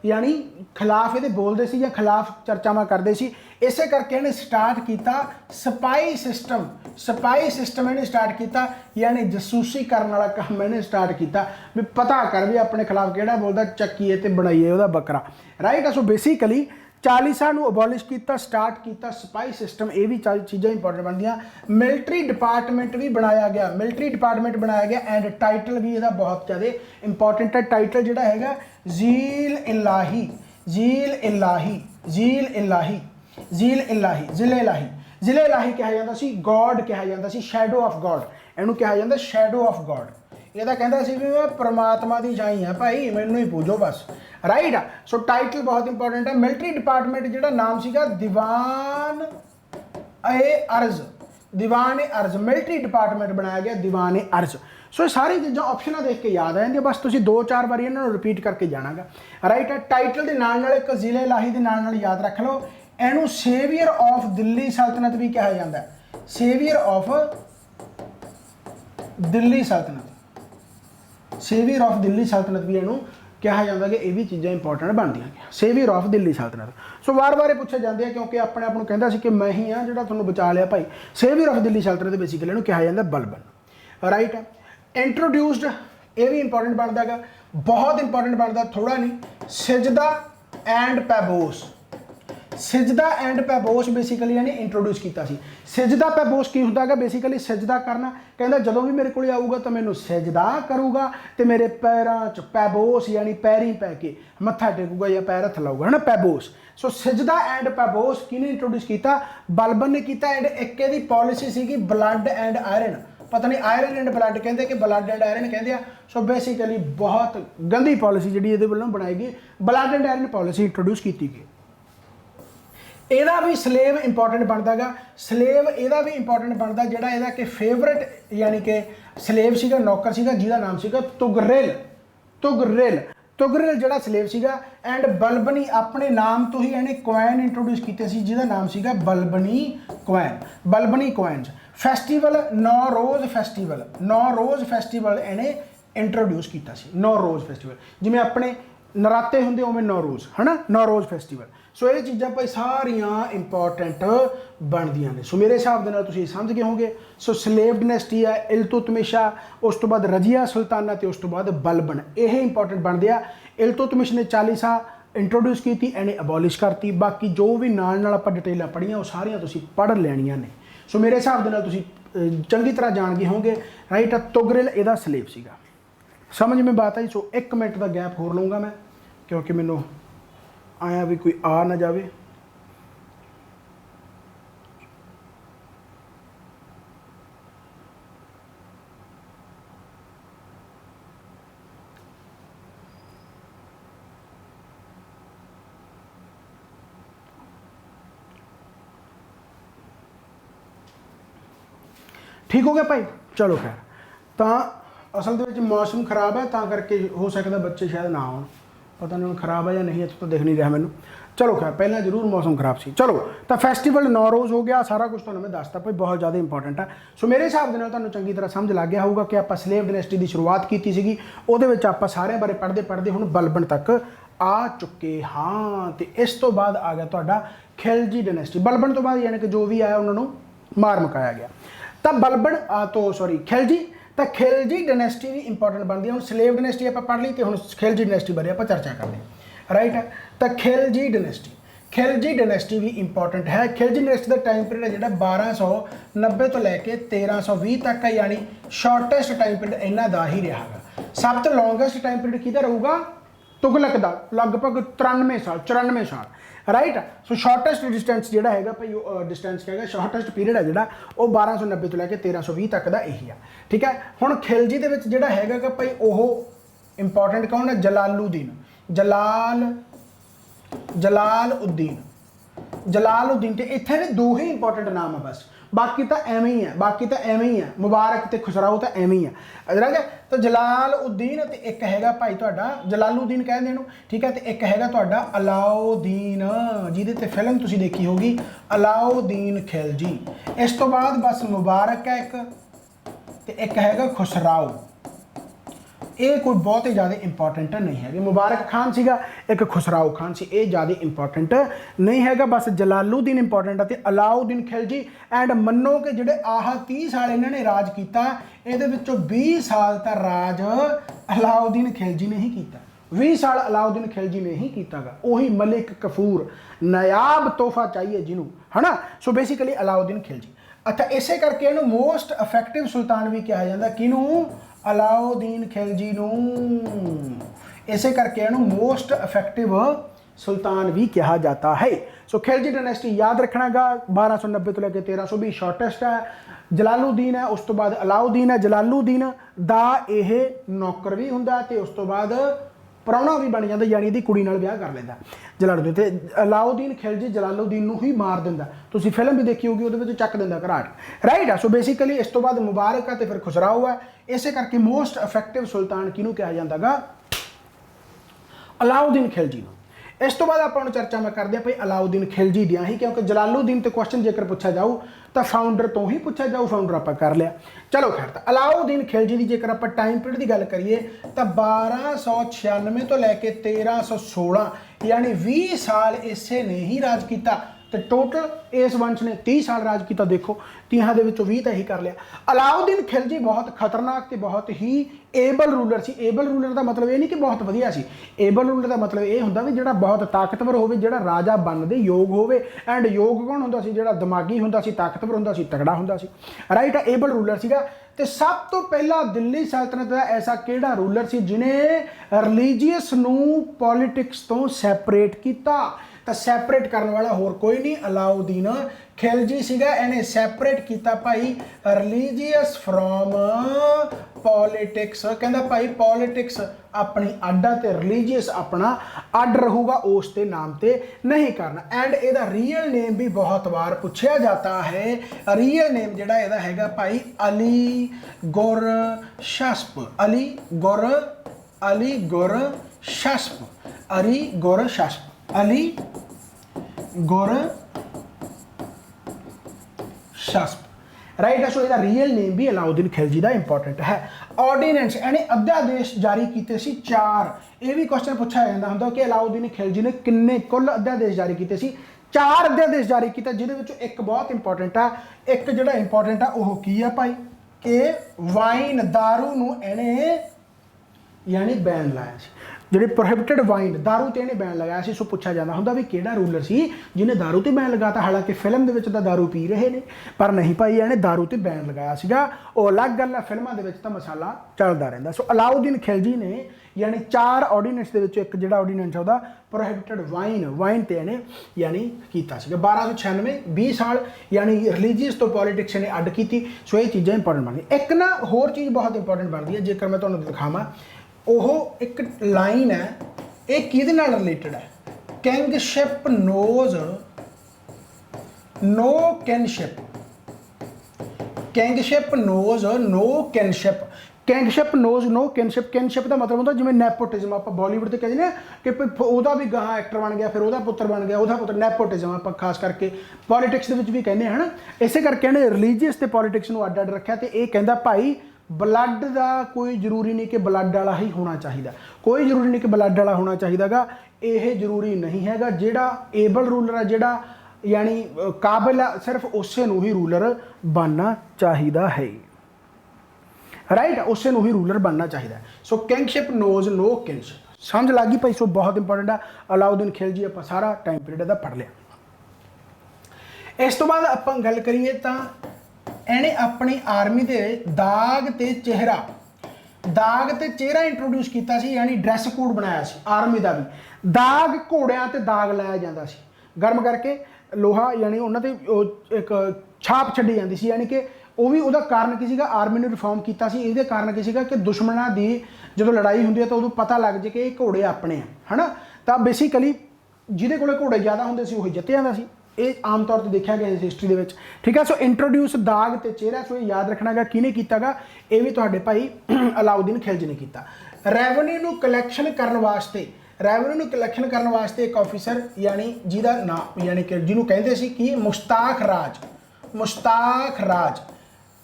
यानी खिलाफ ਇਹਦੇ ਬੋਲਦੇ ਸੀ ਜਾਂ ਖਿਲਾਫ ਚਰਚਾਵਾਂ ਕਰਦੇ ਸੀ। ਇਸੇ ਕਰਕੇ ਇਹਨੇ ਸਟਾਰਟ ਕੀਤਾ ਸਪਾਈ ਸਿਸਟਮ ਇਹਨੇ ਸਟਾਰਟ ਕੀਤਾ, यानी ਜਸੂਸੀ ਕਰਨ ਵਾਲਾ ਕੰਮ ਇਹਨੇ ਸਟਾर्ट ਕੀਤਾ ਵੀ ਪਤਾ ਕਰ ਵੀ ਆਪਣੇ ਖਿਲਾਫ ਕਿਹੜਾ ਬੋਲਦਾ, ਚੱਕੀਏ ਤੇ ਬਣਾਈਏ ਉਹਦਾ ਬੱਕਰਾ, राइट। सो बेसिकली 40 ਸਾਲ ਨੂੰ ਅਬੋਲਿਸ਼ ਕੀਤਾ, ਸਟਾਰਟ ਕੀਤਾ ਸਪਾਈ ਸਿਸਟਮ। ਇਹ ਵੀ ਚੀਜ਼ਾਂ ਇੰਪੋਰਟੈਂਟ ਬਣਦੀਆਂ। ਮਿਲਟਰੀ ਡਿਪਾਰਟਮੈਂਟ ਵੀ ਬਣਾਇਆ ਗਿਆ, ਐਂਡ ਟਾਈਟਲ ਵੀ ਇਹਦਾ ਬਹੁਤ ਜ਼ਿਆਦਾ ਇੰਪੋਰਟੈਂਟ ਹੈ। ਟਾਈਟਲ ਜਿਹੜਾ ਹੈਗਾ ਜ਼ੀਲ ਇਲਾਹੀ, ਜ਼ਿਲ੍ਹੇ ਇਲਾਹੀ ਕਿਹਾ ਜਾਂਦਾ ਸੀ, ਗॉड ਕਿਹਾ ਜਾਂਦਾ ਸੀ, ਸ਼ੈਡੋ ਆਫ गॉड, ਇਹਨੂੰ ਕਿਹਾ ਜਾਂਦਾ ਸ਼ੈਡੋ ਆਫ गॉड। ਇਹਦਾ ਕਹਿੰਦਾ ਸੀ ਵੀ ਮੈਂ ਪ੍ਰਮਾਤਮਾ ਦੀ ਛਾਈ ਹਾਂ ਭਾਈ, ਮੈਨੂੰ ਹੀ ਪੂਜੋ ਬਸ, राइट। सो टाइटल बहुत इंपॉर्टेंट है। मिलिट्री डिपार्टमेंट जो नाम सीगा दीवान ए अर्ज, मिलिट्री डिपार्टमेंट बनाया गया दीवान ए अर्ज। सो ये सारी चीज़ां ऑप्शन देख के याद आ जाएंगे, बस तुसीं 2-4 बार इन्होंने रिपीट करके जाना गा, राइट। टाइटल के नाल एक जिले इलाही के नाल याद रख लो, इनू सेवियर ऑफ दिल्ली सल्तनत भी कहा जाता है, सेवियर ऑफ दिल्ली सल्तनत भी इनू कहा जाता है कि ये भी चीज़ां इंपॉर्टेंट बनदियां गया, सेवियर ऑफ दिल्ली सल्तनत। सो वार-वार पूछे जाते हैं क्योंकि अपने आप को कहता कि मैं ही हाँ जो तुहानूं बचा लिया भाई। सेवियर ऑफ दिल्ली सल्तनत बेसिकली इन्हूं कहा जाता बलबन, राइट। इंट्रोड्यूस्ड ये भी इंपॉर्टेंट बनता है, बहुत इंपॉर्टेंट बनता, थोड़ा नहीं। सिजदा एंड पैबोस बेसिकली यानी इंट्रोड्यूस किया। सिजदा पैबोस की होंदा है, बेसिकली सिजदा करना, कहता जदों भी मेरे को आऊगा तो मैनू सिजदा करूगा तो मेरे पैरों च पैबोस यानी पैरी पै के मत्था टेकूगा या पैर हथ लाऊगा, है ना, पैबोस। सो सिजदा एंड पैबोस किने इंट्रोड्यूस किया? बलबन ने किया। एंड एक दी पॉलिसी सी ब्लड एंड आयरन, पता नहीं आयरन एंड ब्लड कहते कि ब्लड एंड आयरन कहते हैं। सो बेसिकली बहुत गंदी पॉलिसी जी ये बनाई गई, blood and iron policy introduce की गई। ਇਹਦਾ भी स्लेव इंपॉर्टेंट बनता है, स्लेव ਇਹਦਾ भी इंपॉर्टेंट बनता ਜਿਹੜਾ ਇਹਦਾ कि फेवरेट यानी कि स्लेव ਸੀਗਾ, नौकर ਸੀਗਾ, ਜਿਹਦਾ ਨਾਮ ਸੀਗਾ ਤੁਗਰਿਲ ਜਿਹੜਾ स्लेव ਸੀਗਾ। एंड बलबनी अपने नाम तो ही ਇਹਨੇ कोइन इंट्रोड्यूस ਕੀਤੇ ਸੀ, ਜਿਹਦਾ ਨਾਮ ਸੀਗਾ बलबनी कोइन्स। फैसटिवल नौरोज़ फैसटिवल ਇਹਨੇ इंट्रोड्यूस ਕੀਤਾ ਸੀ, नौरोज़ फैसटिवल जिमें अपने नराते होंगे उमें नौरोज़, है ना, नौरोज़ फैसटिवल। सो ये चीज़ां भाई सारियां इंपॉर्टेंट बनदियां ने। सो मेरे हिसाब के नाल तुसीं समझ गए होंगे। सो स्लेव डिनेस्टी है, इल्तुतमिशा, उस तो बाद रजिया सुल्ताना ते उस तो बाद बलबन, ये इंपॉर्टेंट बनते हैं। इल्तुतमिश ने 40 इंट्रोड्यूस की, इन्हें अबॉलिश करती। बाकी जो भी नाल आपां डिटेलां पढ़ियां वो सारियां तुसीं पढ़ लैणियां ने। सो मेरे हिसाब के नाल तुसीं चंगी तरह जान गए होंगे, राइट। तुगरिल इहदा स्लेव सीगा, समझ में बात आई। सो 1 मिनट का गैप होर लूँगा मैं, क्योंकि मैनू आया भी कोई आ ना जाए। ठीक हो गया भाई, चलो खैर। तो असल में मौसम खराब है, तो करके हो सकता बच्चे शायद ना आउण, पता नहीं खराब है या नहीं, तो देख नहीं रहा मैनू। चलो खैर, पहला जरूर मौसम खराब सी। चलो तो फैसटिवल नौरोज़ हो गया, सारा कुछ तो मैं दसता भाई, बहुत ज़्यादा इंपॉर्टेंट है। सो मेरे हिसाब से तुहानूं चंगी तरह समझ लग गया होगा कि आप स्लेव डिनेस्टी की शुरुआत की सी, आप सारे बारे पढ़ते हुण बलबन तक आ चुके हाँ। तो इस तो बाद आ गया तुहाडा खिलजी डिनेस्टी। बलबन तो बाद यानी कि जो भी आया उन्होंने मार मुकाया गया। तो बलबन खिलजी, तो खिलजी डिनेस्टी भी इंपॉर्टेंट बनती है। हम स्लेव डिनेस्टी आप पढ़ ली, तो हम खिलजी डिनेस्टी बारे आप चर्चा कर लें, राइट। तो खिलजी डिनेस्टी भी इंपॉर्टेंट है। खिलजी डिनेस्टी का टाइम पीरियड है जो 1290 तो लैके 1320 तक है, यानी शॉर्टेस्ट टाइम पीरियड इन्हों का ही रहा है। सब तो लॉन्गेस्ट टाइम पीरियड किहदा रहूगा? तुगलक का, लगभग 94 साल, राइट। सो शॉर्टेस्ट डिस्टेंस जोड़ा है भाई, डिस्टेंस क्या है, शॉर्टेस्ट पीरियड है जोड़ा वो 1290 तो लैके 1320 तक का यही है, ठीक है। हुण खिलजी दे विच जोड़ा है भाई वो इंपॉर्टेंट कौन है? जलालउद्दीन। तो इत्थे दे दो ही इंपॉर्टेंट नाम है बस, बाकी तो एवें ही है, बाकी तो एवें ही है, मुबारक ते खुसराओ तो एवें ही है। राइट है। तो जलालउद्दीन ते एक हैगा भाई तुहाडा जलालुद्दीन कहंदे इहनूं, ठीक है। तो एक हैगा तुहाडा अलाउद्दीन, जिहदे ते फिल्म तुसीं देखी होगी अलाउद्दीन खिलजी। इस तो बाद बस मुबारक है एक हैगा खुसराओ। ये कोई बहुत ही ज़्यादा इंपॉर्टेंट नहीं है। मुबारक खान सीगा, एक खुसराओ खान सी, ये ज़्यादा इंपॉर्टेंट नहीं है। बस जलालुद्दीन इंपॉर्टेंट है ते अलाउद्दीन खिलजी। एंड मनो कि जिहड़े आह 30 साल इन्होंने राज किया, ये 20 साल का राज अलाउद्दीन खिलजी ने ही किया। 20 साल अलाउद्दीन खिलजी ने ही किया गा। वही मलिक कफूर, नायाब तोहफा चाहिए जिन्हों, है ना। So basically Alauddin Khilji. अच्छा, इसे करके इन्हूं मोस्ट इफेक्टिव सुल्तान भी कहा जाता। किनूं? अलाउद्दीन खिलजी नूं। इसे करके इन्हूं मोस्ट इफेक्टिव सुल्तान भी कहा जाता है। सो खिलजी डायनेस्टी याद रखना गा, 1290 तो लेकर 1320 शॉर्टेस्ट है। जलालुद्दीन है, उस तो बाद अलाउद्दीन है। जलालुद्दीन दा यह नौकर भी हुंदा ते उस तो बाद प्राहुणा भी बन जाता, यानी दी कुड़ी नाल विआह कर लैंदा जलालुद्दीन। ते अलाउद्दीन खिलजी जलालुद्दीन नूं ही मार दिंदा। तुसीं फिल्म भी देखी होगी, उहदे विच चक दिंदा घराट। राइट है। सो बेसिकली इस तो बाद मुबारक है ते फिर खुसराओ है। इसे करके मोस्ट इफेक्टिव सुल्तान किहनूं कहा जाता गा? अलाउद्दीन खिलजी नूं। इस तो बाद आपां चर्चा मैं करदे भाई अलाउद्दीन खिलजी दियां ही, क्योंकि जलालुद्दीन ते क्वेश्चन जेकर पूछा जाऊ तो फाउंडर तो ही पूछा जाऊ, फाउंडर आप कर लिया। चलो खैर, तो अलाउद्दीन खिलजी की जेकर आप टाइम पीरियड की गल करिए तो 1296 तो लैके 1316 यानी 20 साल इसे ने ही राज किया। तो टोटल इस वंश ने 30 साल राज किया। देखो 30 के विचों 20 तो यही कर लिया। अलाउद्दीन खिलजी बहुत खतरनाक तो बहुत ही एबल रूलर सी। एबल रूलर का मतलब ये नहीं कि बहुत वधिया सी। एबल रूलर का मतलब ये होंदा भी जिहड़ा बहुत ताकतवर होवे, जिहड़ा राजा बनने योग होवे। एंड योग कौन होंदा सी? जिहड़ा दिमागी होंदा सी, ताकतवर होंदा सी, तगड़ा होंदा सी। राइट है। एबल रूलर सीगा। ते सब तो पहला दिल्ली सल्तनत का ऐसा किहड़ा रूलर सी जिन्हें रिलीजीअस नूं पॉलिटिक्स तो सैपरेट किया? तो सैपरेट करने वाला होर कोई नहीं, अलाउद्दीन खिलजी सीगा। इन्हें सैपरेट किया भाई रिलीजीअस फ्रॉम पॉलिटिक्स। कहंदा भाई पॉलिटिक्स अपनी अड्ड ते रिलीजीअस अपना अड्ड रहूगा, उस ते नाम ते नहीं करना। एंड एदा रियल नेम भी बहुत बार पूछा जाता है। रियल नेम जिहड़ा एदा हैगा भाई अली गुरशस्प। अली गुरशस्प। अली गुरशस्प। अली गुरशस्प। राइट है। सो इसका रियल नेम भी अलाउद्दीन खिलजी का इंपॉर्टेंट है। ऑर्डीनेंस यानी अध्यादेश जारी किए सी 4। ये भी क्वेश्चन पूछा जाता होंगे कि अलाउद्दीन खिलजी ने किन्ने कुल अध्यादेश जारी किए सी? 4 अध्यादेश जारी किए, जिहदे एक बहुत इंपॉर्टेंट है। एक जिहड़ा इंपॉर्टेंट है वह की है भाई कि वाइन दारू नूं इहने यानी बैन लाया सी। जिहड़े प्रोहिबिटेड वाइन दारू ते इहने बैन लगाया सी। सो पूछा जाता होंदा भी किहड़ा रूलर सी जिन्हें दारू ते बैन लगाता। हालांकि फिल्म दे विच तां दारू पी रहे ने, पर नहीं भाई इहने दारू ते बैन लगाया सीगा। वो अलग गल है, फिल्मां दे विच तां मसाला चलदा रहिंदा। सो अलाउद्दीन खिलजी ने यानी 4 ऑर्डीनेंस दे विच एक जिहड़ा ऑर्डीनेंस है उहदा प्रोहिबिटेड वाइन ते इहने यानी कीता सीगा। 1296 20 साल यानी रिलीजीअस तो पॉलिटिक्स ने अड्ड की। सो ये चीज़ां इंपॉर्टेंट बन गई। एक ना होर चीज़ बहुत इंपॉर्टेंट बनती है, जेकर मैं तुहानूं दिखावां ਉਹ एक लाइन है, ये किहदे नाल रिलेटेड है? Kingship knows no kinship. Kingship knows no kinship. Kingship knows no kinship. Kinship का मतलब होता जिवें नैपोटिज्म आप बॉलीवुड से कहते हैं कि वह भी गाह एक्टर बन गया, फिर वह पुत्र बन गया, वह पुत्र नैपोटिज्म आप खास करके पॉलिटिक्स भी कहते हैं ना। इसे करके इन्हें रिलीजीअस ते पॉलिटिक्स नूं अड्ड अड्ड रखा। तो ये कहता भाई ब्लड का कोई जरूरी नहीं कि ब्लड वाला ही होना चाहिए, कोई जरूरी नहीं कि ब्लड वाला होना चाहिए गा। ये जरूरी नहीं है। जिहड़ा एबल रूलर है, जिहड़ा यानी काबिल है, सिर्फ उसे नूं ही रूलर बनना चाहिए है। राइट, उसे नूं ही रूलर बनना चाहिए। सो किंगशिप नोज नो किनशिप समझ लग गई भाई। सो बहुत इंपॉर्टेंट है। अलाउद्दीन खिलजी आप सारा टाइम पीरियड का पढ़ लिया। इस तो बाद आप गल करिए तो इन्हें अपनी आर्मी के दाग ते चेहरा इंट्रोड्यूस किया सी, यानी ड्रैस कोड बनाया सी आर्मी का भी। दाग घोड़ियां ते दाग लाया जाता सी, गर्म करके लोहा यानी उन्होंने एक छाप छड्डी जाती सी। यानी कि वह भी उसका कारण की सीगा, आर्मी ने रिफॉर्म किया सी। इहदे कारण की सीगा कि दुश्मनों की जो लड़ाई होंदी है तो उदों पता लग जाए कि घोड़े अपने है ना। तो बेसिकली जिहदे कोले घोड़े ज़्यादा होंदे सी वही जित जांदा सी। ये आम तौर पर देखा गया हिस्टरी के, ठीक है। सो इंट्रोड्यूस दाग ते चेहरा, सो ये याद रखना गा किने कीता गा, ये भी तुहाडे भाई अलाउद्दीन खिलजी ने किया। रैवन्यू नूं कलैक्शन करने वास्ते, रैवन्यू नूं कलैक्शन करने वास्ते एक ऑफिसर यानी जिहदा नाम यानी कि जिन्हों कहते सी कि मुश्ताक राज, मुश्ताक राज,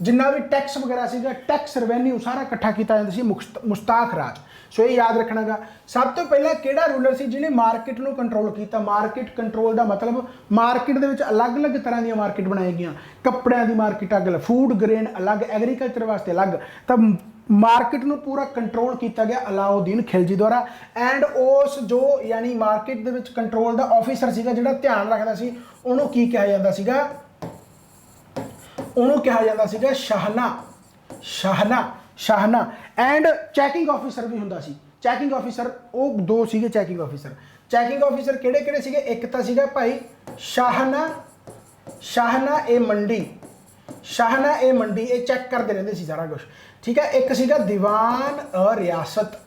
जिन्ना भी टैक्स वगैरह सीगा, टैक्स रेवन्यू सारा इकट्ठा किया जाता सी मुश्ताक राज। सो ये याद रखना गा। सब तो पहला किहड़ा रूलर सी जिन्हें मार्केट नूं कंट्रोल किया। मार्केट कंट्रोल का मतलब मार्केट दे विच अलग अलग तरह दी मार्केट बनाई गई, कपड़ियां दी मार्केट अलग, फूड ग्रेन अलग, एग्रीकल्चर वास्ते अलग, तब मार्केट नूं पूरा कंट्रोल किया गया अलाउद्दीन खिलजी द्वारा। एंड उस जो यानी मार्केट दे विच कंट्रोल का ऑफिसर सीगा जिहड़ा ध्यान रखदा सी, उहनूं की कहा जांदा सीगा, उन्होंने कहा जाता सीगा शाहना, शाहना, शाहना। एंड चैकिंग ऑफिसर भी हुंदा सी। चैकिंग ऑफिसर वो दो सीगे चैकिंग ऑफिसर। चैकिंग ऑफिसर किहड़े किहड़े सीगे, एक तो सीगा भाई शाहना, शाहना ए मंडी, शाहना ए मंडी, ये चैक करते रहते सी सारा कुछ, ठीक है। एक सीगा दीवान अ रियासत,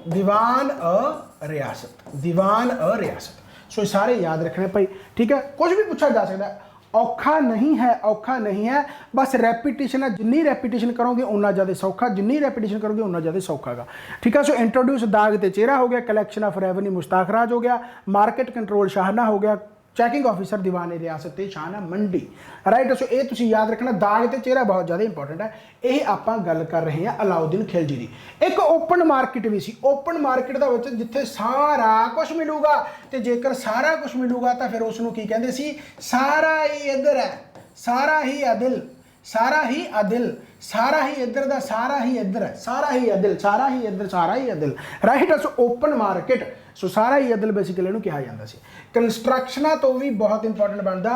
दीवान अ रियासत, दीवान अ रियासत। सो सारे याद रखने भाई, ठीक है। कुछ भी पूछा जा सकता है, औखा नहीं है, औखा नहीं है, बस रैपीटिशन है, जिन्नी रैपीटिशन करोगे उन्ना ज़्यादा सौखा, जिन्नी रैपीटिशन करोगे उन्ना ज़्यादा सौखा गा, ठीक है। सो इंट्रोड्यूस दाग ते चेहरा हो गया, कलैक्शन ऑफ रेवन्यू मुश्ताक राज हो गया, मार्केट कंट्रोल शाहना हो गया, चैकिंग ऑफिसर दीवाने रियासत ते शाहना मंडी, राइट। सो ये तुसीं याद रखना, दाग ते चेहरा बहुत ज़्यादा इंपॉर्टेंट है। ये आपां गल कर रहे हैं अलाउद्दीन खिलजी की। एक ओपन मार्केट भी सी, ओपन मार्केट दा विच जिथे सारा कुछ मिलूगा, तो जेकर सारा कुछ मिलूगा तो फिर उसनूं की कहंदे सी, सारा ही इधर है, सारा ही अदिल, सारा ही अदिल, सारा ही इधर दा सारा ही इधर है, सारा ही अदिल, सारा ही इधर, सारा ही अदिल, right. So open market, so सारा ही अदिल बेसिकली इहनूं कहा जाता सी। कंस्ट्रक्शनां तो भी बहुत इंपॉर्टेंट बनता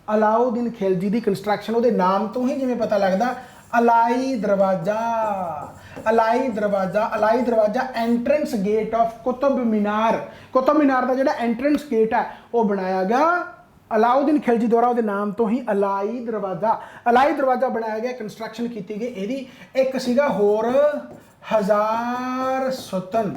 अलाउद्दीन खिलजी की कंस्ट्रक्शन, वो नाम तो ही जिवें पता लगता, अलाई दरवाजा, अलाई दरवाजा, अलाई दरवाजा entrance gate of Qutub Minar. Qutub Minar का जो एंट्रेंस गेट है वो बनाया गया अलाउद्दीन खिलजी द्वारा, वो नाम तो ही अलाई दरवाजा, अलाई दरवाजा बनाया गया, कंस्ट्रक्शन की गई। यदी एक सीगा होर हजार सुतन,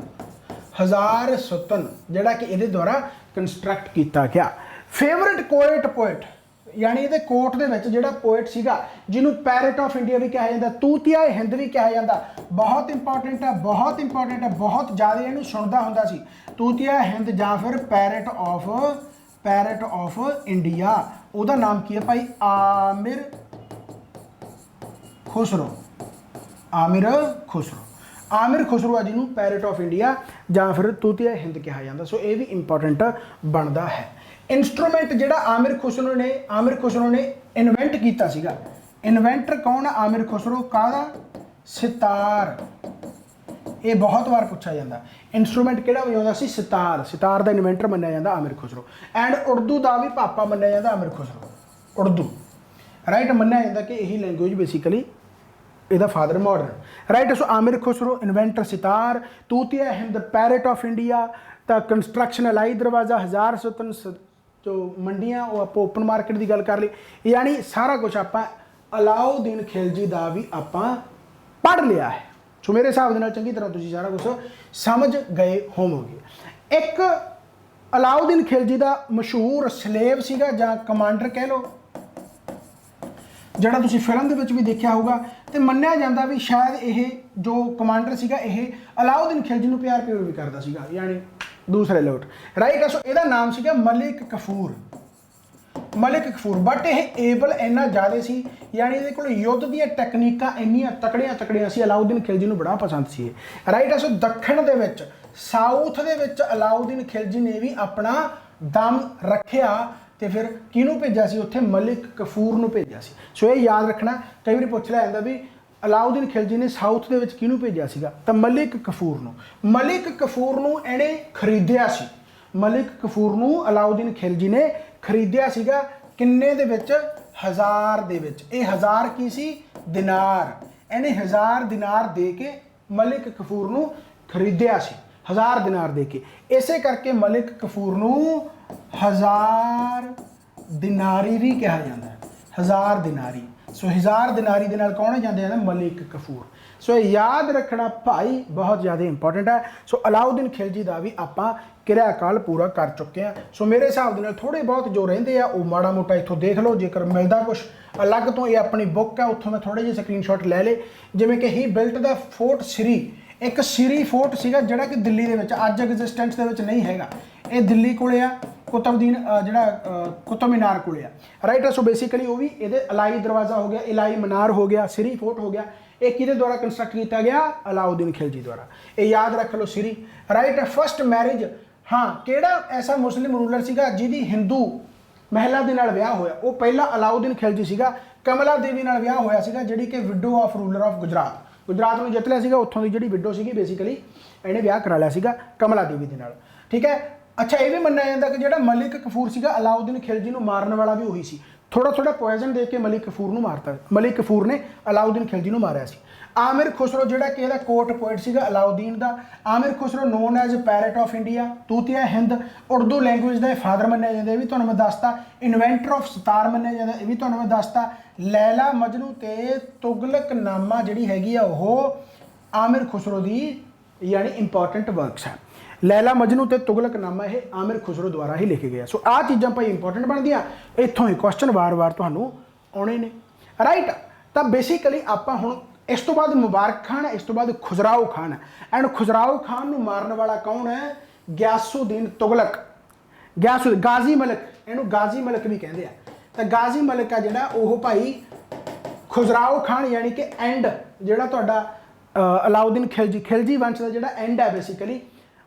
हजार सुतन जिहड़ा कि इहदे द्वारा कंस्ट्रक्ट किया गया। फेवरेट पोएट यानी ये कोर्ट के जोड़ा पोएट सीगा जिन्होंने पैरेट ऑफ इंडिया भी कहा जाता, तूतिया हिंद भी कहा जाता, बहुत इंपॉर्टेंट है, बहुत इंपॉर्टेंट है, बहुत ज़्यादा इन्हूं सुनता हुंदा सी, तूतिया हिंद या फिर पैरेट ऑफ इंडिया। उहदा नाम की है भाई आमिर खुसरो, आमिर खुसरो, आमिर खुसरो है जिन्होंने पैरेट ऑफ इंडिया या फिर तूतिया हिंद कहा जाता। सो ये भी इंपॉर्टेंट बनता है। इंस्ट्रूमेंट जिहड़ा आमिर खुसरो ने इन्वेंट किया सीगा, इन्वेंटर कौन है आमिर खुसरो, काहदा, सितार। ये बहुत बार पूछा जाता, इंस्ट्रूमेंट किहड़ा वजाउंदा सी, सितार, सितार का इन्वेंटर मन्निया जाता आमिर खुसरो। एंड उर्दू का भी पापा मन्निया जाता आमिर खुसरो, उर्दू, राइट, मन्निया जाता कि यही लैंगुएज बेसिकली इसका father modern, right. So Amir Khusro inventor sitar, Tutiya Hind parrot of India, तो कंस्ट्रक्शन अलाई दरवाजा, हजार सुतन, जो मंडियां वो आप ओपन मार्केट की गल कर ली, यानी सारा कुछ आप अलाउद्दीन खिलजी का भी आप पढ़ लिया है। सो मेरे हिसाब से चंगी तरह तुम सारा कुछ समझ गए होवोगे। एक अलाउद्दीन खिलजी का मशहूर स्लेव सीगा जां कमांडर कह लो, जिहड़ा तुसीं फिल्म दे विच भी देखा होगा, तो मन्निया जाता भी शायद ये जो कमांडर सीगा ये अलाउद्दीन खिलजी नूं प्यार प्यूर भी करता सीगा, यानी दूसरे लोट, राइट। सो इसका नाम सीगा मलिक कफूर, मलिक कफूर। बट यह एबल इन्ना ज़्यादा सी, यानी ये कोल युद्ध दी टैक्नीकां इन्नियां तकड़ियां तकड़ियां सी, अलाउद्दीन खिलजी नूं बड़ा पसंद सी, राइट। सो दक्षिण दे विच साउथ दे विच अलाउद्दीन खिलजी ने भी अपना दम रखिया, तो फिर किहनूं भेजा सी उत्थे, मलिक कफूर नूं भेजा सी। सो ये याद रखना, कई बार पूछ लिया जाता भी अलाउद्दीन खिलजी ने साउथ दे विच किहनूं भेजा सीगा, तो मलिक कफूर नूं। मलिक कफूर नूं इहने खरीदिया सी, मलिक कफूर नूं अलाउद्दीन खिलजी ने खरीदिया सीगा, किन्ने दे विच, हजार दे विच। ये हजार की सी, दिनार, इहने हजार दिनार दे के मलिक कफूर नूं खरीदिया सी, हजार दिनार दे के। इसे करके मलिक कफूर नूं हजार दिनारी भी कहा जाता है, हजार दिनारी, सो 1000 दिनारी दे नाल कौन जाते हैं? मलिक कफूर। सो याद रखना भाई बहुत ज़्यादा इंपॉर्टेंट है। सो अलाउद्दीन खिलजी का भी आप किरियाकाल पूरा कर चुके हैं। सो मेरे हिसाब के थोड़े बहुत जो रेंदे आ वो माड़ा मोटा इतों देख लो, जेकर मिलता कुछ अलग तो ये अपनी बुक है उतों मैं थोड़े ਜਿਹੇ स्क्रीनशॉट ले ले। जिमें कि ही बिल्ट द फोर्ट श्री, एक श्री फोर्ट सीगा ਜਿਹੜਾ कि दिल्ली ਦੇ ਵਿੱਚ ਅੱਜ ਐਗਜ਼ਿਸਟੈਂਸ ਦੇ ਵਿੱਚ नहीं हैगा, ये दिल्ली ਕੋਲੇ आ, कुतुबुद्दीन ਜਿਹੜਾ कुतुब मीनार ਕੋਲੇ आ, राइट। सो बेसिकली वो भी ये इलाही दरवाज़ा हो गया, इलाही मीनार हो गया, श्री फोर्ट हो गया, ये किहदे द्वारा कंस्ट्रक्ट किया गया? अलाउद्दीन खिलजी द्वारा। ये याद रख लो श्री, राइट। फर्स्ट मैरिज, हाँ, किहड़ा ऐसा मुस्लिम रूलर सीगा जिहदी हिंदू महिला दे नाल विआह होया? वो पहला अलाउद्दीन खिलजी सीगा। कमला देवी नाल विआह होया सीगा, जिहड़ी कि window of ruler of Gujarat, Gujarat में जित लिया सीगा, उत्थों दी जिहड़ी विडो सीगी बेसिकली इहने विआह करा लिया सीगा कमला देवी दे नाल, ठीक है। अच्छा, ये भी मन्निया जाता कि जिहड़ा मलिक कफूर सीगा अलाउद्दीन खिलजी नूं मारन वाला भी उही सी। थोड़ा थोड़ा पॉइजन दे के मलिक कफूर नूं मारता, मलिक कफूर ने अलाउद्दीन खिलजी नूं मारिया सी। आमिर खुसरो जिहड़ा कि इहदा कोर्ट पोइट सीगा अलाउद्दीन दा, Amir Khusro known as parrot of India, Tutiya Hind, Urdu language का फादर मन्निया जाता, ये भी तुहानूं मैं दसता। इन्वेंटर ऑफ सितार मन्निया जाता, ये भी तुहानूं मैं दसता। लैला मजनू ते तुगलकनामा जिहड़ी हैगी आ ओह आमिर खुसरो दी यानी इंपॉर्टेंट वर्क्स है। लैला मजनू ते तुगलकनामा ये आमिर खुसरो द्वारा ही लिखे गए। सो आ चीज़ां भाई इंपॉर्टेंट बनदियां, इत्थों ही क्वेश्चन वार वार तुहानूं आउणे ने, राइट। तो बेसिकली आपां हुण इस तो बाद मुबारक खान है, इस तो बाद खुजराओ खान है। एंड खुजराओ खान नूं मारन वाला कौन है? गयासुद्दीन तुगलक, गयासुद्दीन, गाजी मलिक, इहनूं गाजी मलिक भी कहते हैं। तो गाजी मलिक है जिहड़ा ओह भाई खुजराओ खान यानी कि एंड जिहड़ा तुहाडा अलाउद्दीन खिलजी, खिलजी वंश का जिहड़ा एंड है बेसिकली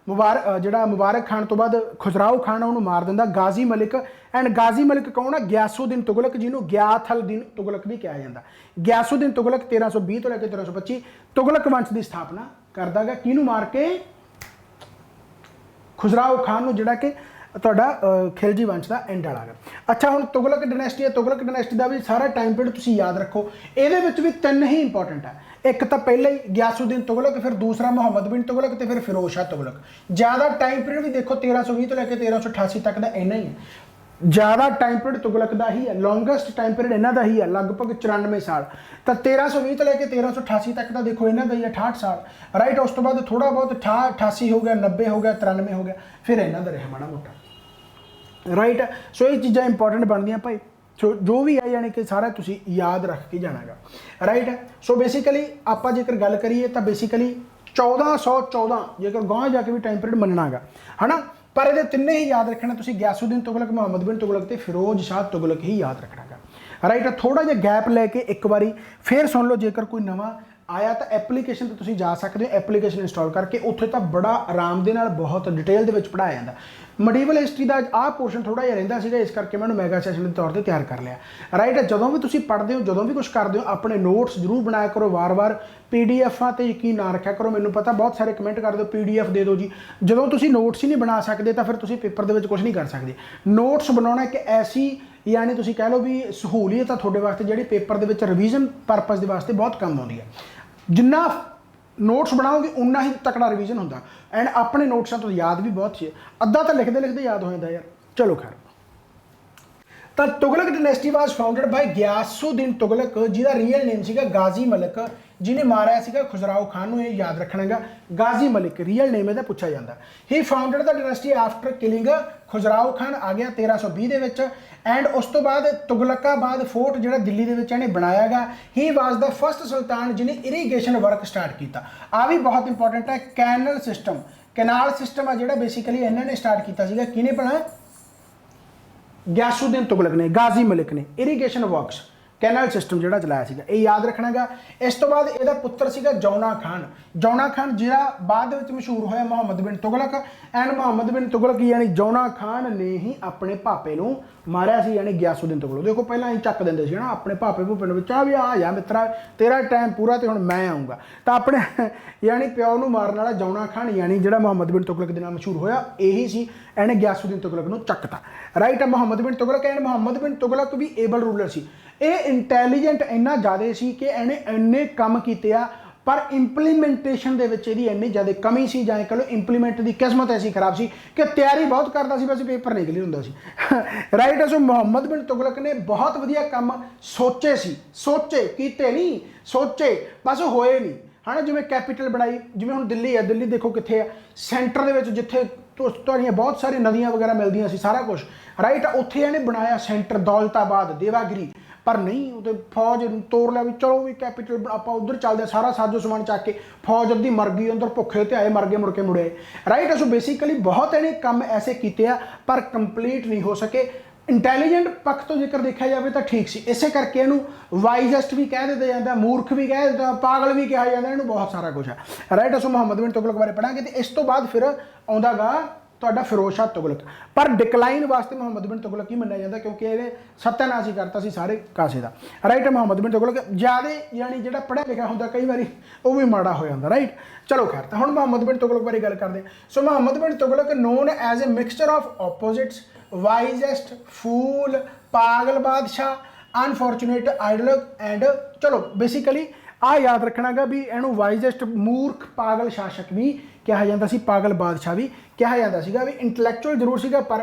मुबारक खान तो बाद खुजराओ खान उन्होंने मार दिंदा गाजी मलिक। एंड गाजी मलिक कौन है? गयासुद्दीन तुगलक, जिन्होंने गयाथलदीन तुगलक भी कहा जाता। गयासुद्दीन तुगलक 1320 तो लैके 1325 तुगलक वंश की स्थापना करता है, किनू मार के? खुजराओ खान जिहड़ा कि तुहाडा खिलजी वंश का एंड वाला है। अच्छा, हुण तुगलक डायनेस्टी है, तुगलक डायनेस्टी का भी सारा टाइम पीरियड तुसीं याद रखो। ये भी तीन ही इंपॉर्टेंट है, एक तो पहले ही गयासुद्दीन तुगलक, फिर दूसरा मुहम्मद बिन तुगलक, तो फिर फिरोज शाह तुगलक। ज़्यादा टाइम पीरियड भी देखो 1320 तो लैके 1388 तक का इन्ना ही है, ज़्यादा टाइम पीरियड तुगलक का ही है, लॉन्गेस्ट टाइम पीरियड इन्हों का ही है, लगभग 94 साल। तो 1320 तो लैके 1388 तक का देखो इन्हों का ही है 68 साल, राइट। उस तो बाद थोड़ा बहुत 88 हो गया, 90 हो गया, 93 हो गया, फिर इन्हों का रहा माड़ा मोटा, राइट। सो ये चीज़ां इंपॉर्टेंट बनदियां भाई। सो जो भी है यानी कि सारा तुसी याद रख के जाना गा, राइट। सो बेसिकली आप जेकर गल करिए तो बेसिकली 1414 जेकर गाँव जाके भी टाइम पीरियड मनना गा, है ना। पर ये तिन्ने ही याद रखना तुसी, गयासुद्दीन तुगलक, मुहम्मद बिन तुगलक ते फिरोज शाह तुगलक ही याद रखना गा, राइट। थोड़ा जिहा गैप लैके एक बारी फिर सुन लो, जेकर कोई नवा आया तो एप्लीकेशन तो जा सकते हो, एप्लीकेशन इंस्टॉल करके उत्थे तो बड़ा आराम दे नाल बहुत डिटेल दे विच पढ़ाया जाता। मडीवल हिस्टरी का आ पोर्शन थोड़ा जिहा रहिंदा सीगा, इस करके मैं मैगा सैशन के तौर पर तैयार कर लिया, राइट। जदों भी तुसीं पढ़दे हो, जदों भी कुछ करदे हो, अपने नोट्स जरूर बनाया करो, वार वार PDF ते यकीन ना रखा करो। मैनूं पता बहुत सारे कमेंट कर दो PDF दे दो जी, जदों तुसीं नोट्स ही नहीं बना सकते तो फिर तुसीं पेपर दे विच कुछ नहीं कर सकते। नोट्स बनाउणा एक ऐसी यानी तुसीं कह लो भी सहूलीयत है तुहाडे वास्ते, जिहड़ी पेपर दे विच रिवीजन परपज़ दे वास्ते बहुत काम आउंदी है। जिन्ना नोट्स बनाओगे उन्ना ही तकड़ा रिवीजन होंदा। एंड अपने नोट्सां तो याद भी बहुत है, अद्धा तो लिखते लिखते याद हो जाता यार। चलो खैर, तो Tughlaq dynasty was founded by Ghiyasuddin Tughlaq, जिहदा रियल नेम सीगा गाजी मलिक, जिन्हें मारिया सीगा खुजराओ खान नूं। ये याद रखना गा, गाजी मलिक रियल नेम इहदा पूछा जाता। He founded the dynasty after killing Khusrau Khan, आ गया 1320 दे विच। एंड उस तो बाद तुगलकाबाद फोर्ट जिहड़ा दिल्ली दे विच इहने बनाया गा। ही वाज द फर्स्ट सुल्तान जिन्हें इरीगेशन वर्क स्टार्ट किया। आ भी बहुत इंपॉर्टेंट है, कैनल सिस्टम, कैनाल सिस्टम है जिहड़ा बेसिकली इन्होंने स्टार्ट किया सीगा, किहने बनाया? गयासुद्दीन तुगलक ने, गाजी मलिक ने इरीगेशन वर्क्स कैनल सिस्टम जिहड़ा चलाया सीगा, ये याद रखना गा। इस तो बाद इहदा पुत्र सीगा जौना खान, जौना खान जिहड़ा बाद विच मशहूर होया मुहम्मद बिन तुगलक। एंड मुहम्मद बिन तुगलक यानी जौना खान ने ही अपने भापे नूं मारिया सी, यानी गयासुद्दीन तुगलक। देखो पहला ही चक दिंदे सी ना अपने भापे भूपे नूं, आ भी आ जा मित्रा तेरा टाइम पूरा तो हुण मैं आऊँगा, तो अपने यानी प्यो नूं मारन वाला जौना खान यानी जिहड़ा मुहम्मद बिन तुगलक दे नाल मशहूर होया, यही सी। इहने गयासुद्दीन तुगलक नूं चकता, राइट। मुहम्मद बिन तुगलक, एंड मुहम्मद बिन तुगलक भी एबल रूलर सी। ये इंटैलीजेंट इन्ना ज़्यादा सी कि इन्हें इन्ने काम कीते आ, पर इंप्लीमेंटेशन दे विच इहदी इन्नी ज़्यादा कमी सी, जां कह लो इंप्लीमेंट की किस्मत ऐसी खराब सी कि तैयारी बहुत करता सी, बस पेपर नहीं क्लीयर हुंदा सी। राइट। सो मुहम्मद बिन तुगलक ने बहुत वधिया काम सोचे सी, सोचे कीते नहीं, सोचे बस होए नहीं है ना। जिवें कैपीटल बनाई, जिवें हुण दिल्ली है, दिल्ली देखो कित्थे है, सेंटर दे विच जिथे तुहाड़ियां बहुत सारी नदियां वगैरह मिलदियां सी, सारा कुछ राइट, उत्थे इहने बनाया सेंटर दौलताबाद, देवागिरी। पर नहीं, वो फौज तोड़ लिया भी चलो भी कैपीटल आप उधर चलते, सारा साजो समान चक के फौज अद्धी मर गई, अंदर भुखे ते आए, मर गए, मुड़ के मुड़े। राइट। सो बेसिकली बहुत इन्हें काम ऐसे किए पर कंप्लीट नहीं हो सके। इंटैलीजेंट पक्ष तो जिक्र देखा जाए तो ठीक सी, इसे करके इहनूं वाइजेस्ट भी कह दिता जाता, मूर्ख भी कह दिता, पागल भी कहा जाता, इहनूं बहुत सारा कुछ है। राइट। सो मुहम्मद बिन तुगलक बारे पढ़ांगे तो इस तो बाद फिर आउंदा गा तुहाडा फिरोज शाह तुगलक। पर डिकलाइन वास्ते मुहम्मद बिन तुगलक ही मन्निया जाता, क्योंकि ये सत्यानाश ही करता सी सारे कासे का। राइट। मुहम्मद बिन तुगलक ज़्यादा यानी जो पढ़िया लिखा होंगे कई बार वो भी माड़ा हो जाता। राइट। चलो खैर, तो हुण मुहम्मद बिन तुगलक बारे गल करते हैं। So Muhammad bin Tughlaq known as a mixture of opposites, wisest, fool, पागल बादशाह, अनफॉर्चुनेट आइडल एंड, चलो बेसिकली आ याद रखना गा भी इहनूं वाइजेस्ट, मूर्ख, पागल शासक भी कहा जाता सी, पागल बादशाह भी कहा जाता सीगा। भी इंटलैक्चुअल जरूर सीगा पर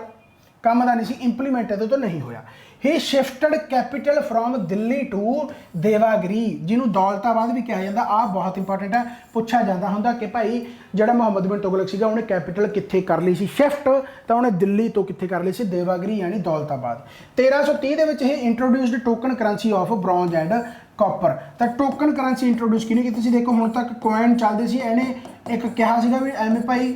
काम का नहीं सी, इंप्लीमेंट इहदे तो नहीं होया। He shifted capital from Delhi to Devagiri, जिन्हों दौलताबाद भी कहा जाता। आ बहुत इंपॉर्टेंट है, पूछा जाता होंगे कि भाई जिहड़ा मुहम्मद बिन तुगलक सीगा उन्हें कैपीटल कित्थे कर ली सी शिफ्ट, तो उन्हें दिल्ली तो कित्थे कर ली सी, देवागिरी यानी दौलताबाद। 1330 दे विच he introduced token currency of bronze and copper. तो टोकन करंसी इंट्रोड्यूस किने कीती सी? देखो हुण तक कॉइन चलदे सी, इहने एक कहा सीगा भी एवें भाई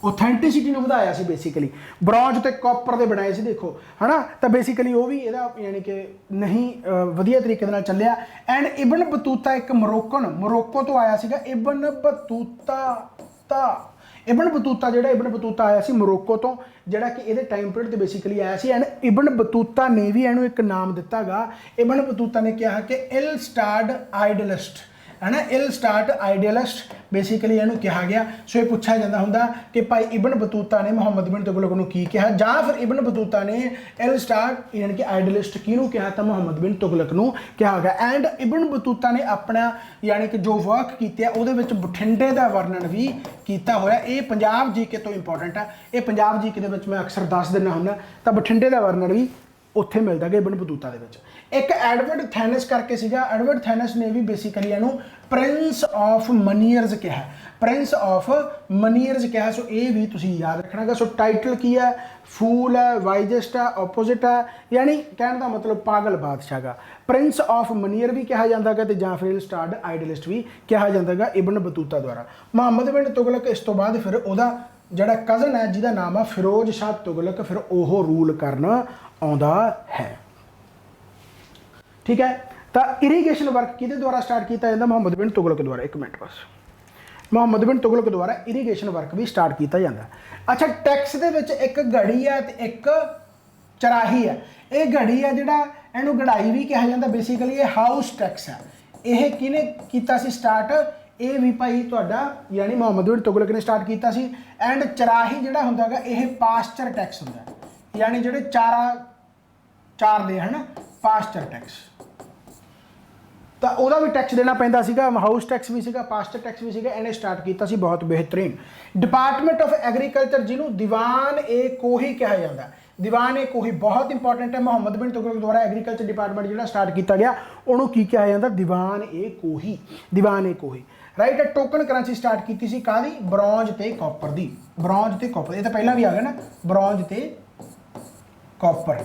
ऑथेंटिसिटी ਨੂੰ ਵਧਾਇਆ ਸੀ। बेसिकली ब्रॉन्ज ਤੇ ਕਾਪਰ ਦੇ ਬਣਾਏ ਸੀ, देखो है ना। तो बेसिकली वो भी ਇਹਦਾ यानी कि नहीं ਵਧੀਆ तरीके ਨਾਲ ਚੱਲਿਆ। एंड इबन बतूता एक मोरक्को तो आया सीगा। इबन बतूता ਜਿਹੜਾ इबन बतूता आया सी मोरक्को तो, ਜਿਹੜਾ कि ਇਹਦੇ टाइम पीरियड ਤੇ बेसिकली आया सी। एंड इबन बतूता ने भी ਇਹਨੂੰ एक नाम ਦਿੱਤਾ ਗਾ। इबन बतूता ने कहा कि इल स्टार्ड आइडलिस्ट है ना, इल स्टार्ट आइडियलिस्ट बेसिकली इहनूं कहा गया। सो ये पूछा जाता होंगे कि भाई इबन बतूता ने मुहम्मद बिन तुगलक नूं की कहा, जां फिर इबन बतूता ने इल स्टार्ट यानी कि आइडियलिस्ट किहनूं कहा, तो मुहम्मद बिन तुगलक नूं कहा गया। एंड इबन बतूता ने अपना यानी कि जो वर्क किया उहदे विच बठिंडे का वर्णन भी किया होया। ये पंजाब जीके तो इंपॉर्टेंट है, ये पंजाब जीके दे विच मैं अक्सर दस दिना हुंदा, तो बठिंडे का वर्णन भी उत्थे मिलता गया इबन बतूता दे विच। एक एडवर्ड थैनस करके सीगा, एडवर्ड थैनस ने भी बेसिकली इहनूं प्रिंस ऑफ मनीयर्स कहा, प्रिंस ऑफ मनीयर्स कहा। सो ये भी तुसीं याद रखना। सो टाइटल की है, फूल है, वाइजेस्ट है, ऑपोजिट है, यानी कहने का मतलब पागल बादशाह का। प्रिंस ऑफ मनीयर भी कहा जाता है, तो जां फिर स्टार्ड आइडलिस्ट भी कहा जाता है इबन बतूता द्वारा। मुहम्मद बिन तुगलक इस तो बाद फिर उहदा जिहड़ा कज़न है जिहदा नाम है फिरोज शाह तुगलक, फिर ओह रूल करना आउंदा है। ठीक है। तो इरीगेशन वर्क किहदे द्वारा स्टार्ट किया जाता? मुहम्मद बिन तुगलक द्वारा। एक मिनट बस, मुहम्मद बिन तुगलक द्वारा इरीगेशन वर्क भी स्टार्ट किया जाता है। अच्छा, टैक्स दे विच एक घड़ी है तो एक चराही है। ये घड़ी है जिहड़ा इहनूं घड़ाई भी कहा जाता, बेसिकली ये हाउस टैक्स है। यह किहने कीता सी स्टार्ट? ये भी भाई तुहाडा यानी मुहम्मद बिन तुगलक ने स्टार्ट किया सी। एंड चराही जिहड़ा हुंदा गा यह पास्चर टैक्स हुंदा, यानी जिहड़े चार दे है ना, पास्चर टैक्स, तो वह भी टैक्स देना पैंदा सीगा। हाउस टैक्स भी सीगा, पास्चर टैक्स भी सीगा। इन्हें स्टार्ट किया सी, बहुत बेहतरीन। डिपार्टमेंट ऑफ एग्रीकल्चर जिन्हों दीवान ए कोही कहा जाता है, दीवान ए कोही बहुत इंपॉर्टेंट है। मुहम्मद बिन तुगलक द्वारा एग्रीकल्चर डिपार्टमेंट जो स्टार्ट किया गया उन्होंने की कहा जाता? दीवान ए कोही, दीवान ए कोही। राइट। टोकन करंसी स्टार्ट की सी कादी? ब्रॉन्ज ते कॉपर दी, ब्रॉन्ज ते कॉपर। ये तो पहला भी आ गया ना, ब्रॉन्ज ते कॉपर।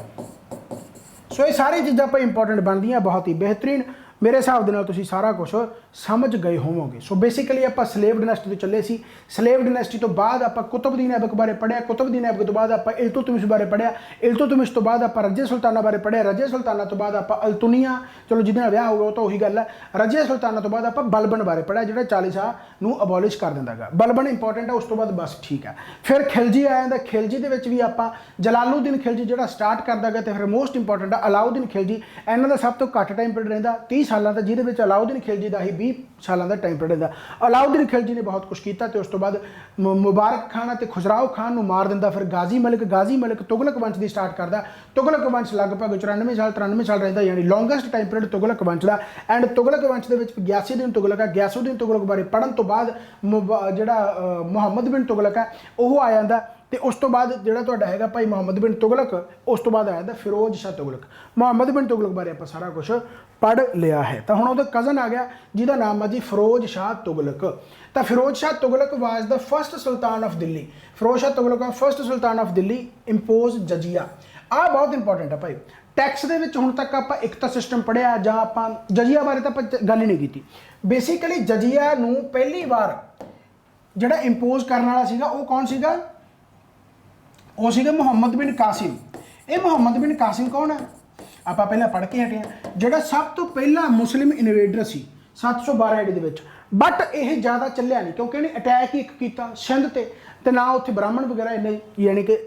सो ये सारी चीज़ां पर इंपॉर्टेंट बनती हैं, बहुत ही बेहतरीन। मेरे हिसाब के नाल तुसीं सारा कुछ समझ गए होवोगे। सो बेसिकली आप स्लेव डिनेस्टी तो चले सी। स्लेव डिनेस्टी तो बाद आप कुतुबुद्दीन ऐबक बारे पढ़िया, कुतुबुद्दीन ऐबक तो बाद आप इल्तुतमिश बारे पढ़िया, इल्तुतमिश तो बाद आप रज़िया सुल्ताना बारे पढ़िया, रज़िया सुल्ताना तो बाद आप अल्तुनिया, चलो जिहदे नाल विआह हो गया तो वही गल है। रज़िया सुल्ताना तो बाद आप बलबन बारे पढ़िया, जिहड़ा 40 शाह नूं अबॉलिश कर दिंदा गा। बलबन इंपॉर्टेंट है, उस तो बाद बस ठीक है। फिर खिलजी आ जांदा, खिलजी दे विच भी आप जलालुद्दीन खिलजी जिहड़ा स्टार्ट करदा गया, तो फिर मोस्ट इंपॉर्टेंट है अलाउद्दीन खिलजी। इन्हां दा सब तो घੱਟ टाइम पीरियड रहिंदा 30 ਸਾਲਾਂ ਦਾ, ਜਿਹਦੇ ਵਿੱਚ ਅਲਾਉਦੀਨ ਖਿਲਜੀ ਦਾ ਹੀ 20 ਸਾਲਾਂ ਦਾ ਟਾਈਮ ਪੀਰੀਅਡ ਦਾ। ਅਲਾਉਦੀਨ ਖਿਲਜੀ ਨੇ ਬਹੁਤ ਕੁਝ ਕੀਤਾ ਤੇ ਉਸ ਤੋਂ ਬਾਅਦ ਮੁਬਾਰਕ ਖਾਨ ਅਤੇ ਖੁਸਰਾਓ ਖਾਨ ਨੂੰ ਮਾਰ ਦਿੰਦਾ। ਫਿਰ ਗਾਜ਼ੀ ਮਲਿਕ ਤੁਗਲਕ ਵੰਸ਼ ਦੀ ਸਟਾਰਟ ਕਰਦਾ। ਤੁਗਲਕ ਵੰਸ਼ ਲਗਭਗ 94 ਸਾਲ 93 ਸਾਲ ਰਹਿੰਦਾ, ਯਾਨੀ ਲੌਂਗੈਸਟ ਟਾਈਮ ਪੀਰੀਅਡ ਤੁਗਲਕ ਵੰਸ਼ ਦਾ। ਐਂਡ ਤੁਗਲਕ ਵੰਸ਼ ਦੇ ਵਿੱਚ ਗਿਆਸੁਦੀਨ ਤੁਗਲਕ ਆ। ਗਿਆਸੁਦੀਨ ਤੁਗਲਕ ਬਾਰੇ ਪੜ੍ਹਨ ਤੋਂ ਬਾਅਦ ਜਿਹੜਾ ਮੁਹੰਮਦ ਬਿਨ ਤੁਗਲਕ ਹੈ ਉਹ ਆ ਜਾਂਦਾ। ਤੇ ਉਸ ਤੋਂ ਬਾਅਦ ਜਿਹੜਾ ਤੁਹਾਡਾ ਹੈਗਾ ਭਾਈ ਮੁਹੰਮਦ ਬਿਨ ਤੁਗਲਕ, ਉਸ ਤੋਂ ਬਾਅਦ ਆ ਜਾਂਦਾ ਫਿਰੋਜ਼ ਸ਼ਾਹ ਤੁਗਲਕ। ਮੁਹੰਮਦ ਬਿਨ ਤੁਗਲਕ ਬਾਰੇ ਆਪਾਂ ਸਾਰਾ ਕੁਝ ਪੜ੍ਹ ਲਿਆ ਹੈ। ਤਾਂ ਹੁਣ ਉਹਦਾ ਕਜ਼ਨ ਆ ਗਿਆ ਜਿਹਦਾ ਨਾਮ ਆ ਜੀ ਫਿਰੋਜ਼ ਸ਼ਾਹ ਤੁਗਲਕ। ਤਾਂ Firoz Shah Tughlaq was the first sultan of Delhi. Firoz Shah Tughlaq first sultan of Delhi impose jizya. ਆਹ ਬਹੁਤ ਇੰਪੋਰਟੈਂਟ ਆ ਭਾਈ। ਟੈਕਸ ਦੇ ਵਿੱਚ ਹੁਣ ਤੱਕ ਆਪਾਂ ਇੱਕ ਤਾਂ ਸਿਸਟਮ ਪੜ੍ਹਿਆ ਜਾਂ ਆਪਾਂ ਜਜ਼ੀਆ ਬਾਰੇ ਤਾਂ ਆਪਾਂ ਗੱਲ ਹੀ ਨਹੀਂ ਕੀਤੀ। ਬੇਸਿਕਲੀ ਜਜ਼ੀਆ ਨੂੰ ਪਹਿਲੀ ਵਾਰ ਜਿਹੜਾ ਇੰਪੋਜ਼ ਕਰਨ ਵਾਲਾ ਸੀਗਾ ਉਹ ਕੌਣ ਸੀਗਾ? ਉਹ ਸੀਗਾ ਮੁਹੰਮਦ ਬਿਨ ਕਾਸਿਮ। ਇਹ ਮੁਹੰਮਦ ਬਿਨ ਕਾਸਿਮ ਕੌਣ ਹੈ? ਆਪਾਂ ਪਹਿਲਾਂ ਪੜ੍ਹ ਕੇ ਹਟੇ ਹਾਂ। ਜਿਹੜਾ ਸਭ ਤੋਂ ਪਹਿਲਾ ਮੁਸਲਿਮ ਇਨਵੇਡਰ ਸੀ 712 ਏਡੀ ਦੇ ਵਿੱਚ। ਬਟ ਇਹ ਜ਼ਿਆਦਾ ਚੱਲਿਆ ਨਹੀਂ ਕਿਉਂਕਿ ਇਹਨੇ ਅਟੈਕ ਹੀ ਇੱਕ ਕੀਤਾ ਸਿੰਧ ਤੇ ਨਾ ਉੱਥੇ ਬ੍ਰਾਹਮਣ ਵਗੈਰਾ ਇੰਨੇ ਯਾਨੀ ਕਿ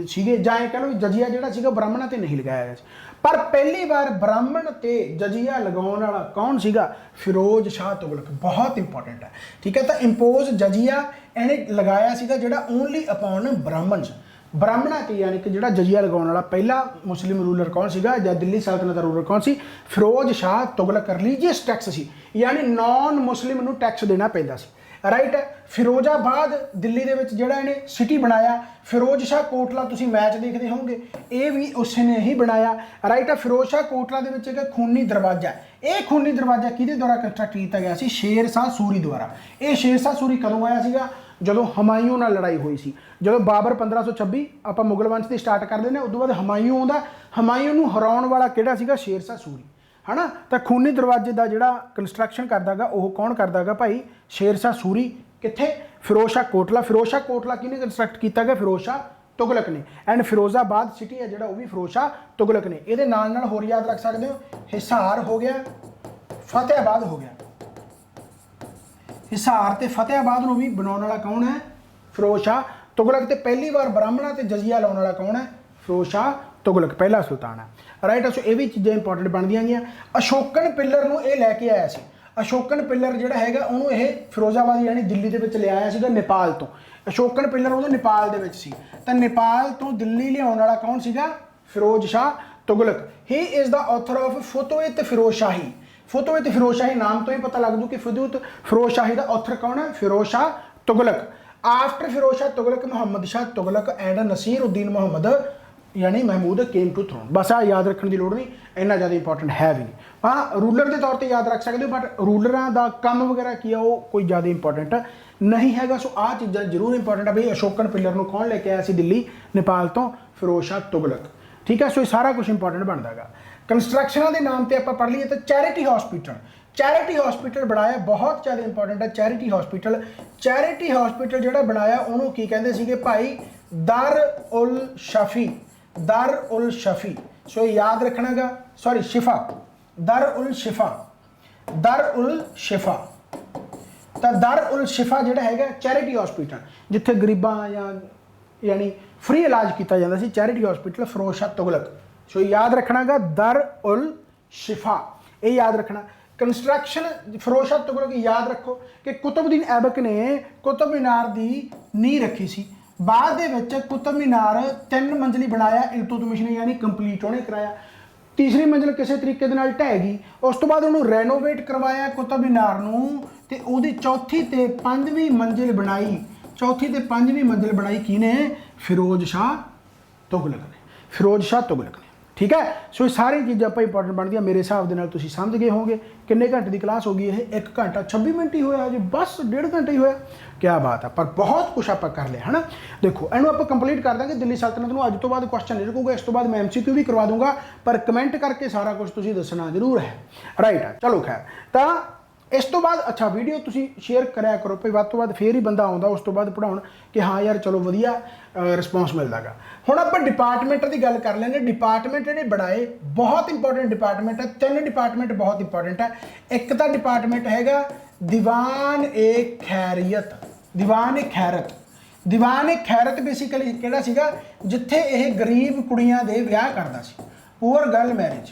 ਸੀਗੇ, ਜਾਂ ਇਹ ਕਹਿ ਲਓ ਜਜ਼ੀਆ ਜਿਹੜਾ ਸੀਗਾ ਬ੍ਰਾਹਮਣਾਂ ਤੇ ਨਹੀਂ ਲਗਾਇਆ ਗਿਆ ਸੀ। ਪਰ ਪਹਿਲੀ ਵਾਰ ਬ੍ਰਾਹਮਣ ਤੇ ਜਜ਼ੀਆ ਲਗਾਉਣ ਵਾਲਾ ਕੌਣ ਸੀਗਾ? ਫਿਰੋਜ਼ ਸ਼ਾਹ ਤੁਗਲਕ। ਬਹੁਤ ਇੰਪੋਰਟੈਂਟ ਹੈ, ਠੀਕ ਹੈ। ਤਾਂ ਇੰਪੋਜ਼ ਜਜ਼ੀਆ ਇਹਨੇ ਲਗਾਇਆ ਸੀਗਾ ਜਿਹੜਾ ਓਨਲੀ ਅਪੌਨ ਬ੍ਰਾਹਮਣਾਂ ਤੇ, ਯਾਨੀ ਕਿ ਜਿਹੜਾ ਜਜ਼ੀਆ ਲਗਾਉਣ ਵਾਲਾ ਪਹਿਲਾ ਮੁਸਲਿਮ ਰੂਲਰ ਕੌਣ ਸੀਗਾ ਜਾਂ ਦਿੱਲੀ ਸਲਤਨਤ ਦਾ ਰੂਲਰ ਕੌਣ ਸੀ? ਫਿਰੋਜ਼ ਸ਼ਾਹ ਤੁਗਲਕ। ਰਿਲੀਜੀਅਸ ਟੈਕਸ ਸੀ, ਯਾਨੀ ਨਾਨ ਮੁਸਲਿਮ ਨੂੰ ਟੈਕਸ ਦੇਣਾ ਪੈਂਦਾ ਸੀ, ਰਾਈਟ। ਫਿਰੋਜ਼ਾਬਾਦ ਦਿੱਲੀ ਦੇ ਵਿੱਚ ਜਿਹੜਾ ਇਹਨੇ ਸਿਟੀ ਬਣਾਇਆ, ਫਿਰੋਜ਼ ਸ਼ਾਹ ਕੋਟਲਾ, ਤੁਸੀਂ ਮੈਚ ਦੇਖਦੇ ਹੋਵੋਗੇ, ਇਹ ਵੀ ਉਸੇ ਨੇ ਹੀ ਬਣਾਇਆ, ਰਾਈਟ। ਫਿਰੋਜ਼ ਸ਼ਾਹ ਕੋਟਲਾ ਦੇ ਵਿੱਚ ਇੱਕ ਖੂਨੀ ਦਰਵਾਜ਼ਾ। ਇਹ ਖੂਨੀ ਦਰਵਾਜ਼ਾ ਕਿਹਦੇ ਦੁਆਰਾ ਕੰਸਟਰਕਟ ਕੀਤਾ ਗਿਆ ਸੀ? ਸ਼ੇਰ ਸ਼ਾਹ ਸੂਰੀ ਦੁਆਰਾ। ਇਹ ਸ਼ੇਰ ਸ਼ਾਹ ਸੂਰੀ ਕਦੋਂ ਆਇਆ ਸੀਗਾ? ਜਦੋਂ ਹਮਾਯੂੰ ਨਾਲ ਲੜਾਈ ਹੋਈ ਸੀ। ਜਦੋਂ ਬਾਬਰ 1526 ਆਪਾਂ ਮੁਗਲ ਵੰਸ਼ ਦੀ ਸਟਾਰਟ ਕਰਦੇ ਨੇ, ਉਦੋਂ ਬਾਅਦ ਹਮਾਯੂੰ ਆਉਂਦਾ। ਹਮਾਯੂੰ ਨੂੰ ਹਰਾਉਣ ਵਾਲਾ ਕਿਹੜਾ ਸੀਗਾ? ਸ਼ੇਰ ਸ਼ਾਹ ਸੂਰੀ, ਹੈ ਨਾ। ਤਾਂ ਖੂਨੀ ਦਰਵਾਜ਼ੇ ਦਾ ਜਿਹੜਾ ਕੰਸਟਰਕਸ਼ਨ ਕਰਦਾਗਾ ਉਹ ਕੌਣ ਕਰਦਾਗਾ ਭਾਈ? ਸ਼ੇਰ ਸ਼ਾਹ ਸੂਰੀ। ਕਿੱਥੇ? ਫਿਰੋਜ਼ ਸ਼ਾਹ ਕੋਟਲਾ। ਫਿਰੋਜ਼ ਸ਼ਾਹ ਕੋਟਲਾ ਕਿਹਨੇ ਕੰਸਟਰਕਟ ਕੀਤਾ ਗਿਆ? ਫਿਰੋਜ਼ ਸ਼ਾਹ ਤੁਗਲਕ ਨੇ। ਐਂਡ ਫਿਰੋਜ਼ਾਬਾਦ ਸਿਟੀ ਹੈ ਜਿਹੜਾ ਉਹ ਵੀ ਫਿਰੋਜ਼ ਸ਼ਾਹ ਤੁਗਲਕ ਨੇ। ਇਹਦੇ ਨਾਲ ਨਾਲ ਹੋਰ ਯਾਦ ਰੱਖ ਸਕਦੇ ਹੋ, ਹਿਸਾਰ ਹੋ ਗਿਆ, ਫਤਿਆਬਾਦ ਹੋ ਗਿਆ। ਹਿਸਾਰ ਤੇ ਫਤਿਆਬਾਦ ਨੂੰ ਵੀ ਬਣਾਉਣ ਵਾਲਾ ਕੌਣ ਹੈ? ਫਿਰੋਜ਼ ਸ਼ਾਹ ਤੁਗਲਕ। ਤੇ ਪਹਿਲੀ ਵਾਰ ਬ੍ਰਾਹਮਣਾਂ ਤੇ ਜਜ਼ੀਆ ਲਾਉਣ ਵਾਲਾ ਕੌਣ ਹੈ? ਫਿਰੋਜ਼ ਸ਼ਾਹ ਤੁਗਲਕ, ਪਹਿਲਾ ਸੁਲਤਾਨ ਹੈ, ਰਾਈਟ। ਸੋ ਇਹ ਵੀ ਚੀਜ਼ਾਂ ਇੰਪੋਰਟੈਂਟ ਬਣਦੀਆਂ ਗਈਆਂ। ਅਸ਼ੋਕਨ ਪਿੱਲਰ ਨੂੰ ਇਹ ਲੈ ਕੇ ਆਇਆ ਸੀ। ਅਸ਼ੋਕਨ ਪਿੱਲਰ ਜਿਹੜਾ ਹੈਗਾ ਉਹਨੂੰ ਇਹ ਫਿਰੋਜ਼ਾਬਾਦ ਯਾਨੀ ਦਿੱਲੀ ਦੇ ਵਿੱਚ ਲਿਆਇਆ ਸੀਗਾ ਨੇਪਾਲ ਤੋਂ। ਅਸ਼ੋਕਨ ਪਿੱਲਰ ਉਹਦਾ ਨੇਪਾਲ ਦੇ ਵਿੱਚ ਸੀ। ਤਾਂ ਨੇਪਾਲ ਤੋਂ ਦਿੱਲੀ ਲਿਆਉਣ ਵਾਲਾ ਕੌਣ ਸੀਗਾ? Firoz Shah Tughlaq. He is the author of Futuhat Firoz Shahi. Futuhat Firoz Shahi ਨਾਮ ਤੋਂ ਹੀ ਪਤਾ ਲੱਗ ਜੂ ਕਿ ਫੁਤੂਹਤ ਫਿਰੋਜ਼ ਸ਼ਾਹੀ ਦਾ ਆਥਰ ਕੌਣ ਹੈ? Firoz Shah Tughlaq. After Firoz Shah Tughlaq Muhammad Shah Tughlaq and Nasiruddin Muhammad ਯਾਨੀ ਮਹਿਮੂਦ ਕੇਮ ਟੂ ਥਰੋਨ। ਬਸ ਆ ਯਾਦ ਰੱਖਣ ਦੀ ਲੋੜ ਨਹੀਂ, ਇੰਨਾ ਜ਼ਿਆਦਾ ਇੰਪੋਰਟੈਂਟ ਹੈ ਵੀ ਨਹੀਂ। ਹਾਂ, ਰੂਲਰ ਦੇ ਤੌਰ ਤੇ ਯਾਦ ਰੱਖ ਸਕਦੇ ਹੋ, ਬਟ ਰੂਲਰਾਂ ਦਾ ਕੰਮ ਵਗੈਰਾ ਕੀ ਆ ਉਹ ਕੋਈ ਜ਼ਿਆਦਾ ਇੰਪੋਰਟੈਂਟ ਨਹੀਂ ਹੈਗਾ। ਸੋ ਆਹ ਚੀਜ਼ਾਂ ਜ਼ਰੂਰ ਇੰਪੋਰਟੈਂਟ ਆ ਬਈ। ਅਸ਼ੋਕਨ ਪਿੱਲਰ ਨੂੰ ਕੌਣ ਲੈ ਕੇ ਆਇਆ ਸੀ ਦਿੱਲੀ? ਨੇਪਾਲ ਤੋਂ ਫਿਰੋਜ਼ ਸ਼ਾਹ ਤੁਗਲਕ, ਠੀਕ ਹੈ। ਸੋ ਇਹ ਸਾਰਾ ਕੁਝ ਇੰਪੋਰਟੈਂਟ ਬਣਦਾ ਹੈਗਾ। ਕੰਸਟਰਕਸ਼ਨਾਂ ਦੇ ਨਾਮ ਤੇ ਆਪਾਂ ਪੜ੍ਹ ਲਈਏ ਤਾਂ ਚੈਰਿਟੀ ਹਸਪੀਟਲ ਬਣਾਇਆ, ਬਹੁਤ ਜ਼ਿਆਦਾ ਇੰਪੋਰਟੈਂਟ ਹੈ ਚੈਰਿਟੀ ਹਸਪੀਟਲ। ਚੈਰਿਟੀ ਹਸਪੀਟਲ ਜਿਹੜਾ ਬਣਾਇਆ ਉਹਨੂੰ ਕੀ ਕਹਿੰਦੇ ਸੀਗੇ ਭਾਈ? ਦਰ ਉਲ ਸ਼ਫੀ। ਸੋ ਯਾਦ ਰੱਖਣਾਗਾ, ਸੌਰੀ ਸ਼ਿਫਾ, ਦਰ ਉਲ ਸ਼ਿਫਾ। ਤਾਂ ਦਰ ਉਲ ਸ਼ਿਫਾ ਜਿਹੜਾ ਹੈਗਾ ਚੈਰਿਟੀ ਹਸਪੀਟਲ, ਜਿੱਥੇ ਗਰੀਬਾਂ ਜਾਂ ਯਾਨੀ ਫ੍ਰੀ ਇਲਾਜ ਕੀਤਾ ਜਾਂਦਾ ਸੀ, ਚੈਰਿਟੀ ਹਸਪੀਟਲ ਫਿਰੋਜ਼ ਸ਼ਾਹ ਤੁਗਲਕ। ਸੋ ਯਾਦ ਰੱਖਣਾਗਾ ਦਰ ਉਲ ਸ਼ਿਫਾ, ਇਹ ਯਾਦ ਰੱਖਣਾ। ਕੰਸਟਰਕਸ਼ਨ ਫਿਰੋਜ਼ ਸ਼ਾਹ ਤੁਗਲਕ ਯਾਦ ਰੱਖੋ ਕਿ ਕੁਤਬਉਦੀਨ ਐਬਕ ਨੇ ਕੁਤਬ ਮੀਨਾਰ ਦੀ ਨੀਂਹ ਰੱਖੀ ਸੀ। ਬਾਅਦ ਦੇ ਵਿੱਚ ਕੁਤਬ ਮੀਨਾਰ 3 ਮੰਜ਼ਲੀ ਬਣਾਇਆ ਇਲਤੁਤਮਿਸ਼ ਨੇ, ਯਾਨੀ ਕੰਪਲੀਟ ਉਹਨੇ ਕਰਾਇਆ। ਤੀਸਰੀ ਮੰਜ਼ਿਲ ਕਿਸੇ ਤਰੀਕੇ ਦੇ ਨਾਲ ਢਹਿ ਗਈ, ਉਸ ਤੋਂ ਬਾਅਦ ਉਹਨੂੰ ਰੈਨੋਵੇਟ ਕਰਵਾਇਆ ਕੁਤਬ ਮੀਨਾਰ ਨੂੰ, ਤੇ ਉਹਦੀ ਚੌਥੀ ਤੇ ਪੰਜਵੀਂ ਮੰਜ਼ਿਲ ਬਣਾਈ ਕਿਹਨੇ? ਫਿਰੋਜ਼ ਸ਼ਾਹ ਤੁਗਲਕ ਨੇ, ਠੀਕ ਹੈ। ਸੋ ਇਹ ਸਾਰੀਆਂ ਚੀਜ਼ਾਂ ਆਪਾਂ ਇੰਪੋਰਟੈਂਟ ਬਣਦੀਆਂ। ਮੇਰੇ ਹਿਸਾਬ ਦੇ ਨਾਲ ਤੁਸੀਂ ਸਮਝ ਗਏ ਹੋਵੋਗੇ। ਕਿੰਨੇ ਘੰਟੇ ਦੀ ਕਲਾਸ ਹੋ ਗਈ ਇਹ? 1 ਘੰਟਾ 26 ਮਿੰਟ ਹੀ ਹੋਇਆ ਜੀ, ਬਸ 1.5 ਘੰਟਾ ਹੀ ਹੋਇਆ। ਕਿਆ ਬਾਤ ਆ, ਪਰ ਬਹੁਤ ਕੁਛ ਆਪਾਂ ਕਰ ਲਿਆ, ਹੈ ਨਾ। ਦੇਖੋ ਇਹਨੂੰ ਆਪਾਂ ਕੰਪਲੀਟ ਕਰ ਦਾਂਗੇ। ਦਿੱਲੀ ਸਲਤਨਤ ਨੂੰ ਅੱਜ ਤੋਂ ਬਾਅਦ ਕੁਐਸਚਨ ਨਹੀਂ ਰੁਕੂਗਾ, ਇਸ ਤੋਂ ਬਾਅਦ ਮੈਂ MCQ ਵੀ ਕਰਵਾ ਦੂੰਗਾ, ਪਰ ਕਮੈਂਟ ਕਰਕੇ ਸਾਰਾ ਕੁਝ ਤੁਸੀਂ ਦੱਸਣਾ ਜ਼ਰੂਰ ਹੈ, ਰਾਈਟ ਆ। ਚਲੋ ਖੈਰ, ਤਾਂ ਇਸ ਤੋਂ ਬਾਅਦ ਅੱਛਾ ਵੀਡੀਓ ਤੁਸੀਂ ਸ਼ੇਅਰ ਕਰਿਆ ਕਰੋ ਭਈ, ਵੱਧ ਤੋਂ ਵੱਧ ਫੇਰ ਹੀ ਬੰਦਾ ਆਉਂਦਾ ਉਸ ਤੋਂ ਬਾਅਦ ਪੜਾਉਣ ਕਿ ਹਾਂ ਯਾਰ ਚਲੋ ਵਧੀਆ ਰਿਸਪੌਂਸ ਮਿਲਦਾਗਾ। ਹੁਣ ਆਪਾਂ ਡਿਪਾਰਟਮੈਂਟ ਦੀ ਗੱਲ ਕਰ ਲੈਂਦੇ। ਡਿਪਾਰਟਮੈਂਟ ਜਿਹੜੇ ਬਣਾਏ ਬਹੁਤ ਇੰਪੋਰਟੈਂਟ ਡਿਪਾਰਟਮੈਂਟ ਹੈ। 3 ਡਿਪਾਰਟਮੈਂਟ ਬਹੁਤ ਇੰਪੋਰਟੈਂਟ ਹੈ। ਇੱਕ ਤਾਂ ਡਿਪਾਰਟਮੈਂਟ ਹੈਗਾ ਦੀਵਾਨ-ਏ-ਖੈਰਤ। ਦੀਵਾਨ-ਏ-ਖੈਰਤ ਬੇਸਿਕਲੀ ਕਿਹੜਾ ਸੀਗਾ? ਜਿੱਥੇ ਇਹ ਗਰੀਬ ਕੁੜੀਆਂ ਦੇ ਵਿਆਹ ਕਰਦਾ ਸੀ, ਪੂਅਰ ਗਰਲ ਮੈਰਿਜ,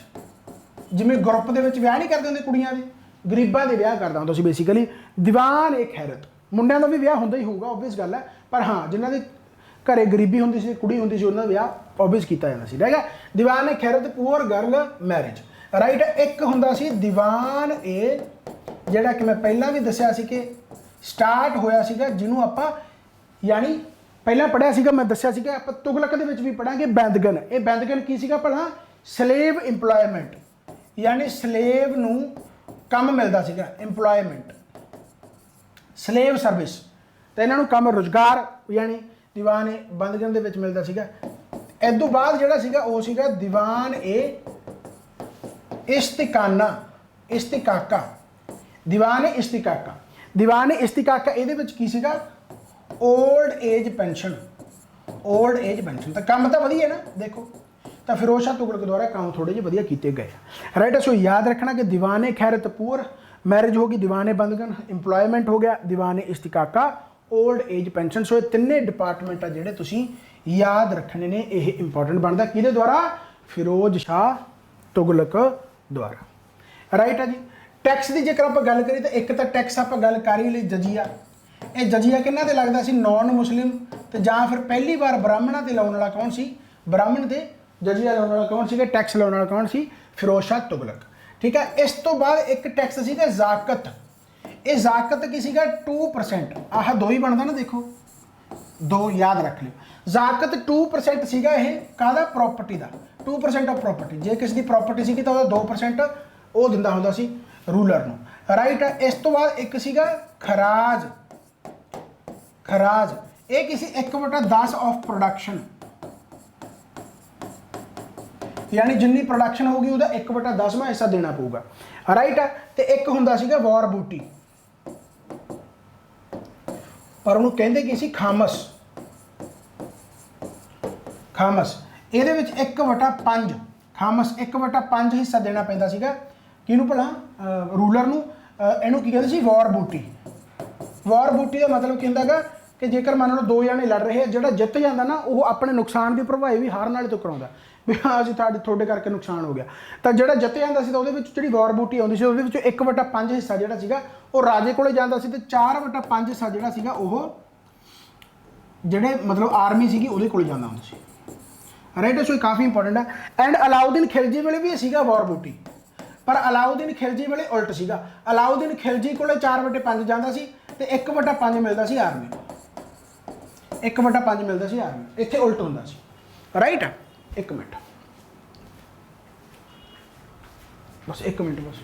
ਜਿਵੇਂ ਗਰੁੱਪ ਦੇ ਵਿੱਚ ਵਿਆਹ ਨਹੀਂ ਕਰਦੇ ਹੁੰਦੇ ਕੁੜੀਆਂ ਦੇ, ਗਰੀਬਾਂ ਦੇ ਵਿਆਹ ਕਰਦਾ ਹੁੰਦਾ ਸੀ ਬੇਸਿਕਲੀ। ਦੀਵਾਨ ਏ ਖੈਰਤ, ਮੁੰਡਿਆਂ ਦਾ ਵੀ ਵਿਆਹ ਹੁੰਦਾ ਹੀ ਹੋਊਗਾ, ਓਬਵੀਅਸ ਗੱਲ ਹੈ, ਪਰ ਹਾਂ ਜਿਨ੍ਹਾਂ ਦੇ ਘਰੇ ਗਰੀਬੀ ਹੁੰਦੀ ਸੀ, ਕੁੜੀ ਹੁੰਦੀ ਸੀ, ਉਹਨਾਂ ਦਾ ਵਿਆਹ ਓਬਵੀਅਸ ਕੀਤਾ ਜਾਂਦਾ ਸੀ, ਠੀਕ ਹੈ। ਦੀਵਾਨ ਏ ਖੈਰਤ ਪੂਅਰ ਗਰਲ ਮੈਰਿਜ, ਰਾਈਟ। ਇੱਕ ਹੁੰਦਾ ਸੀ ਦੀਵਾਨ ਏ, ਜਿਹੜਾ ਕਿ ਮੈਂ ਪਹਿਲਾਂ ਵੀ ਦੱਸਿਆ ਸੀ ਕਿ ਸਟਾਰਟ ਹੋਇਆ ਸੀਗਾ, ਜਿਹਨੂੰ ਆਪਾਂ ਯਾਨੀ ਪਹਿਲਾਂ ਪੜ੍ਹਿਆ ਸੀਗਾ, ਮੈਂ ਦੱਸਿਆ ਸੀਗਾ ਆਪਾਂ ਤੁਗਲਕ ਦੇ ਵਿੱਚ ਵੀ ਪੜਾਂਗੇ, ਬੈਂਦਗਨ। ਇਹ ਬੈਂਦਗਨ ਕੀ ਸੀਗਾ ਭਲਾ? ਸਲੇਵ ਇੰਪਲੋਇਮੈਂਟ, ਯਾਨੀ ਸਲੇਵ ਨੂੰ ਕੰਮ ਮਿਲਦਾ ਸੀਗਾ, ਇੰਪਲੋਇਮੈਂਟ, ਸਲੇਵ ਸਰਵਿਸ, ਤੇ ਇਹਨਾਂ ਨੂੰ ਕੰਮ ਰੁਜ਼ਗਾਰ ਯਾਨੀ ਦੀਵਾਨ ਏ ਬੰਦਗਨ ਦੇ ਵਿੱਚ ਮਿਲਦਾ ਸੀਗਾ। ਇਸ ਤੋਂ ਬਾਅਦ ਜਿਹੜਾ ਸੀਗਾ ਉਹ ਸੀਗਾ ਦੀਵਾਨ ਏ ਇਸਤਿਕਾਨਾ, ਇਸਤਿਕਾਕਾ, ਦੀਵਾਨ ਏ ਇਸਤਿਕਾਕਾ। ਦੀਵਾਨ ਏ ਇਸਤਿਕਾਕਾ ਇਹਦੇ ਵਿੱਚ ਕੀ ਸੀਗਾ? Old age pension, old age pension. तो काम तो वधिया ना देखो, तो फिरोज शाह तुगलक द्वारा काम थोड़े जे वधिया किए गए, राइट। सो याद रखना कि दीवाने खैरत पुअर मैरिज होगी, दीवाने बंदगन इंप्लॉयमेंट हो गया, दीवाने इस्तिकाका ओल्ड एज पेंशन। सो ये तिन्ने डिपार्टमेंट आ जिहड़े तुसीं याद रखने ने, ये इंपॉर्टेंट बनता किहदे द्वारा? फिरोज शाह तुगलक द्वारा, राइट है जी। टैक्स की जेकर आप गल करिए तो एक तो टैक्स आप गल कर ही लई जजिया, ਇਹ ਜਜੀਆ ਕਿਹਨਾਂ ਤੇ ਲੱਗਦਾ ਸੀ? ਨੌਨ ਮੁਸਲਿਮ, ਤੇ ਜਾਂ ਫਿਰ ਪਹਿਲੀ ਵਾਰ ਬ੍ਰਾਹਮਣਾਂ ਤੇ ਲਾਉਣ ਵਾਲਾ ਕੌਣ ਸੀ? ਬ੍ਰਾਹਮਣ ਤੇ ਜਜੀਆ ਲਾਉਣ ਵਾਲਾ ਕੌਣ ਸੀਗਾ? ਟੈਕਸ ਲਾਉਣ ਵਾਲਾ ਕੌਣ ਸੀ? ਫਿਰੋਜ਼ ਸ਼ਾਹ ਤੁਗਲਕ, ਠੀਕ ਹੈ। ਇਸ ਤੋਂ ਬਾਅਦ ਇੱਕ ਟੈਕਸ ਸੀਗਾ ਜ਼ਾਕਤ। ਇਹ ਜ਼ਾਕਤ ਕੀ ਸੀਗਾ? 2%। ਆਹ ਦੋ ਹੀ ਬਣਦਾ ਨਾ, ਦੇਖੋ ਦੋ ਯਾਦ ਰੱਖ ਲਿਓ। ਜ਼ਾਕਤ 2% ਸੀਗਾ। ਇਹ ਕਾਹਦਾ? Property the, 2% of property. ਜੇ ਕਿਸੇ ਦੀ ਪ੍ਰੋਪਰਟੀ ਸੀਗੀ ਤਾਂ ਉਹਦਾ 2% ਉਹ ਦਿੰਦਾ ਹੁੰਦਾ ਸੀ ਰੂਲਰ ਨੂੰ, ਰਾਈਟ। ਇਸ ਤੋਂ ਬਾਅਦ ਇੱਕ ਸੀਗਾ ਖਰਾਜ। खराज ये किसी 1/10 ऑफ प्रोडक्शन, यानी जिन्नी प्रोडक्शन होगी उसका 1/10वां हिस्सा देना पऊगा, राइट है। तो एक हुंदा सीगा वॉर बूटी, पर उन्होंने कहते कि सी खामस, खामस। ਇਹਦੇ ਵਿੱਚ 1/5 ਖਾਮਸ 1/5 ਹਿੱਸਾ ਦੇਣਾ ਪੈਂਦਾ ਸੀਗਾ ਕਿਹਨੂੰ ਭਲਾ? ਰੂਲਰ ਨੂੰ। ਇਹਨੂੰ ਕੀ ਕਹਿੰਦੇ ਸੀ? ਵॉर ਬੂਟੀ। ਵॉर ਬੂਟੀ ਦਾ ਮਤਲਬ ਕੀ ਹੁੰਦਾ ਹੈਗਾ ਕਿ ਜੇਕਰ ਮੰਨ ਲਓ ਦੋ ਜਣੇ ਲੜ ਰਹੇ, ਜਿਹੜਾ ਜਿੱਤ ਜਾਂਦਾ ਨਾ ਉਹ ਆਪਣੇ ਨੁਕਸਾਨ ਦੀ ਭਰਪਾਈ ਵੀ ਹਾਰਨ ਵਾਲੇ ਤੋਂ ਕਰਾਉਂਦਾ, ਵੀ ਹਾਂ ਅਸੀਂ ਤੁਹਾਡੇ ਕਰਕੇ ਨੁਕਸਾਨ ਹੋ ਗਿਆ। ਤਾਂ ਜਿਹੜਾ ਜਿੱਤ ਜਾਂਦਾ ਸੀ ਤਾਂ ਉਹਦੇ ਵਿੱਚ ਜਿਹੜੀ ਵॉर ਬੂਟੀ ਆਉਂਦੀ ਸੀ ਉਹਦੇ ਵਿੱਚੋਂ 1/5 ਹਿੱਸਾ ਜਿਹੜਾ ਸੀਗਾ ਉਹ ਰਾਜੇ ਕੋਲੇ ਜਾਂਦਾ ਸੀ, ਤੇ 4/5 ਹਿੱਸਾ ਜਿਹੜਾ ਸੀਗਾ ਉਹ ਜਿਹੜੇ ਮਤਲਬ ਆਰਮੀ ਸੀਗੀ ਉਹਦੇ ਕੋਲੇ ਜਾਂਦਾ ਹੁੰਦਾ ਸੀ, ਰਾਈਟ। ਸੋ ਇਹ ਕਾਫੀ ਇੰਪੋਰਟੈਂਟ ਹੈ। ਐਂਡ ਅਲਾਉਦੀਨ ਖਿਲਜੀ ਵੇਲੇ ਵੀ ਇਹ ਸੀਗਾ ਵॉर ਬੂਟੀ, ਪਰ ਅਲਾਉਦੀਨ ਖਿਲਜੀ ਵੇਲੇ ਉਲਟ ਸੀਗਾ। ਅਲਾਉਦੀਨ ਖਿਲਜੀ ਕੋਲੇ 4/5 ਜਾਂਦਾ ਸੀ ਤੇ 1/5 ਮਿਲਦਾ ਸੀ ਆਰਮੀ ਨੂੰ, 1/5 ਮਿਲਦਾ ਸੀ ਆਰਮੀ, ਇੱਥੇ ਉਲਟ ਹੁੰਦਾ ਸੀ, ਰਾਈਟ। ਇੱਕ ਮਿੰਟ ਬਸ, ਇੱਕ ਮਿੰਟ ਬਸ।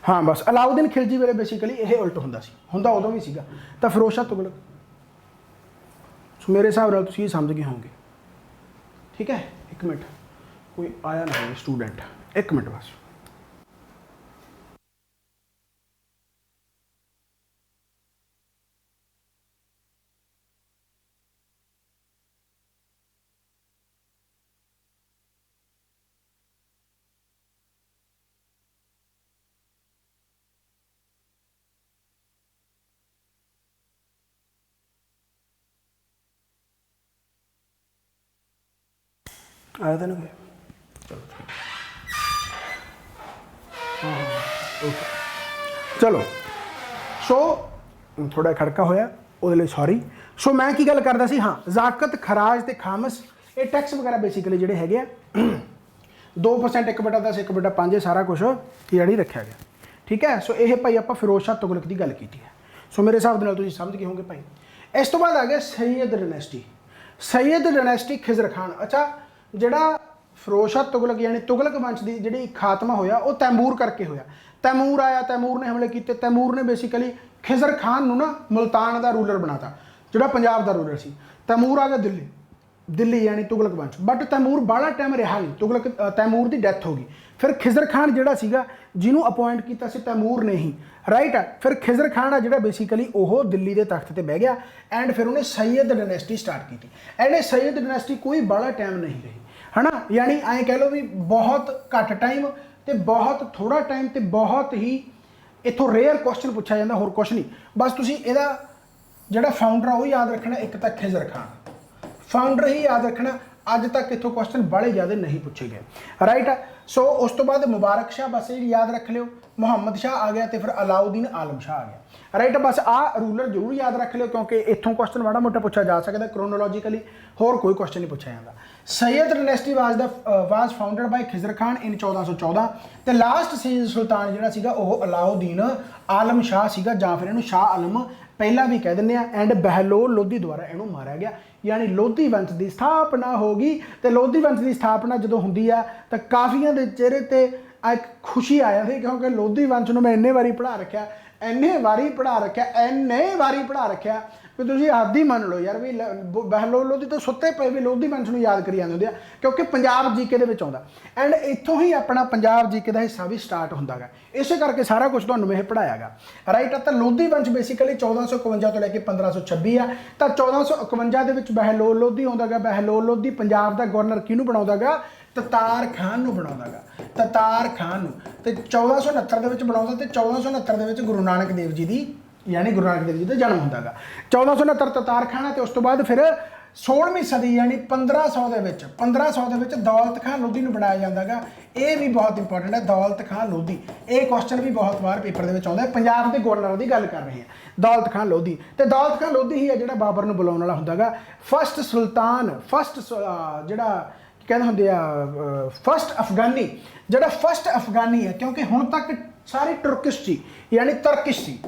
ਹਾਂ ਬਸ, ਅਲਾਉਦੀਨ ਖਿਲਜੀ ਵੇਲੇ ਬੇਸਿਕਲੀ ਇਹ ਉਲਟ ਹੁੰਦਾ ਸੀ, ਹੁੰਦਾ ਉਦੋਂ ਵੀ ਸੀਗਾ। ਤਾਂ ਫਿਰੋਜ਼ ਸ਼ਾਹ ਤੁਗਲਕ, ਸੋ ਮੇਰੇ ਹਿਸਾਬ ਨਾਲ ਤੁਸੀਂ ਇਹ ਸਮਝ ਗਏ ਹੋਵੋਗੇ, ਠੀਕ ਹੈ। ਇੱਕ ਮਿੰਟ, ਕੋਈ ਆਇਆ ਨਾ ਹੋਵੇ ਸਟੂਡੈਂਟ, ਇੱਕ ਮਿੰਟ ਬਸ। आया था ना भाई? चलो सो थोड़ा खड़का होया ਉਹਦੇ ਲਈ ਸੌਰੀ। ਸੋ ਮੈਂ ਕੀ ਗੱਲ ਕਰਦਾ ਸੀ, ਹਾਂ ਜ਼ਾਕਤ ਖਰਾਜ ਤੇ ਖਾਮਸ ਇਹ ਟੈਕਸ ਵਗੈਰਾ ਬੇਸਿਕਲੀ ਜਿਹੜੇ ਹੈਗੇ ਆ 2% 1/10 1/5 ਇਹ ਸਾਰਾ ਕੁਝ ਯਾਨੀ ਰੱਖਿਆ ਗਿਆ, ਠੀਕ ਹੈ। ਸੋ ਇਹ ਭਾਈ ਆਪਾਂ ਫਿਰੋਜ਼ ਸ਼ਾਹ ਤੁਗਲਕ ਦੀ ਗੱਲ ਕੀਤੀ ਹੈ। ਸੋ ਮੇਰੇ ਹਿਸਾਬ ਦੇ ਨਾਲ ਤੁਸੀਂ ਸਮਝ ਗਏ ਹੋਵੋਗੇ ਭਾਈ। ਇਸ ਤੋਂ ਬਾਅਦ ਆ ਗਿਆ ਸੈਯਦ ਡਾਇਨੈਸਟੀ। ਸੈਯਦ ਡਾਇਨੈਸਟੀ ਖਿਜ਼ਰ ਖਾਨ। ਅੱਛਾ, ਜਿਹੜਾ ਫਿਰੋਜ਼ ਸ਼ਾਹ ਤੁਗਲਕ ਯਾਨੀ ਤੁਗਲਕ ਵੰਸ਼ ਦੀ ਜਿਹੜੀ ਖਾਤਮਾ ਹੋਇਆ ਉਹ ਤੈਮੂਰ ਕਰਕੇ ਹੋਇਆ। ਤੈਮੂਰ ਆਇਆ, ਤੈਮੂਰ ਨੇ ਹਮਲੇ ਕੀਤੇ। ਤੈਮੂਰ ਨੇ ਬੇਸਿਕਲੀ ਖਿਜ਼ਰ ਖਾਨ ਨੂੰ ਨਾ ਮੁਲਤਾਨ ਦਾ ਰੂਲਰ ਬਣਾਤਾ, ਜਿਹੜਾ ਪੰਜਾਬ ਦਾ ਰੂਲਰ ਸੀ। ਤੈਮੂਰ ਆ ਗਿਆ ਦਿੱਲੀ, ਦਿੱਲੀ ਯਾਨੀ ਤੁਗਲਕ ਵੰਸ਼। ਬਟ ਤੈਮੂਰ ਬਾਹਲਾ ਟਾਈਮ ਰਿਹਾ ਨਹੀਂ, ਤੈਮੂਰ ਦੀ ਡੈਥ ਹੋ ਗਈ। ਫਿਰ ਖਿਜ਼ਰ ਖਾਨ ਜਿਹੜਾ ਸੀਗਾ ਜਿਹਨੂੰ ਅਪਾਇੰਟ ਕੀਤਾ ਸੀ ਤੈਮੂਰ ਨੇ ਹੀ, ਰਾਈਟ। ਫਿਰ ਖਿਜ਼ਰ ਖਾਨ ਆ ਜਿਹੜਾ ਬੇਸਿਕਲੀ ਉਹ ਦਿੱਲੀ ਦੇ ਤਖਤ ਤੇ ਬਹਿ ਗਿਆ ਐਂਡ ਫਿਰ ਉਹਨੇ ਸੈਯਦ ਡਾਇਨੈਸਟੀ ਸਟਾਰਟ ਕੀਤੀ। ਐਂਡ ਇਹ ਸੈਯਦ ਡਾਇਨੈਸਟੀ ਕੋਈ ਬਾਹਲਾ ਟਾਈਮ ਨਹੀਂ ਰਹੀ, ਹੈ ਨਾ। ਯਾਨੀ ਐਂ ਕਹਿ ਲਓ ਵੀ ਬਹੁਤ ਘੱਟ ਟਾਈਮ ਤੇ ਬਹੁਤ ਥੋੜਾ ਟਾਈਮ ਤੇ ਬਹੁਤ ਹੀ ਇੱਥੋਂ ਰੇਅਰ ਕੁਐਸਚਨ ਪੁੱਛਿਆ ਜਾਂਦਾ, ਹੋਰ ਕੁਛ ਨਹੀਂ। ਬਸ ਤੁਸੀਂ ਇਹਦਾ ਜਿਹੜਾ ਫਾਊਂਡਰ ਆ ਉਹ ਯਾਦ ਰੱਖਣਾ, ਇੱਕ ਤਾਂ ਖਿਜ਼ਰ ਖਾਨ। फाउंडर ही याद रखना। अज तक इतों क्वेश्चन बड़े ज़्यादा नहीं पूछे गए, राइट है। सो उस तो बाद मुबारक शाह बस याद रख लियो, मुहम्मद शाह आ गया तो फिर अलाउद्दीन आलम शाह आ गया, राइट। बस आ रूलर जरूर याद रख लियो क्योंकि इतों क्वेश्चन माड़ा मोटा पूछा जा सकता क्रोनोलॉजिकली, होर कोई क्वेश्चन नहीं पूछा जाता। Sayyid dynasty was founded by Khizr Khan in 1414 तो लास्ट सैयद सुल्तान जिहड़ा सीगा ओह अलाउद्दीन आलम शाह सीगा, जां फिर इहनूं शाह आलम पहला भी कह दिंदे आ। एंड बहलोल लोधी द्वारा इहनूं मारिया गया, यानी लोधी वंश की स्थापना होगी। तो लोधी वंश की स्थापना जो होंदी आ तो काफियां दे चेहरे ते एक खुशी आया थी क्योंकि लोधी वंश नूं मैं इन्ने वारी पढ़ा रखा, इन्ने वारी पढ़ा रखा भी तुसीं हद ही मान लो यार भी बहलोल लोधी तो सुत्ते पे भी लोधी वंश नूं याद करी जांदे हुंदे आ क्योंकि पंजाब जीके दे विच आउंदा। एंड इत्थों ही अपना पंजाब जीके का हिस्सा भी स्टार्ट हुंदा गा, इस करके सारा कुछ तुहानूं मैं पढ़ाया गा, राइट। तो लोधी वंश बेसिकली 1451 तो लैके 1526 आ। तो 1451 दे विच बहलोल लोधी आउंदा गा। बहलोल लोधी पंजाब दा गवर्नर किहनूं बनाउंदा गा? ततार खान नूं बनाउंदा गा, ततार खान नूं। ते 1469 दे विच बनाउंदा ते 1469 दे विच गुरु नानक देव जी दी यानी गुरु नानक देव जी का जन्म होंदा गा। 1469 ततार खाना तो उस तो बाद फिर 16वीं सदी यानी 1500 दे विच दौलत खां लोधी नूं बनाया जांदा गा। ये भी बहुत इंपॉर्टेंट है, दौलत खां लोधी। ये क्वेश्चन भी बहुत बार पेपर दे विच आउंदा है। पंजाब के गवर्नर की गल कर रहे हैं, दौलत खां लोधी। तो दौलत खां लोधी ही है जिहड़ा बाबर नूं बुलाउण वाला हुंदा गा। फस्ट सुल्तान, फस्ट जिहड़ा कहते होंदे आ फस्ट अफगानी, जिहड़ा फस्ट अफगानी है क्योंकि हुण तक सारी तुर्किश सी यानी तुर्किश सी,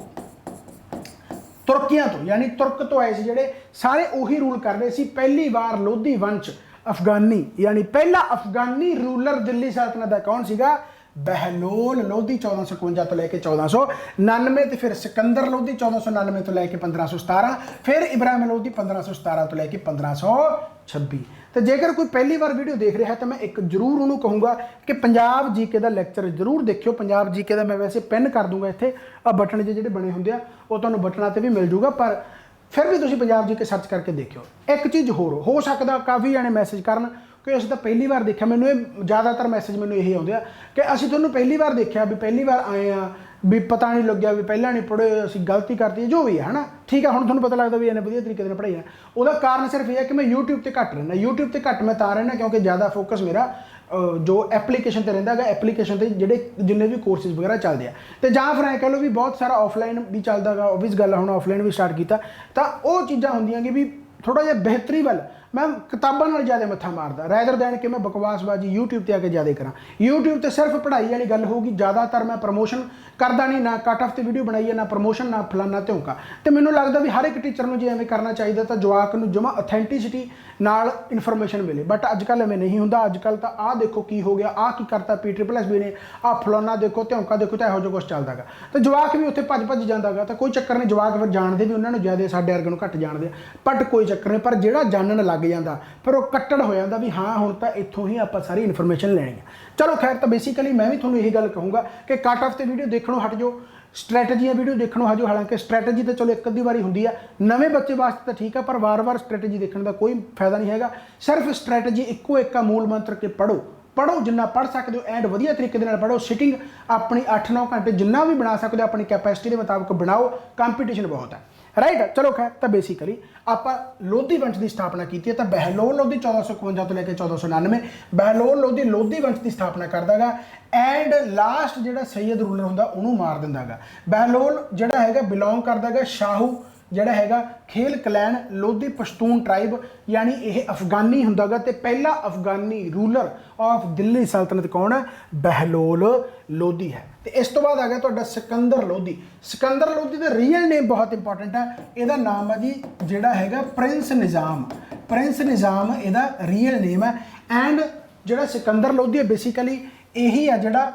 तुर्कियां तो यानी तुर्क तो आए थे जोड़े सारे उही रूल कर रहे थे। पहली बार लोधी वंश अफगानी यानी पहला अफगानी रूलर दिल्ली सल्तनत का कौन सीगा? बहलोल लोधी 1451 तो लैके 1499, तो फिर सिकंदर लोधी 1499 तो लैके 1517, फिर इब्राहिम लोधी 1517 तो लैके 1526। तो जेकर कोई पहली बार वीडियो देख रहा है तो मैं एक जरूर उन्होंने कहूँगा कि पंजाब जीके का लैक्चर जरूर देखियो। पंजाब जीके का मैं वैसे पिन कर दूंगा इतने आ बटन जो बने होंगे वो तुम्हें बटना से भी मिल जूगा, पर फिर भी तुम पंजाब जीके सर्च करके देखियो। एक चीज़ होर हो सकता काफ़ी जाने मैसेज करन कि असं तो पहली बार देखा, मैंने ज़्यादातर मैसेज मैंने यही आते हैं कि असं तुहानूं पहली बार देखा भी पहली बार आए हैं भी पता नहीं लग्या भी पहला नहीं पढ़े असीं गलती करती है जो भी है ना, ठीक है। हुण तुहानूं पता लगता भी इन्ने वधिया तरीके नाल पढ़ाई है। उसदा कारण सिर्फ यह है कि मैं यूट्यूब पर घट रहना, यूट्यूब पर घट मैं तां रहना क्योंकि ज़्यादा फोकस मेरा जो एप्लीकेशन पर रहिंदा है, एप्लीकेशन पर जिहड़े जिन्ने भी कोर्सिस वगैरह चलते हैं। तो जां फिर ऐ कह लो भी बहुत सारा ऑफलाइन भी चलता गा, ओबियस गल है हुण ऑफलाइन भी स्टार्ट किया तो वो चीज़ां होंदियां कि भी थोड़ा जिहा बेहतरी वाल मैं किताबों नाल ज़्यादा मत्था मारदा रैदर दैन कि मैं बकवासबाजी यूट्यूब पर आके ज़्यादा करा। यूट्यूब पर सिर्फ पढ़ाई वाली गल होगी, ज़्यादातर मैं प्रमोशन करदा नहीं, ना कट ऑफ ते वीडियो बनाई है, ना प्रमोशन, ना फलाना ध्योका। तो मैनूं लगदा भी हर एक टीचर नूं जे एवें करना चाहिए तो जवाक नूं जमा ऑथेंटिसिटी नाल इन्फॉर्मेशन मिले, बट अजकल एवें नहीं हुंदा। अजकल तो आ देखो की हो गया, आ की करता PSSB ने, आ फलाना देखो ध्योका देखो, तो इहो जिहा कुछ चलदा गा। तो जवाक भी उत्थे भज जांदा गा। तो कोई चक्कर नहीं, जवाक फिर जानते भी उन्होंने ज़्यादा, साडे वर्गे नूं घट जानते, बट कोई चक्कर नहीं। पर जिहड़ा जानन लग जांदा फिर वो कट्टड़ हो जाता भी हाँ हुण तां इत्थों ही आपां सारी इन्फॉर्मेशन लैणी है। चलो खैर, तो बेसिकली मैं भी तुहानूं यही गल कहूँगा कि कट ऑफ ते वीडियो देखणों हट जाओ, स्ट्रैटेजियां वीडियो देखणों हट जाओ। हालांकि स्ट्रैटेजी तो चलो एक अद्धी बारी हुंदी है, नवे बच्चे वास्ते तो ठीक है, पर वार वार स्ट्रैटेजी देखने का कोई फायदा नहीं है। सिर्फ स्ट्रैटेजी इक्को एक मूल मंत्र के पढ़ो जिन्ना पढ़ सकते हो, एंड वधिया तरीके नाल पढ़ो। सिटिंग अपनी 8-9 घंटे जिन्ना भी बना सकते हो अपनी कैपेसिटी के मुताबिक बनाओ, कंपीटीशन बहुत है, राइट। चलो खैर, तो बेसिकली आप लोधी वंश की स्थापना की है। तो बहलोल लोधी 1451 तो लैके 1499 बहलोल लोधी लोधी वंश की स्थापना करदा गा। एंड लास्ट जिहड़ा सैयद रूलर हुंदा उहनूं मार दिंदा गा। बहलोल जिहड़ा हैगा बिलोंग करदा गा शाहू जिहड़ा हैगा खेल क्लैन लोधी पश्तून ट्राइब, यानी यह अफगानी हुंदा गा। ते पहला अफगानी रूलर ऑफ दिल्ली सल्तनत कौन है? बहलोल लोधी है। तो इस तो बाद आ गया तुहाडा सिकंदर लोधी। सिकंदर लोधी का रीयल नेम बहुत इंपॉर्टेंट है, यदा नाम है जी जिहड़ा हैगा प्रिंस निज़ाम। प्रिंस निज़ाम यदा रीयल नेम है। एंड जिहड़ा सिकंदर लोधी है बेसिकली यही है जिहड़ा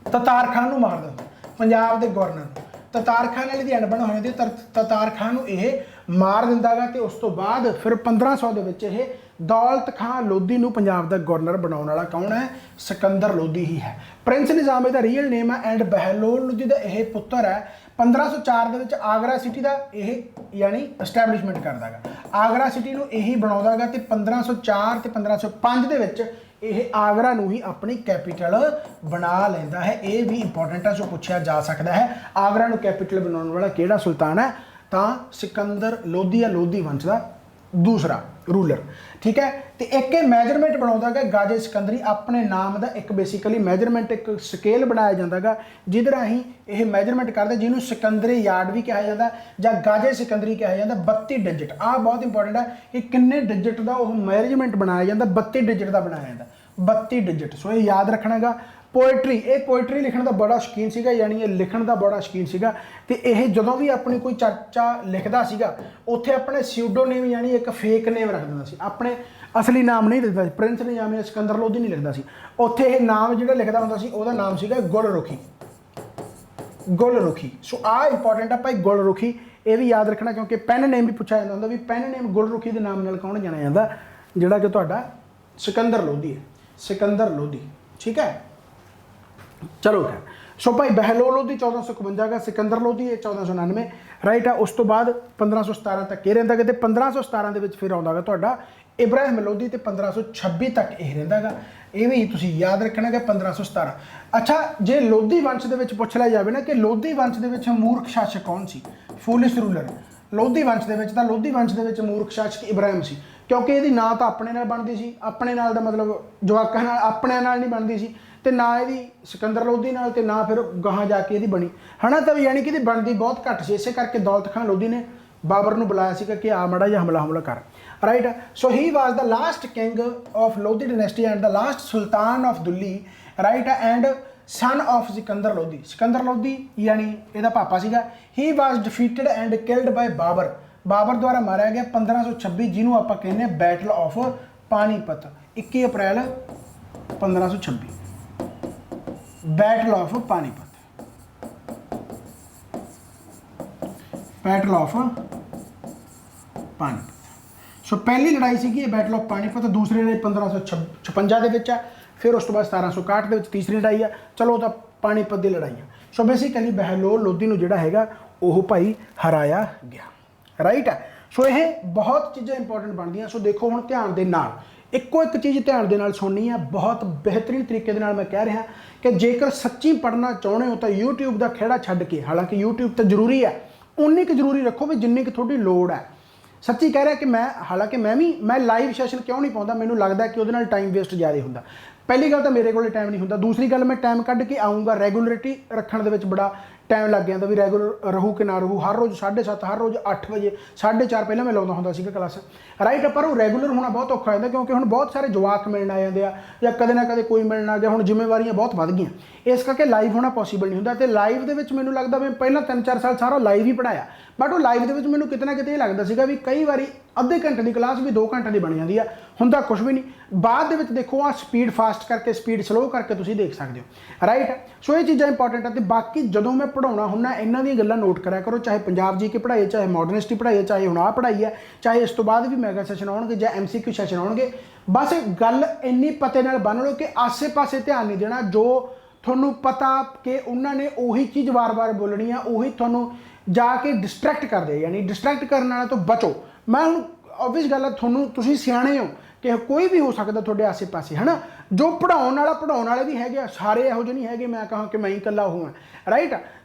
ततार खान नूं मार दिंदा, पंजाब के गवर्नर ततार खान वाले की अणबण होने दी, ततार खान नूं यह मार दिंदा गा। ते उस तो बाद फिर 1500 दे विच यह दौलत खां लोधी नूं पंजाब दा गवर्नर बनाउण वाला कौन है? सिकंदर लोधी ही है। प्रिंस निज़ाम इसदा रीयल नेम है। एंड बहलोल लोधी दा यह पुत्र है। 1504 दे विच आगरा सिटी का यह यानी एस्टैबलिशमेंट करदा गा। आगरा सिटी नूं यही बनाउंदा गा। ते 1504 ते 1505 दे विच यह आगरा नूं ही अपनी कैपीटल बना लैंदा है। ये भी इंपॉर्टेंट है, सो पूछा जा सकता है आगरा नूं कैपीटल बनाने वाला किहड़ा सुल्तान है? तो सिकंदर लोधी या लोधी वंश का दूसरा रूलर, ठीक है। तो एक मैजरमेंट बनाता है गाजे सिकंदरी अपने नाम का एक बेसिकली मैजरमेंट एक स्केल बनाया जाता है जिद राही ये मैजरमेंट करते जिन्होंने सिकंदरी यार्ड भी कहा जाता या गाजे सिकंदरी कहा जाता। 32 डिजिट आ बहुत इंपॉर्टेंट है कि किन्ने डिजिट का वो मैजरमेंट बनाया जाता, 32 डिजिट का बनाया जाता, 32 डिजिट। सो ये याद रखना है। पोएट्री, ये पोएट्री लिखण का बड़ा शौकीन सीगा, यानी ये लिखण का बड़ा शौकीन सीगा। ते यह जदों भी अपनी कोई चर्चा लिखदा सीगा उत्थे अपने स्यूडोनेम यानी एक फेक नेम रख दिंदा सी, अपने असली नाम नहीं लिखदा सी। प्रिंस निजाम या सिकंदर लोधी नहीं लिखदा सी, उत्थे यह नाम जिहड़ा लिखदा हुंदा सी उहदा नाम सीगा गुलरुखी, गुलरुखी। सो आ इंपॉर्टेंट है भाई गुलरुखी, ये भी याद रखना क्योंकि पैन नेम भी पूछा जाता हुंदा भी पैन नेम गुलरुखी के नाम नाल कौन जाना जाता, जिहड़ा कि तुहाडा सिकंदर लोधी है, सिकंदर लोधी, ठीक है। चलो खैर, सो भाई बहलोल लोधी 1451 का, सिकंदर लोधी है 1499, राइट है। उस तो बाद 1517 तक ये रहिंदा गा, 1517 ਦੇ ਵਿੱਚ फिर आउंदा गा तुहाडा इब्राहिम लोधी, तो 1526 तक ये रहिंदा गा। ये भी तुसीं याद रखना कि 1517। अच्छा, जे लोधी वंश दे विच पुछ लिया जाए ना कि लोधी वंश दे विच मूर्ख शासक कौन सी, फूलिश रूलर, लोधी वंश दे विच तां लोधी वंश दे विच मूर्ख शासक इब्राहिम सी, क्योंकि ये ना तो अपने नाल बनती सी, अपने नाल दा मतलब जवाकां नाल अपने नाल नहीं बनती सी, तो ना ये सिकंदर लोधी नाल, ते ना फिर गाहां जाके ये बनी है ना। तो यानी कि बनती बहुत घट सी, इस करके दौलत खान लोधी ने बाबर नूं बुलाया सीगा कि आ माड़ा जिहा हमला कर, right. So he was the last king of Lodhi dynasty and the last sultan of Delhi, right, and son of Sikandar Lodhi. Sikandar Lodhi यानी इहदा पापा सीगा। He was defeated and killed by Babur, Babur द्वारा मारिया गया 1526, जिन्हों आप कहने battle of Panipat, 21 April 1526, battle of Panipat, battle of Panipat. So पहली लड़ाई सी बैटल ऑफ पानीपत, दूसरी लड़ाई 1556 के विच है, फिर उस तो बाद 1761 के विच तीसरी लड़ाई है। चलो तो पानीपत की लड़ाई है। सो बेसिकली बहलोल लोधी नूं जिहड़ा हैगा ओह भाई हराया गया, राइट है। सो ये बहुत चीज़ां इंपॉर्टेंट बनदियां। सो देखो हुण ध्यान दे नाल इक्को एक चीज़ ध्यान दे नाल सुननी है, बहुत बेहतरीन तरीके दे नाल मैं कह रहा कि जेकर सच्ची पढ़ना चाहते हो तो यूट्यूब का खेड़ा छड्ड के, हालांकि यूट्यूब तो जरूरी है, उन्नी क जरूरी रखो भी जिन्नी क थोड़ी लोड़ है। सच्ची कह रहा कि हालांकि मैं लाइव सैशन क्यों नहीं पाता, मैनूं लगता कि उहदे नाल टाइम वेस्ट ज़्यादा हुंदा। पहली गल तो मेरे को टाइम नहीं हुंदा, दूसरी गल मैं टाइम कढ़ के आऊँगा, रैगूलरिटी रखने दे विच बड़ा टाइम लग जाता भी रैगूलर रहू कि ना रहू। हर रोज़ 7:30, हर रोज़ 8 बजे, 4:30 पहले मैं लाउंदा हुंदा सीगा क्लास, राइट। पर वो रैगूलर होना बहुत औखा हो जाता क्योंकि हुण बहुत सारे जवाक मिलण आ जाते हैं या कदे ना कदे कोई मिलण आ गया, हुण जिम्मेवारियां बहुत वध गईयां, इस करके लाइव होना पॉसीबल नहीं होंदा। ते लाइव दे विच मैनूं लगदा मैं पहला 3-4 साल सारा लाइव ही पढ़ाया, बट वो लाइव दे विच मैनूं किते ना किते ये लगदा सीगा भी कई बारी अद्धे घंटे की क्लास भी 2 घंटे की बन जाती है, हुंदा कुछ भी नहीं। बाद दे विच देखो आ स्पीड फास्ट करके स्पीड स्लो करके तुसीं देख सकते हो, राइट। सो ये चीज़ां इंपॉर्टेंट है। तो बाकी जदों मैं पढ़ाउणा हुंदा इन्हां दी गल्लां नोट करा करो, चाहे पंजाब जी की पढ़ाई, चाहे मॉडर्न हिस्ट्री पढ़ाई, चाहे हुण आ पढ़ाई है, चाहे इस तो बाद भी मैगा सैशन आउणगे या MCQ सैशन आउणगे। बस गल इन्नी पते नाल बन लो कि आसे पासे ध्यान नहीं देना, जो थोनों पता कि उन्होंने उही चीज़ बार बार बोलनी है, उही थोनों जाके डिस्ट्रैक्ट कर दे, यानी डिस्ट्रैक्ट करने वाले तो बचो। मैं हूँ ऑब्वियस गल है, थोनों तुसीं सियाणे हो कि कोई भी हो सकता थोड़े आसे पासे, है ना। जो पढ़ाने वाले भी है, सारे यहो ਜਿਹੇ नहीं है, मैं कहा कि मैं ही कला हूँ, राइट।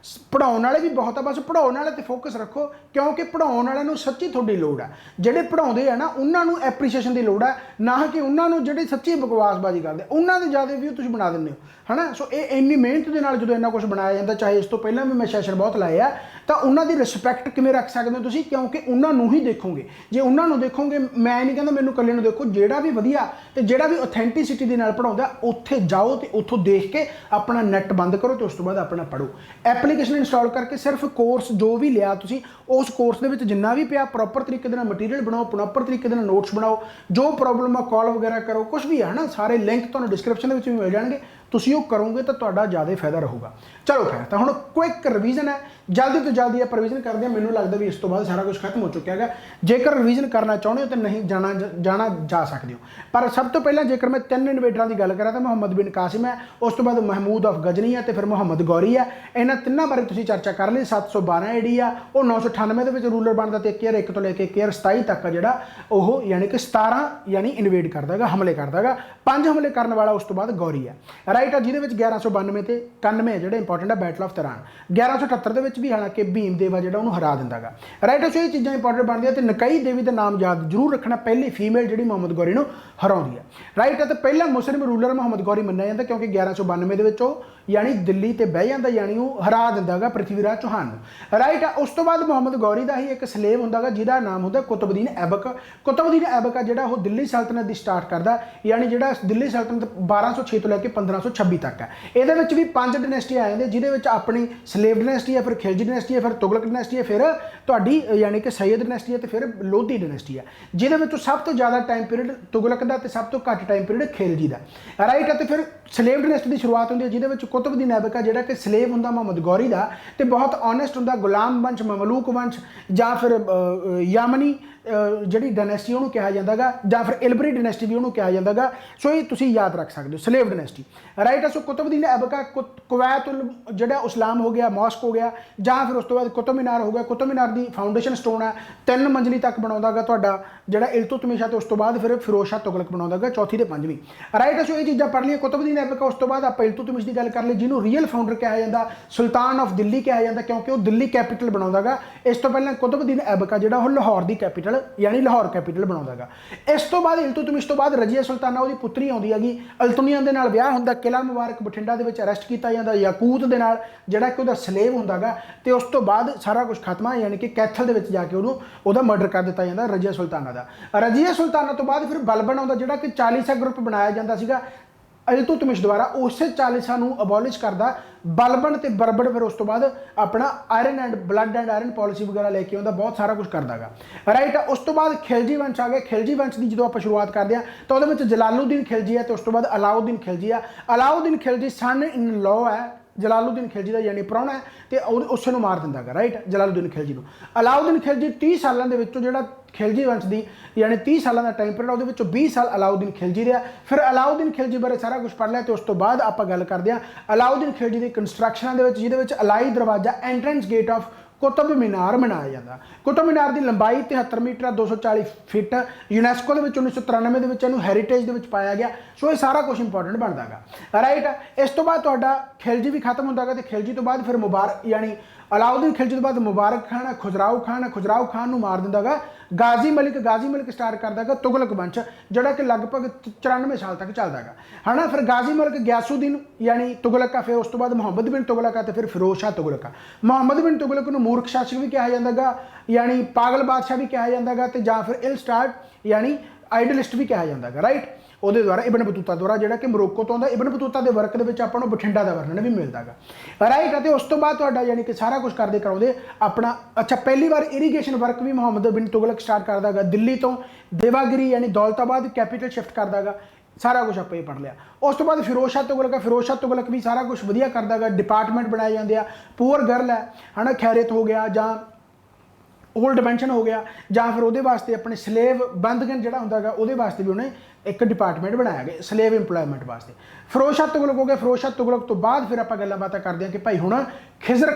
पढ़ाने वाले भी बहुत है, बस पढ़ाने वाले तो फोकस रखो क्योंकि पढ़ाने वाले सच्ची थोड़ी लोड़ है। ਜਿਹੜੇ पढ़ाते हैं ना उन्होंने एप्रीसीएशन की लोड़ है, ना कि उन्होंने ਜਿਹੜੇ सच्ची बकवासबाजी करते उन्होंने ज़्यादा व्यू तुम बना देंगे हो, है ना। सो ये इन्नी मेहनत के नाल जो इन्ना कुछ बनाया जाता, चाहे इस तो पहले भी मैं सैशन बहुत लाए आ, तो उन्होंने रिस्पैक्ट किमें रख सकते हो तुसीं, क्योंकि उन्होंने ही देखोगे। जे उन्होंने देखोगे, मैं नहीं कहता मैनूं कल्ले नूं देखो, ਜਿਹੜਾ भी वधिया ते ਜਿਹੜਾ भी ऑथेंटिसिटी ਦੇ ਨਾਲ पढ़ाਉਂਦਾ ਉੱਥੇ जाओ तो ਉੱਥੋਂ देख के अपना नैट बंद करो तो उस तो बाद अपना पढ़ो। एप्लीकेशन इंस्टॉल करके सिर्फ कोर्स जो भी लिया तुसीं उस कोर्स ਦੇ ਵਿੱਚ जिन्ना भी पिया प्रॉपर तरीके ਦੇ ਨਾਲ मटीरियल बनाओ, प्रॉपर तरीके ਦੇ ਨਾਲ नोट्स बनाओ, जो प्रॉब्लम है कॉल वगैरह करो, कुछ भी है ना, सारे लिंक ਤੁਹਾਨੂੰ डिस्क्रिप्शन ਦੇ ਵਿੱਚ भी मिल जाएंगे, तुसीं ਉਹ करोगे तो ਤੁਹਾਡਾ ज़्यादा फायदा रहूगा। चलो खैर, तो हुण क्विक रिवीजन है, जल्दी तो जल्दी आप रिवीजन करते हैं। मैनूं लगदा भी इस तो बाद सारा कुछ खत्म हो चुका है। जेकर रिवीजन करना चाहते हो तो नहीं जाना जा सकते हो, पर सब तो पहले जेकर मैं 3 इन्वेडर की गल करा तो मुहम्मद बिन कासिम है, उस तो बाद महमूद ऑफ गजनी है, तो फिर मुहम्मद गौरी है। इन्होंने तिन्नों बारे तुसीं चर्चा कर ली। 712 जी आ वो 998 के रूलर बनता, तो 1001 तो लेके 1027 तक जोड़ा यानी कि 17 यानी इन्वेड करता है, हमले करता है। 5 हमले करने वाला उस तो बाद गौरी है, ਰਾਈਟ ਆ, ਜਿਹਦੇ ਵਿੱਚ 1192 ਤੇ 91 ਜਿਹੜੇ ਇੰਪੋਰਟੈਂਟ ਆ ਬੈਟਲ ਆਫ ਤਰਾਨ। 1178 ਦੇ ਵਿੱਚ ਵੀ ਹਾਲਾਂਕਿ ਭੀਮ ਦੇਵਾ ਜਿਹੜਾ ਉਹਨੂੰ ਹਰਾ ਦਿੰਦਾ ਗਾ। ਰਾਈਟ, ਸੋ ਇਹ ਚੀਜ਼ਾਂ ਇੰਪੋਰਟੈਂਟ ਬਣਦੀਆਂ। ਤੇ ਨਕਈ ਦੇਵੀ ਦਾ ਨਾਮ ਯਾਦ ਜ਼ਰੂਰ ਰੱਖਣਾ, ਪਹਿਲੀ ਫੀਮੇਲ ਜਿਹੜੀ ਮੁਹੰਮਦ ਗੌਰੀ ਨੂੰ ਹਰਾਉਂਦੀ ਹੈ। ਰਾਈਟ ਆ, ਤੇ ਪਹਿਲਾ ਮੁਸਲਿਮ ਰੂਲਰ ਮੁਹੰਮਦ ਗੌਰੀ ਮੰਨਿਆ ਜਾਂਦਾ ਕਿਉਂਕਿ 1192 ਦੇ ਵਿੱਚ ਉਹ ਯਾਨੀ ਦਿੱਲੀ ਤੇ ਬਹਿ ਜਾਂਦਾ, ਯਾਨੀ ਉਹ ਹਰਾ ਦਿੰਦਾ ਗਾ ਪ੍ਰਿਥਵੀਰਾਜ ਚੌਹਾਨ ਨੂੰ। ਰਾਈਟ ਆ, ਉਸ ਤੋਂ ਬਾਅਦ ਮੁਹੰਮਦ ਗੌਰੀ ਦਾ ਹੀ ਇੱਕ ਸਲੇਵ ਹੁੰਦਾ ਗਾ ਜਿਹਦਾ ਨਾਮ ਹੁੰਦਾ ਕੁਤਬਦੀਨ ਐਬਕ। ਕੁਤਬਦੀਨ ਐਬਕ ਆ ਜਿਹੜਾ ਉਹ ਦਿੱਲੀ ਸਲਤਨਤ ਦੀ ਸਟਾਰਟ ਕਰਦਾ, ਯਾਨੀ ਜਿਹੜਾ ਦਿੱਲੀ ਸਲਤਨਤ 1206 ਤੋਂ ਲੈ ਕੇ 1526 ਤੱਕ ਹੈ। ਇਹਦੇ ਵਿੱਚ ਵੀ 5 ਡਾਇਨੈਸਟੀ ਆ ਜਾਂਦੇ, ਜਿਹਦੇ ਵਿੱਚ ਆਪਣੀ ਸਲੇਵ ਡਾਇਨੈਸਟੀ ਹੈ, ਫਿਰ ਖਿਲਜੀ ਡਾਇਨੈਸਟੀ ਹੈ, ਫਿਰ ਤੁਗਲਕ ਡਾਇਨੈਸਟੀ ਹੈ, ਫਿਰ ਤੁਹਾਡੀ ਯਾਨੀ ਕਿ ਸੈਯਦ ਡਾਇਨੈਸਟੀ ਹੈ, ਤੇ ਫਿਰ ਲੋਧੀ ਡਾਇਨੈਸਟੀ ਹੈ। ਜਿਹਦੇ ਵਿੱਚੋਂ ਸਭ ਤੋਂ ਜ਼ਿਆਦਾ ਟਾਈਮ ਪੀਰੀਅਡ ਤੁਗਲਕ ਦਾ ਤੇ ਸਭ ਤੋਂ ਘੱਟ ਟਾਈਮ ਪੀਰੀਅਡ ਖਿਲਜੀ ਦਾ। ਰਾਈਟ ਹੈ, ਤੇ ਫਿਰ ਸਲੇਵ ਡਾਇਨੈਸਟੀ ਦੀ ਸ਼ੁਰੂਆਤ ਹੁੰਦੀ ਹੈ, ਜਿਹਦੇ ਵਿੱਚ ਕੁਤਬਦੀਨ ਐਬਕ ਜਿਹੜਾ ਕਿ ਸਲੇਵ ਹੁੰਦਾ ਮੁਹੰਮਦ ਗੌਰੀ ਦਾ ਤੇ ਬਹੁਤ ਓਨੈਸਟ ਹੁੰਦਾ। ਗੁਲਾਮ ਵੰਸ਼, ਮਮਲੂਕ ਵੰਸ਼ ਜਾਂ ਫਿਰ ਯਮਨੀ ਜਿਹੜੀ ਡਾਇਨੈਸਟੀ ਉਹਨੂੰ ਕਿਹਾ ਜਾਂਦਾ ਗਾ, ਜਾਂ ਫਿਰ ਇਲਬਰੀ ਡਾਇਨੈਸਟੀ ਵੀ ਉਹਨੂੰ ਕਿਹਾ ਜਾਂਦਾ ਗਾ। ਸੋ ਇਹ ਤੁਸੀਂ ਯਾਦ ਰੱਖ ਸਕਦੇ ਹੋ, ਸਲੇਵ ਡਾਇਨੈਸਟੀ। ਰਾਈਟ, ਸੋ ਕੁਤਬਦੀਨ ਐਬਕ ਕੁਵੈਤ ਜਿਹੜਾ ਇਸਲਾਮ ਹੋ ਗਿਆ, ਮੌਸਕ ਹੋ ਗਿਆ, ਜਾਂ ਫਿਰ ਉਸ ਤੋਂ ਬਾਅਦ ਕੁਤਬ ਮੀਨਾਰ ਹੋ ਗਿਆ। ਕੁਤਬ ਮੀਨਾਰ ਦੀ ਫਾਊਂਡੇਸ਼ਨ ਸਟੋਨ ਹੈ, 3 ਮੰਜ਼ਲੀ ਤੱਕ ਬਣਾਉਂਦਾ ਗਾ ਤੁਹਾਡਾ ਜਿਹੜਾ ਇਲਤੁਤਮਿਸ਼ ਹੈ, ਤੇ ਉਸ ਤੋਂ ਬਾਅਦ ਫਿਰ ਫਿਰੋਜ਼ ਸ਼ਾਹ ਤੁਗਲਕ ਬਣਾਉਂਦਾ ਗਾ ਚੌਥੀ ਤੇ 5ਵੀਂ। ਰਾਈਟ, ਸੋ ਇਹ ਚੀਜ਼ਾਂ ਪੜ੍ਹ ਲਈਆਂ ਕੁਤਬਦੀਨ ਐਬਕ। ਉਸ ਤੋਂ ਬਾਅਦ ਆਪਾਂ ਇਲਤੁਤਮਿਸ਼ ਦੀ ਗੱਲ ਕਰ ਲਈ, ਜਿਹਨੂੰ ਰੀਅਲ ਫਾਊਂਡਰ ਕਿਹਾ ਜਾਂਦਾ, ਸੁਲਤਾਨ ਆਫ ਦਿੱਲੀ ਕਿਹਾ ਜਾਂਦਾ ਕਿਉਂਕਿ ਉਹ ਦਿੱਲੀ ਕੈਪੀਟਲ ਬਣਾਉਂਦਾ ਗਾ। ਇਸ ਤੋਂ ਪਹਿਲਾਂ ਕੁਤਬਦੀਨ ਐਬਕ ਜਿਹੜਾ ਉਹ ਲਾਹੌਰ ਦੀ ਕੈਪੀਟਲ ਯਾਨੀ ਲਾਹੌਰ ਕੈਪੀਟਲ ਬਣਾਉਂਦਾ ਗਾ। ਇਸ ਤੋਂ ਬਾਅਦ ਇਲਤੁਤਮਿਸ਼ ਤੋਂ ਬਾਅਦ ਰਜੀਆ ਸੁਲਤਾਨਾ ਉਹਦੀ ਪੁੱਤਰੀ ਆਉਂਦੀ ਹੈਗੀ, ਅਲਤੁਨੀਆ ਦੇ ਨਾਲ ਵਿਆਹ ਹੁੰਦਾ, ਕਿਲਾ ਮੁਬਾਰਕ ਬਠਿੰਡਾ ਦੇ ਵਿੱਚ ਅਰੈਸਟ ਕੀਤਾ ਜਾਂਦਾ ਯਾਕੂਤ ਦੇ ਨਾਲ ਜਿਹੜਾ ਕਿ ਉਹਦਾ ਸਲੇਵ ਹੁੰਦਾ ਗਾ। ਤੇ ਉਸ ਤੋਂ ਬਾਅਦ ਸਾਰਾ ਕੁਝ ਖਤਮ ਹੈ, ਯਾਨੀ ਕਿ ਕੈਥਲ ਦੇ ਵਿੱਚ ਜਾ ਕੇ ਉਹਦਾ ਮਰਡਰ ਕਰ ਦਿੱਤਾ ਜਾਂਦਾ ਰਜੀਆ ਸੁਲਤਾਨਾ ਦਾ। ਰਜੀਆ ਸੁਲਤਾਨਾ ਤੋਂ ਬਾਅਦ ਫਿਰ ਬਲਬਨ ਆਉਂਦਾ ਜਿਹੜਾ ਕਿ ਚਾਲੀਸਾ ਗਰੁੱਪ ਬਣਾਇਆ ਜਾਂਦਾ ਸੀਗਾ ਇਲਤੁਤਮਿਸ਼ ਦੁਆਰਾ, ਉਸੇ ਚਾਲੀਸਾ ਨੂੰ ਅਬੋਲਿਸ਼ ਕਰਦਾ ਬਲਬਨ ਤੇ ਬਰਬਰ। ਫਿਰ ਉਸ ਤੋਂ ਬਾਅਦ ਆਪਣਾ iron and blood and iron policy ਵਗੈਰਾ ਲੈ ਕੇ ਆਉਂਦਾ, ਬਹੁਤ ਸਾਰਾ ਕੁਝ ਕਰਦਾ ਗਾ। ਰਾਈਟ, ਉਸ ਤੋਂ ਬਾਅਦ ਖਿਲਜੀ ਵੰਸ਼ ਆ ਗਿਆ। ਖਿਲਜੀ ਵੰਸ਼ ਦੀ ਜਦੋਂ ਆਪਾਂ ਸ਼ੁਰੂਆਤ ਕਰਦੇ ਹਾਂ ਤਾਂ ਉਹਦੇ ਵਿੱਚ ਜਲਾਲੂਦੀਨ ਖਿਲਜੀ ਹੈ, ਤੇ ਉਸ ਤੋਂ ਬਾਅਦ ਅਲਾਉਦੀਨ ਖਿਲਜੀ ਆ। ਅਲਾਉਦੀਨ ਖਿਲਜੀ ਸਨ ਇਨ ਲਾਅ ਹੈ ਜਲਾਲੂਦੀਨ ਖਿਲਜੀ ਦਾ, ਯਾਨੀ ਪ੍ਰਾਹੁਣਾ ਹੈ, ਤੇ ਉਸ ਨੂੰ ਮਾਰ ਦਿੰਦਾ ਗਾ। ਰਾਈਟ, ਜਲਾਲੂਦੀਨ ਖਿਲਜੀ ਨੂੰ। ਅਲਾਉਦੀਨ ਖਿਲਜੀ 30 ਸਾਲਾਂ ਦੇ ਵਿੱਚੋਂ ਜਿਹੜਾ ਖਿਲਜੀ ਵੰਸ਼ ਦੀ ਯਾਨੀ 30 ਸਾਲਾਂ ਦਾ ਟਾਈਮ ਪੀਰੀਅਡ, ਉਹਦੇ ਵਿੱਚੋਂ 20 ਸਾਲ ਅਲਾਉਦੀਨ ਖਿਲਜੀ ਰਿਹਾ। ਫਿਰ ਅਲਾਉਦੀਨ ਖਿਲਜੀ ਬਾਰੇ ਸਾਰਾ ਕੁਝ ਪੜ੍ਹ ਲਿਆ, ਤੇ ਉਸ ਤੋਂ ਬਾਅਦ ਆਪਾਂ ਗੱਲ ਕਰਦੇ ਹਾਂ ਅਲਾਉਦੀਨ ਖਿਲਜੀ ਦੀ ਕੰਸਟਰਕਸ਼ਨਾਂ ਦੇ ਵਿੱਚ, ਜਿਹਦੇ ਵਿੱਚ ਅਲਾਈ ਦਰਵਾਜ਼ਾ entrance gate of Qutub Minar ਬਣਾਇਆ ਜਾਂਦਾ। ਕੁਤਬ ਮੀਨਾਰ ਦੀ ਲੰਬਾਈ 73 ਮੀਟਰ 240 ਫੀਟ। ਯੂਨੈਸਕੋ ਦੇ ਵਿੱਚ 1993 ਦੇ ਵਿੱਚ ਇਹਨੂੰ ਹੈਰੀਟੇਜ ਦੇ ਵਿੱਚ ਪਾਇਆ ਗਿਆ। ਸੋ ਇਹ ਸਾਰਾ ਕੁਝ ਇੰਪੋਰਟੈਂਟ ਬਣਦਾ ਗਾ। ਰਾਈਟ, ਇਸ ਤੋਂ ਬਾਅਦ ਤੁਹਾਡਾ ਖਿਲਜੀ ਵੀ ਖਤਮ ਹੁੰਦਾ ਗਾ, ਤੇ ਖਿਲਜੀ ਤੋਂ ਬਾਅਦ ਫਿਰ ਮੁਬਾਰਕ ਯਾਨੀ ਅਲਾਉਦੀਨ ਖਿਲਜੀ ਤੋਂ ਬਾਅਦ ਮੁਬਾਰਕ ਖਾਨ, ਖੁਜਰਾਓ ਖਾਨ। ਖੁਜਰਾਓ ਖਾਨ ਨੂੰ ਮਾਰ ਦਿੰਦਾ ਗਾ ਗਾਜ਼ੀ ਮਲਿਕ। ਗਾਜ਼ੀ ਮਲਿਕ ਸਟਾਰਟ ਕਰਦਾ ਗਾ ਤੁਗਲਕ ਵੰਸ਼, ਜਿਹੜਾ ਕਿ ਲਗਭਗ 94 ਸਾਲ ਤੱਕ ਚੱਲਦਾ ਗਾ, ਹੈ ਨਾ। ਫਿਰ ਗਾਜ਼ੀ ਮਲਿਕ ਗਿਆਸੁਦੀਨ ਯਾਨੀ ਤੁਗਲਕ ਆ। ਫਿਰ ਉਸ ਤੋਂ ਬਾਅਦ ਮੁਹੰਮਦ ਬਿਨ ਤੁਗਲਕ ਆ, ਤੇ ਫਿਰ ਫਿਰੋਜ਼ ਸ਼ਾਹ ਤੁਗਲਕ ਆ। ਮੁਹੰਮਦ ਬਿਨ ਤੁਗਲਕ ਨੂੰ ਮੂਰਖ ਸ਼ਾਸਕ ਵੀ ਕਿਹਾ ਜਾਂਦਾ ਗਾ, ਯਾਨੀ ਪਾਗਲ ਬਾਦਸ਼ਾਹ ਵੀ ਕਿਹਾ ਜਾਂਦਾ ਗਾ, ਤੇ ਜਾਂ ਫਿਰ ਇਲ ਸਟਾਰਟ ਯਾਨੀ ਆਈਡਲਿਸਟ ਵੀ ਕਿਹਾ ਜਾਂਦਾ ਗਾ। ਰਾਈਟ, ਉਹਦੇ ਦੁਆਰਾ ਇਬਨ ਬਤੂਤਾ ਦੁਆਰਾ ਜਿਹੜਾ ਕਿ ਮੋਰੋਕੋ ਤੋਂ ਆਉਂਦਾ। ਇਬਨ ਬਤੂਤਾ ਦੇ ਵਰਕ ਦੇ ਵਿੱਚ ਆਪਾਂ ਨੂੰ ਬਠਿੰਡਾ ਦਾ ਵਰਣਨ ਵੀ ਮਿਲਦਾ ਗਾ। ਰਾਈਟ, ਅਤੇ ਉਸ ਤੋਂ ਬਾਅਦ ਤੁਹਾਡਾ ਯਾਨੀ ਕਿ ਸਾਰਾ ਕੁਝ ਕਰਦੇ ਕਰਾਉਂਦੇ ਆਪਣਾ ਅੱਛਾ ਪਹਿਲੀ ਵਾਰ ਇਰੀਗੇਸ਼ਨ ਵਰਕ ਵੀ ਮੁਹੰਮਦ ਬਿਨ ਤੁਗਲਕ ਸਟਾਰਟ ਕਰਦਾ ਗਾ। ਦਿੱਲੀ ਤੋਂ ਦੇਵਾਗਿਰੀ ਯਾਨੀ ਦੌਲਤਾਬਾਦ ਕੈਪੀਟਲ ਸ਼ਿਫਟ ਕਰਦਾ ਗਾ। ਸਾਰਾ ਕੁਝ ਆਪਾਂ ਇਹ ਪੜ੍ਹ ਲਿਆ। ਉਸ ਤੋਂ ਬਾਅਦ ਫਿਰੋਜ਼ ਸ਼ਾਹ ਤੁਗਲਕ। ਫਿਰੋਜ਼ ਸ਼ਾਹ ਤੁਗਲਕ ਵੀ ਸਾਰਾ ਕੁਝ ਵਧੀਆ ਕਰਦਾ ਗਾ। ਡਿਪਾਰਟਮੈਂਟ ਬਣਾਏ ਜਾਂਦੇ ਆ, ਪੂਅਰ ਗਰਲ ਹੈ ਨਾ, ਖੈਰਿਅਤ ਹੋ ਗਿਆ, ਜਾਂ ओल्ड पेंशन हो गया, ਜਾਂ ਫਿਰ ਉਹਦੇ ਵਾਸਤੇ ਆਪਣੇ ਸਲੇਵ ਬੰਦਗਨ ਜਿਹੜਾ ਹੁੰਦਾ ਹੈਗਾ ਉਹਦੇ ਵਾਸਤੇ ਵੀ ਉਹਨੇ ਇੱਕ ਡਿਪਾਰਟਮੈਂਟ ਬਣਾਇਆ ਗਿਆ ਸਲੇਵ ਇੰਪਲੋਇਮੈਂਟ ਵਾਸਤੇ। ਫਿਰੋਜ਼ ਸ਼ਾਹ ਤੁਗਲਕ ਹੋ ਗਿਆ। ਫਿਰੋਜ਼ ਸ਼ਾਹ ਤੁਗਲਕ ਤੋਂ ਬਾਅਦ ਫਿਰ ਆਪਾਂ ਗੱਲਾਂ ਬਾਤਾਂ ਕਰਦੇ ਹਾਂ ਕਿ ਭਾਈ ਹੁਣ ਖਿਜ਼ਰ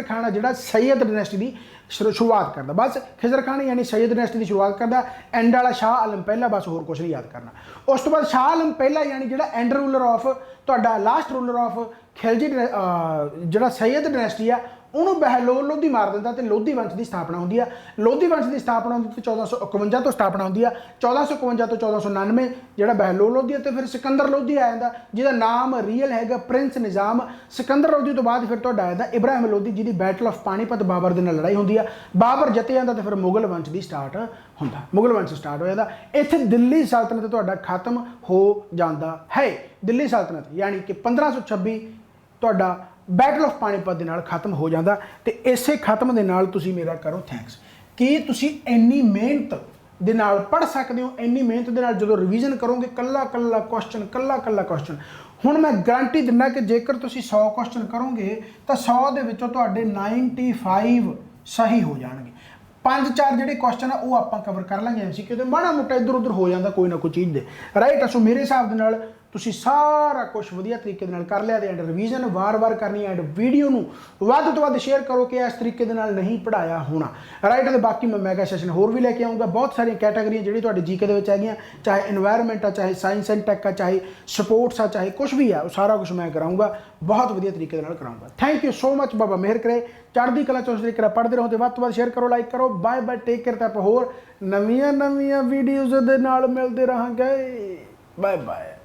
ਖਾਨ ਆ ਜਿਹੜਾ ਸੈयद ਡਾਇਨੈਸਟੀ ਦੀ शुरुआत करता। बस खिजर खान यानी सैयद डायनेस्टी की शुरुआत करता। एंड वाला शाह आलम पहला, बस होर कुछ नहीं याद करना। उस तो बाद शाह आलम पहला यानी जो एंड रूलर ऑफ तुहाडा लास्ट रूलर ऑफ खिलजी जो सैयद डायनेस्टी है उन्होंने बहलोल लोधी मार दिता तो लोधी वंश की स्थापना होती है। लोधी वंश की स्थापना होती 1451 तो स्थापना होती है। 1451 तो 1499 जो बहलोल लोधी है। तो फिर सिकंदर लोधी आ जाता जिसका नाम रियल है प्रिंस निज़ाम। सिकंदर लोधी तो बाद फिर आ जाता इब्राहिम लोधी जिसकी बैटल ऑफ पानीपत बाबर के लड़ाई होती है। बाबर जित जाता तो फिर मुगल वंश की स्टार्ट होंदा, मुगल वंश स्टार्ट हो जाता। इत्थे दिल्ली सल्तनत तुहाडा खत्म हो जाता है। दिल्ली सल्तनत यानी कि 1526 तुहाडा बैटल ऑफ पानीपत के नाल खत्म हो जाता। तो इसे खत्म के नाल तुसी मेरा करो थैंक्स कि तुसी इन्नी मेहनत दे नाल पढ़ सकते हो। इन्नी मेहनत के नाल जदों रिवीजन करोगे कल्ला कल्ला क्वेश्चन हुण मैं गारंटी दिना कि जेकर तुसी 100 क्वेश्चन करोगे तो 100 दे विचों तुहाडे 95 सही हो जाएंगे। 5-4 ਜਿਹੜੇ क्वेश्चन ਆ ਉਹ ਆਪਾਂ कवर कर लेंगे। MCQ ਤੇ ਮਾੜਾ ਮੋਟਾ इधर उधर हो जाता कोई ना कोई चीज़ दे राइट। सो मेरे हिसाब ਦੇ ਨਾਲ ਤੁਸੀਂ ਸਾਰਾ ਕੁਝ ਵਧੀਆ ਤਰੀਕੇ ਦੇ ਨਾਲ ਕਰ ਲਿਆ ਤੇ ਐਂਡ ਰਿਵੀਜ਼ਨ ਵਾਰ-ਵਾਰ ਕਰਨੀ ਐਂਡ ਵੀਡੀਓ ਨੂੰ ਵੱਧ ਤੋਂ ਵੱਧ ਸ਼ੇਅਰ ਕਰੋ ਕਿ ਇਸ ਤਰੀਕੇ ਦੇ ਨਾਲ ਨਹੀਂ ਪੜਾਇਆ ਹੋਣਾ ਰਾਈਟ। ਤੇ ਬਾਕੀ ਮੈਂ ਮੈਗਾ ਸੈਸ਼ਨ ਹੋਰ ਵੀ ਲੈ ਕੇ ਆਉਂਗਾ, ਬਹੁਤ ਸਾਰੀਆਂ ਕੈਟਾਗਰੀਆਂ ਜਿਹੜੀ ਤੁਹਾਡੇ ਜੀਕੇ ਦੇ ਵਿੱਚ ਹੈਗੀਆਂ, ਚਾਹੇ এনवायरमेंट ਆ, ਚਾਹੇ ਸਾਇੰਸ ਐਂਡ ਟੈਕ ਆ, ਚਾਹੇ ਸਪੋਰਟਸ ਆ, ਚਾਹੇ ਕੁਝ ਵੀ ਆ, ਉਹ ਸਾਰਾ ਕੁਝ ਮੈਂ ਕਰਾਉਂਗਾ, ਬਹੁਤ ਵਧੀਆ ਤਰੀਕੇ ਦੇ ਨਾਲ ਕਰਾਉਂਗਾ। ਥੈਂਕ ਯੂ ਸੋ ਮਚ, ਬਾਬਾ ਮਿਹਰ ਕਰੇ, ਚੜ੍ਹਦੀ ਕਲਾ ਚ ਉਸ ਤਰੀਕੇ ਨਾਲ ਪੜ੍ਹਦੇ ਰਹੋ ਤੇ ਵੱਧ ਤੋਂ ਵੱਧ ਸ਼ੇਅਰ ਕਰੋ, ਲਾਈਕ ਕਰੋ। Bye bye, take care. ਤੇ ਆਪਾਂ ਹੋਰ ਨਵੀਆਂ ਵੀਡੀਓਜ਼ ਦੇ ਨਾਲ ਮਿਲਦੇ ਰਹਾਂਗੇ। Bye bye.